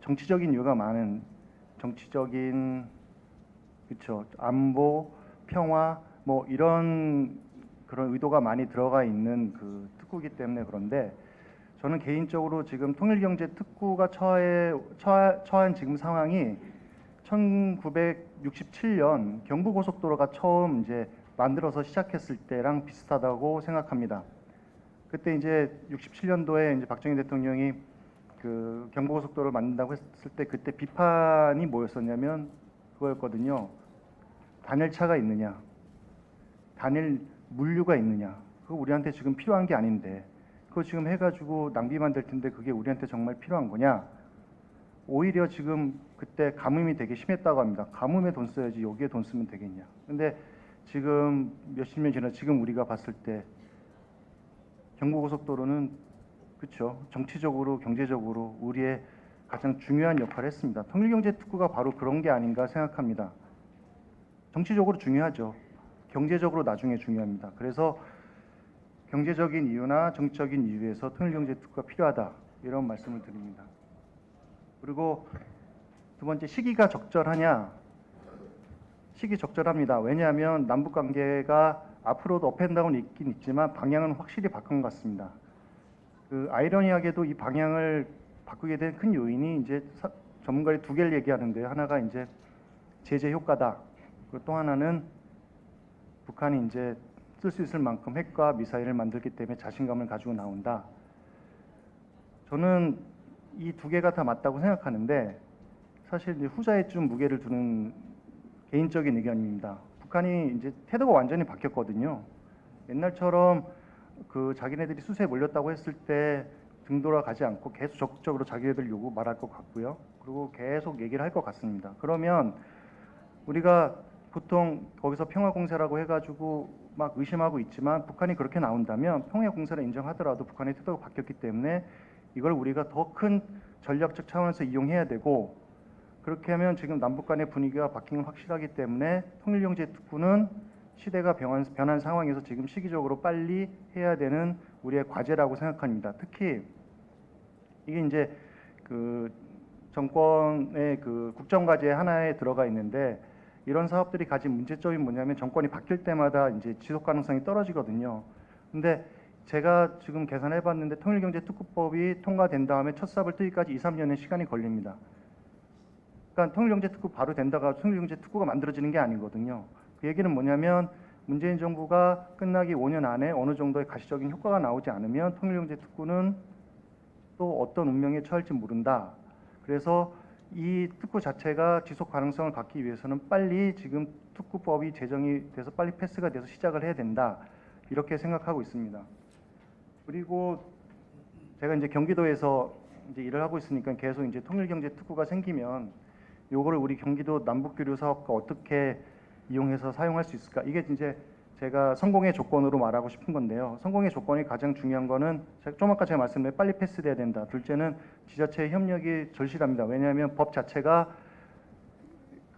정치적인 이유가 많은 정치적인 그렇죠 안보 평화 뭐 이런 그런 의도가 많이 들어가 있는 그 특구이기 때문에 그런데 저는 개인적으로 지금 통일경제특구가 처한 지금 상황이 1967년 경부고속도로가 처음 이제 만들어서 시작했을 때랑 비슷하다고 생각합니다. 그때 이제 67년도에 이제 박정희 대통령이 그 경부고속도로를 만든다고 했을 때 그때 비판이 뭐였었냐면 그거였거든요. 단열차가 있느냐, 단일 물류가 있느냐, 그거 우리한테 지금 필요한 게 아닌데 그거 지금 해가지고 낭비만 될 텐데 그게 우리한테 정말 필요한 거냐? 오히려 지금 그때 가뭄이 되게 심했다고 합니다. 가뭄에 돈 써야지 여기에 돈 쓰면 되겠냐? 근데 지금 몇십 년 지나 지금 우리가 봤을 때 경부고속도로는 그렇죠. 정치적으로 경제적으로 우리의 가장 중요한 역할을 했습니다. 통일경제특구가 바로 그런 게 아닌가 생각합니다. 정치적으로 중요하죠. 경제적으로 나중에 중요합니다. 그래서 경제적인 이유나 정치적인 이유에서 통일경제특구가 필요하다 이런 말씀을 드립니다. 그리고 두 번째 시기가 적절하냐? 시기 적절합니다. 왜냐하면 남북 관계가 앞으로도 업앤다운이 있긴 있지만 방향은 확실히 바꾼 것 같습니다. 그 아이러니하게도 이 방향을 바꾸게 된 큰 요인이 이제 전문가들이 두 개를 얘기하는데요. 하나가 이제 제재 효과다. 그리고 또 하나는 북한이 이제 쓸 수 있을 만큼 핵과 미사일을 만들기 때문에 자신감을 가지고 나온다. 저는 이 두 개가 다 맞다고 생각하는데 사실 이제 후자에 좀 무게를 두는 개인적인 의견입니다. 북한이 이제 태도가 완전히 바뀌었거든요. 옛날처럼 그 자기네들이 수세에 몰렸다고 했을 때 등 돌아가지 않고 계속 적극적으로 자기네들 요구 말할 것 같고요. 그리고 계속 얘기를 할 것 같습니다. 그러면 우리가 보통 거기서 평화공세라고 해가지고 막 의심하고 있지만 북한이 그렇게 나온다면 평화공세를 인정하더라도 북한의 태도가 바뀌었기 때문에 이걸 우리가 더 큰 전략적 차원에서 이용해야 되고 그렇게 하면 지금 남북 간의 분위기가 바뀐 건 확실하기 때문에 통일경제특구는 시대가 변한 상황에서 지금 시기적으로 빨리 해야 되는 우리의 과제라고 생각합니다. 특히 이게 이제 그 정권의 그 국정과제 하나에 들어가 있는데 이런 사업들이 가진 문제점이 뭐냐면 정권이 바뀔 때마다 이제 지속 가능성이 떨어지거든요. 근데 제가 지금 계산해 봤는데 통일경제특구법이 통과된 다음에 첫 삽을 뜨기까지 2, 3년의 시간이 걸립니다. 그러니까 통일경제특구 바로 된다가 통일경제특구가 만들어지는 게 아니거든요. 그 얘기는 뭐냐면 문재인 정부가 끝나기 5년 안에 어느 정도의 가시적인 효과가 나오지 않으면 통일경제특구는 또 어떤 운명에 처할지 모른다. 그래서 이 특구 자체가 지속 가능성을 갖기 위해서는 빨리 지금 특구법이 제정이 돼서 빨리 패스가 돼서 시작을 해야 된다. 이렇게 생각하고 있습니다. 그리고 제가 이제 경기도에서 이제 일을 하고 있으니까 계속 이제 통일경제특구가 생기면 요거를 우리 경기도 남북교류 사업과 어떻게 이용해서 사용할 수 있을까? 이게 이제 제가 성공의 조건으로 말하고 싶은 건데요. 성공의 조건이 가장 중요한 거는 좀 아까 제가 말씀드린 빨리 패스돼야 된다. 둘째는 지자체의 협력이 절실합니다. 왜냐하면 법 자체가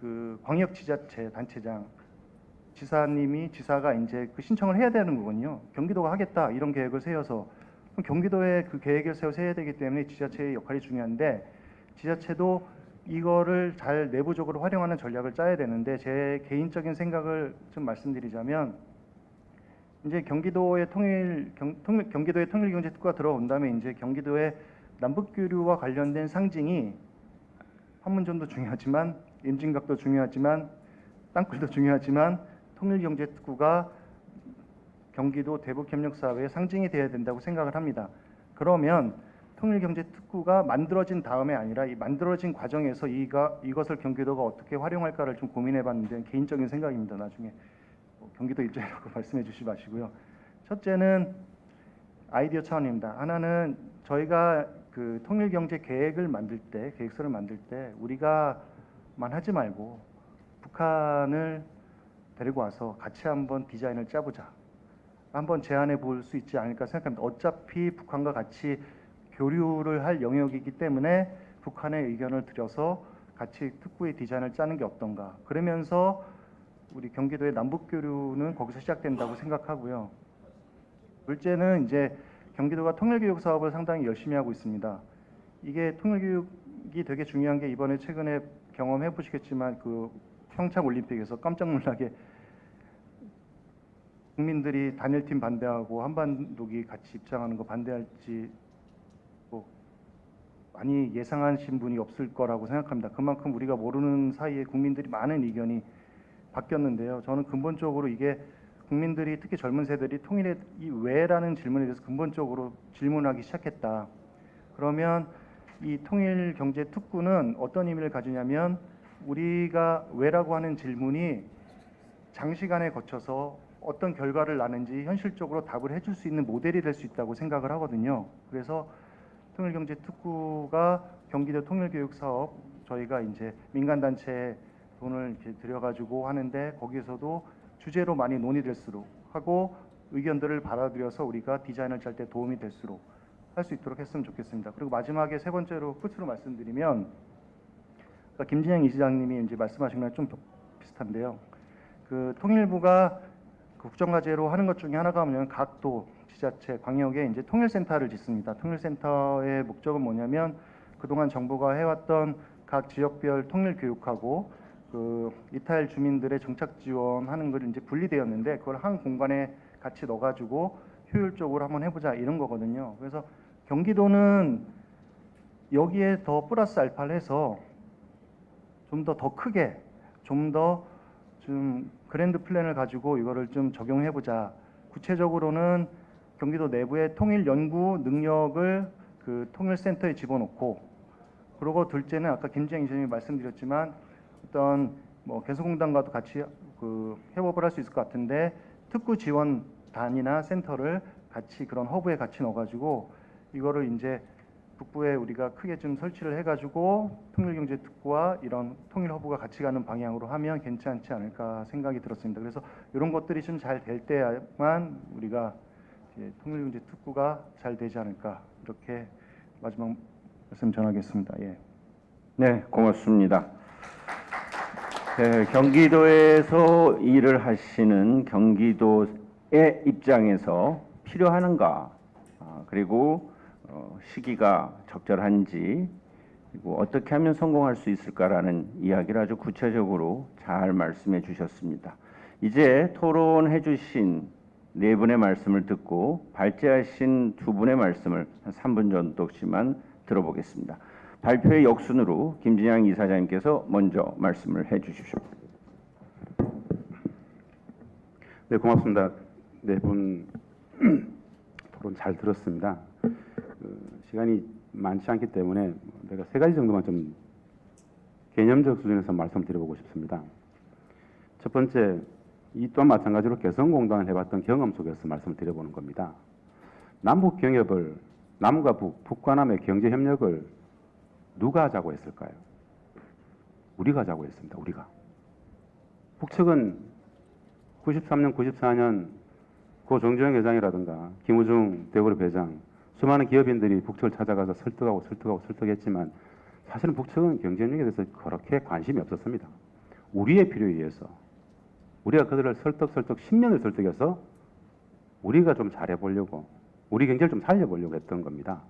그 광역지자체 단체장 지사가 이제 그 신청을 해야 되는 거거든요. 경기도가 하겠다 이런 계획을 세워서 그럼 경기도에 그 계획을 세워서 해야 되기 때문에 지자체의 역할이 중요한데 지자체도 이거를 잘 내부적으로 활용하는 전략을 짜야 되는데 제 개인적인 생각을 좀 말씀드리자면 이제 경기도의 경기도의 통일경제특구가 들어온 다음에 이제 경기도의 남북교류와 관련된 상징이 판문점도 중요하지만 임진각도 중요하지만 땅굴도 중요하지만 통일경제특구가 경기도 대북협력사업의 상징이 되어야 된다고 생각을 합니다. 그러면 통일경제특구가 만들어진 다음에 아니라 이 만들어진 과정에서 이것을 경기도가 어떻게 활용할까를 좀 고민해봤는데 개인적인 생각입니다. 나중에 경기도 입장이라고 말씀해 주시지 마시고요. 첫째는 아이디어 차원입니다. 하나는 저희가 그 통일경제 계획을 만들 때, 계획서를 만들 때 우리가만 하지 말고 북한을 데리고 와서 같이 한번 디자인을 짜보자. 한번 제안해 볼 수 있지 않을까 생각합니다. 어차피 북한과 같이 교류를 할 영역이기 때문에 북한의 의견을 들여서 같이 특구의 디자인을 짜는 게 어떤가. 그러면서 우리 경기도의 남북 교류는 거기서 시작된다고 생각하고요. 둘째는 이제 경기도가 통일교육 사업을 상당히 열심히 하고 있습니다. 이게 통일교육이 되게 중요한 게 이번에 최근에 경험해 보시겠지만 그 평창 올림픽에서 깜짝 놀라게 국민들이 단일팀 반대하고 한반도기 같이 입장하는 거 반대할지 뭐 많이 예상하신 분이 없을 거라고 생각합니다. 그만큼 우리가 모르는 사이에 국민들이 많은 의견이 바뀌었는데요. 저는 근본적으로 이게 국민들이 특히 젊은 세대들이 통일의 이 왜라는 질문에 대해서 근본적으로 질문하기 시작했다. 그러면 이 통일경제특구는 어떤 의미를 가지냐면 우리가 왜라고 하는 질문이 장시간에 거쳐서 어떤 결과를 낳는지 현실적으로 답을 해줄 수 있는 모델이 될 수 있다고 생각을 하거든요. 그래서 통일경제특구가 경기도 통일교육사업 저희가 이제 민간단체에 돈을 이렇게 들여가지고 하는데 거기에서도 주제로 많이 논의될수록 하고 의견들을 받아들여서 우리가 디자인을 짤 때 도움이 될수록 할 수 있도록 했으면 좋겠습니다. 그리고 마지막에 세 번째로 끝으로 말씀드리면 김진영 이사장님이 이제 말씀하신 거랑 좀 비슷한데요. 그 통일부가 국정과제로 하는 것 중에 하나가 뭐냐면 각 도, 지자체, 광역에 이제 통일센터를 짓습니다. 통일센터의 목적은 뭐냐면 그동안 정부가 해왔던 각 지역별 통일교육하고 그 이탈 주민들의 정착 지원하는 걸 이제 분리되었는데 그걸 한 공간에 같이 넣어가지고 효율적으로 한번 해보자 이런 거거든요. 그래서 경기도는 여기에 더 플러스 알파를 해서 좀 더 크게 좀 그랜드 플랜을 가지고 이거를 좀 적용해보자. 구체적으로는 경기도 내부의 통일 연구 능력을 그 통일센터에 집어넣고 그리고 둘째는 아까 김지영 이사님이 말씀드렸지만 어떤 뭐 개성공단과도 같이 그 협업을 할 수 있을 것 같은데 특구 지원단이나 센터를 같이 그런 허브에 같이 넣어가지고 이거를 이제 북부에 우리가 크게 좀 설치를 해가지고 통일경제특구와 이런 통일허브가 같이 가는 방향으로 하면 괜찮지 않을까 생각이 들었습니다. 그래서 이런 것들이 좀 잘 될 때만 우리가 이제 통일경제특구가 잘 되지 않을까 이렇게 마지막 말씀 전하겠습니다. 예. 네, 고맙습니다. 경기도에서 일을 하시는 경기도의 입장에서 필요하는가, 그리고 시기가 적절한지, 그리고 어떻게 하면 성공할 수 있을까라는 이야기를 아주 구체적으로 잘 말씀해 주셨습니다. 이제 토론해 주신 네 분의 말씀을 듣고 발제하신 두 분의 말씀을 한 3분 정도씩만 들어보겠습니다. 발표의 역순으로 김진양 이사장님께서 먼저 말씀을 해 주십시오. 네, 고맙습니다. 네 분 토론 잘 들었습니다. 시간이 많지 않기 때문에 내가 세 가지 정도만 좀 개념적 수준에서 말씀드려보고 싶습니다. 첫 번째, 이 또한 마찬가지로 개성공단을 해봤던 경험 속에서 말씀드려보는 겁니다. 남북 경협을, 남과 북, 북과 남의 경제 협력을 누가 하자고 했을까요? 우리가 하자고 했습니다. 우리가. 북측은 93년, 94년 고 정주영 회장이라든가 김우중 대그룹 회장, 수많은 기업인들이 북측을 찾아가서 설득했지만 사실은 북측은 경제협력에 대해서 그렇게 관심이 없었습니다. 우리의 필요에 의해서 우리가 그들을 설득 10년을 설득해서 우리가 좀 잘해보려고 우리 경제를 좀 살려보려고 했던 겁니다.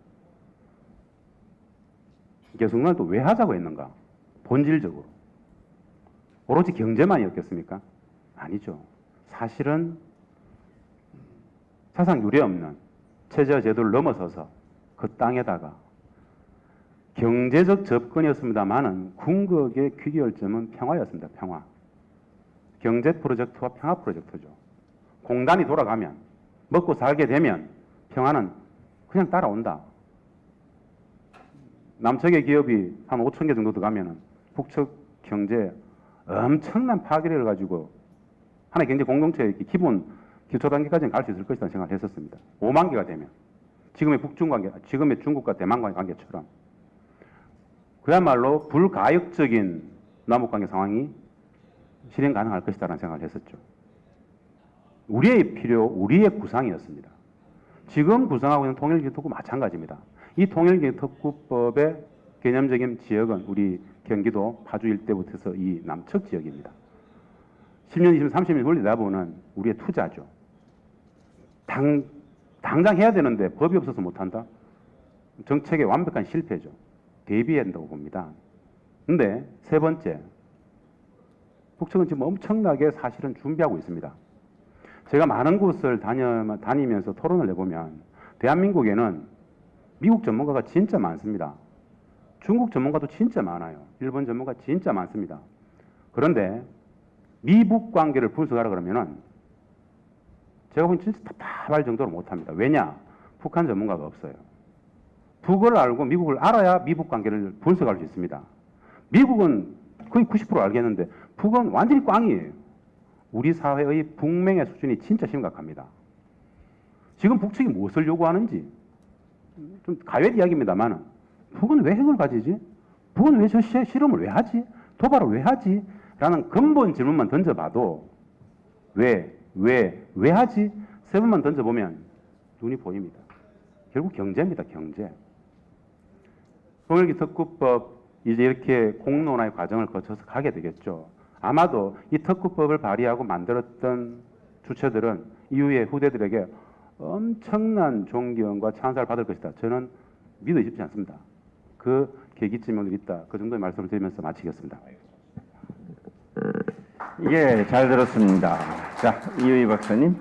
개성공단을 또 왜 하자고 했는가? 본질적으로. 오로지 경제만이었겠습니까? 아니죠. 사실은 사상 유례 없는 체제와 제도를 넘어서서 그 땅에다가 경제적 접근이었습니다만은 궁극의 귀결점은 평화였습니다. 평화. 경제 프로젝트와 평화 프로젝트죠. 공단이 돌아가면 먹고 살게 되면 평화는 그냥 따라온다. 남측의 기업이 한 5천 개 정도 들어가면은 북측 경제 엄청난 파괴를 가지고 하나의 경제 공동체의 기본 기초 단계까지는 갈 수 있을 것이라는 생각을 했었습니다. 5만 개가 되면 지금의 북중 관계, 지금의 중국과 대만 관계처럼 그야말로 불가역적인 남북 관계 상황이 실현 가능할 것이다라는 생각을 했었죠. 우리의 필요, 우리의 구상이었습니다. 지금 구상하고 있는 통일기특구 마찬가지입니다. 이 통일기특구법의 개념적인 지역은 우리 경기도 파주 일대부터 해서 이 남측 지역입니다. 10년, 20년, 30년 걸리다 보면 우리의 투자죠. 당장 해야 되는데 법이 없어서 못한다? 정책의 완벽한 실패죠. 대비해야 한다고 봅니다. 근데 세 번째, 북측은 지금 엄청나게 사실은 준비하고 있습니다. 제가 많은 곳을 다니면서 토론을 해보면 대한민국에는 미국 전문가가 진짜 많습니다. 중국 전문가도 진짜 많아요. 일본 전문가 진짜 많습니다. 그런데 미북 관계를 분석하라 그러면은 제가 보기엔 진짜 답답할 정도로 못합니다. 왜냐? 북한 전문가가 없어요. 북을 알고 미국을 알아야 미북 관계를 분석할 수 있습니다. 미국은 거의 90% 알겠는데 북은 완전히 꽝이에요. 우리 사회의 북맹의 수준이 진짜 심각합니다. 지금 북측이 무엇을 요구하는지 좀 가외 이야기입니다만 북은 왜 핵을 가지지? 북은 왜 저 실험을 왜 하지? 도발을 왜 하지? 라는 근본 질문만 던져봐도 왜 하지? 세 번만 던져보면 눈이 보입니다. 결국 경제입니다. 경제. 통일기특구법 이제 이렇게 공론화의 과정을 거쳐서 가게 되겠죠. 아마도 이 특구법을 발의하고 만들었던 주체들은 이후에 후대들에게 엄청난 존경과 찬사를 받을 것이다. 저는 믿어 싶지 않습니다. 그 계기점이 있다. 그 정도의 말씀을 드리면서 마치겠습니다. 예, 잘 들었습니다. 자, 이효희 박사님.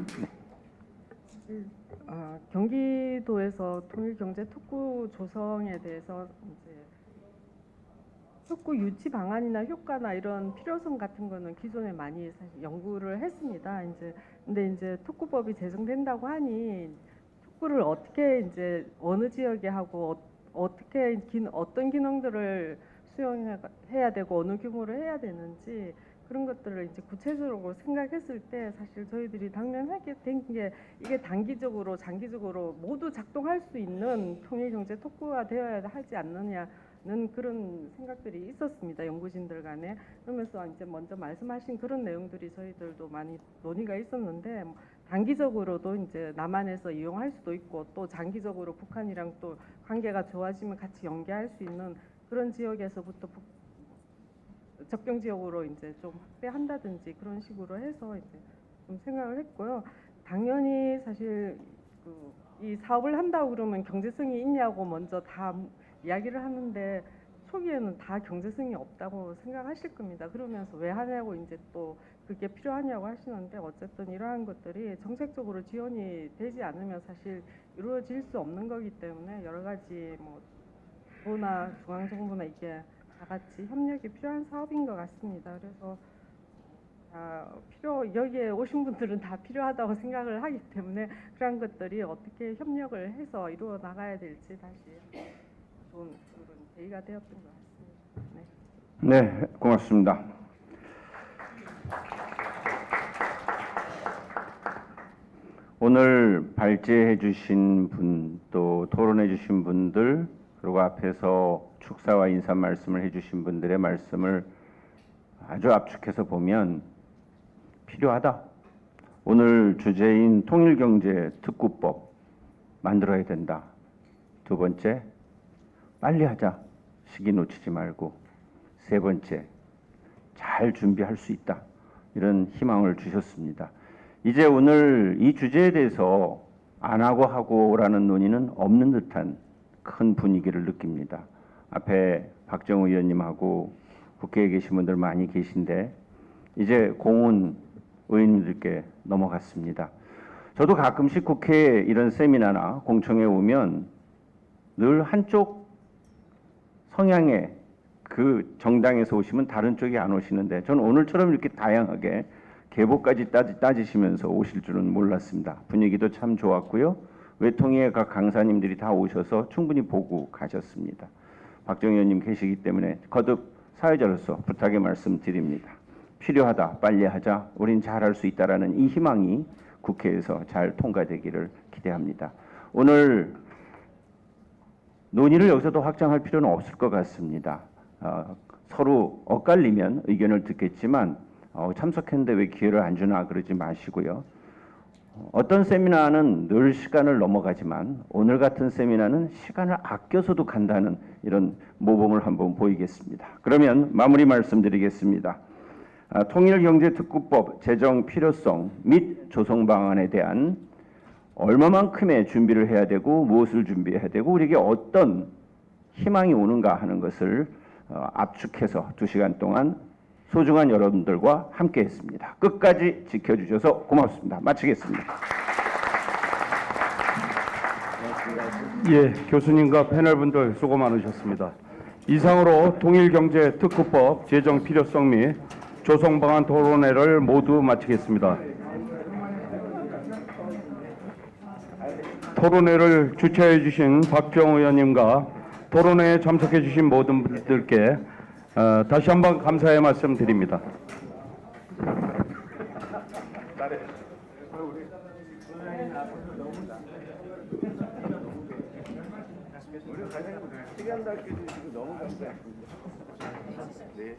경기도에서 통일경제특구 조성에 대해서 이제 특구 유치 방안이나 효과나 이런 필요성 같은 거는 기존에 많이 사실 연구를 했습니다. 근데 이제 특구법이 제정된다고 하니 특구를 어떻게 이제 어느 지역에 하고 어떻게 어떤 기능들을 수용해야 되고 어느 규모로 해야 되는지 그런 것들을 이제 구체적으로 생각했을 때 사실 저희들이 당면하게 된 게 이게 단기적으로 장기적으로 모두 작동할 수 있는 통일경제 특구가 되어야 하지 않느냐는 그런 생각들이 있었습니다. 연구진들 간에. 그러면서 이제 먼저 말씀하신 그런 내용들이 저희들도 많이 논의가 있었는데 단기적으로도 이제 남한에서 이용할 수도 있고 또 장기적으로 북한이랑 또 관계가 좋아지면 같이 연계할 수 있는 그런 지역에서부터 접경 지역으로 이제 좀 확대한다든지 그런 식으로 해서 이제 좀 생각을 했고요. 당연히 사실 이 사업을 한다고 그러면 경제성이 있냐고 먼저 다 이야기를 하는데 초기에는 다 경제성이 없다고 생각하실 겁니다. 그러면서 왜 하냐고 이제 또 그게 필요하냐고 하시는데 어쨌든 이러한 것들이 정책적으로 지원이 되지 않으면 사실 이루어질 수 없는 거기 때문에 여러 가지 뭐 도나 중앙정부나 이게 다 같이 협력이 필요한 사업인 것 같습니다. 그래서 여기에 오신 분들은 다 필요하다고 생각을 하기 때문에 그런 것들이 어떻게 협력을 해서 이루어 나가야 될지 다시 좋은 그런 계기가 되었던 것 같습니다. 네, 고맙습니다. 오늘 발제해 주신 분, 또 토론해 주신 분들, 그리고 앞에서 축사와 인사 말씀을 해주신 분들의 말씀을 아주 압축해서 보면 필요하다. 오늘 주제인 통일경제특구법 만들어야 된다. 두 번째, 빨리 하자. 시기 놓치지 말고. 세 번째, 잘 준비할 수 있다. 이런 희망을 주셨습니다. 이제 오늘 이 주제에 대해서 안 하고 하고라는 논의는 없는 듯한 큰 분위기를 느낍니다. 앞에 박정우 의원님하고 국회에 계신 분들 많이 계신데 이제 공은 의원님들께 넘어갔습니다. 저도 가끔씩 국회에 이런 세미나나 공청회에 오면 늘 한쪽 성향의 그 정당에서 오시면 다른 쪽이 안 오시는데 저는 오늘처럼 이렇게 다양하게 계보까지 따지시면서 오실 줄은 몰랐습니다. 분위기도 참 좋았고요. 외통위의 각 강사님들이 다 오셔서 충분히 보고 가셨습니다. 박정희 의원님 계시기 때문에 거듭 사회자로서 부탁의 말씀 드립니다. 필요하다, 빨리 하자, 우린 잘할 수 있다라는 이 희망이 국회에서 잘 통과되기를 기대합니다. 오늘 논의를 여기서 더 확장할 필요는 없을 것 같습니다. 서로 엇갈리면 의견을 듣겠지만 참석했는데 왜 기회를 안 주나 그러지 마시고요. 어떤 세미나는 늘 시간을 넘어가지만 오늘 같은 세미나는 시간을 아껴서도 간다는 이런 모범을 한번 보이겠습니다. 그러면 마무리 말씀드리겠습니다. 통일경제특구법 제정 필요성 및 조성 방안에 대한 얼마만큼의 준비를 해야 되고 무엇을 준비해야 되고 우리에게 어떤 희망이 오는가 하는 것을 압축해서 2시간 동안 소중한 여러분들과 함께 했습니다. 끝까지 지켜주셔서 고맙습니다. 마치겠습니다. 예, 교수님과 패널분들 수고 많으셨습니다. 이상으로 통일경제특구법 제정 필요성 및 조성 방안 토론회를 모두 마치겠습니다. 토론회를 주최해 주신 박정우 의원님과 토론회에 참석해 주신 모든 분들께 다시 한번 감사의 말씀 드립니다. 시간 닿게 주시고 너무 감사합니다. 네.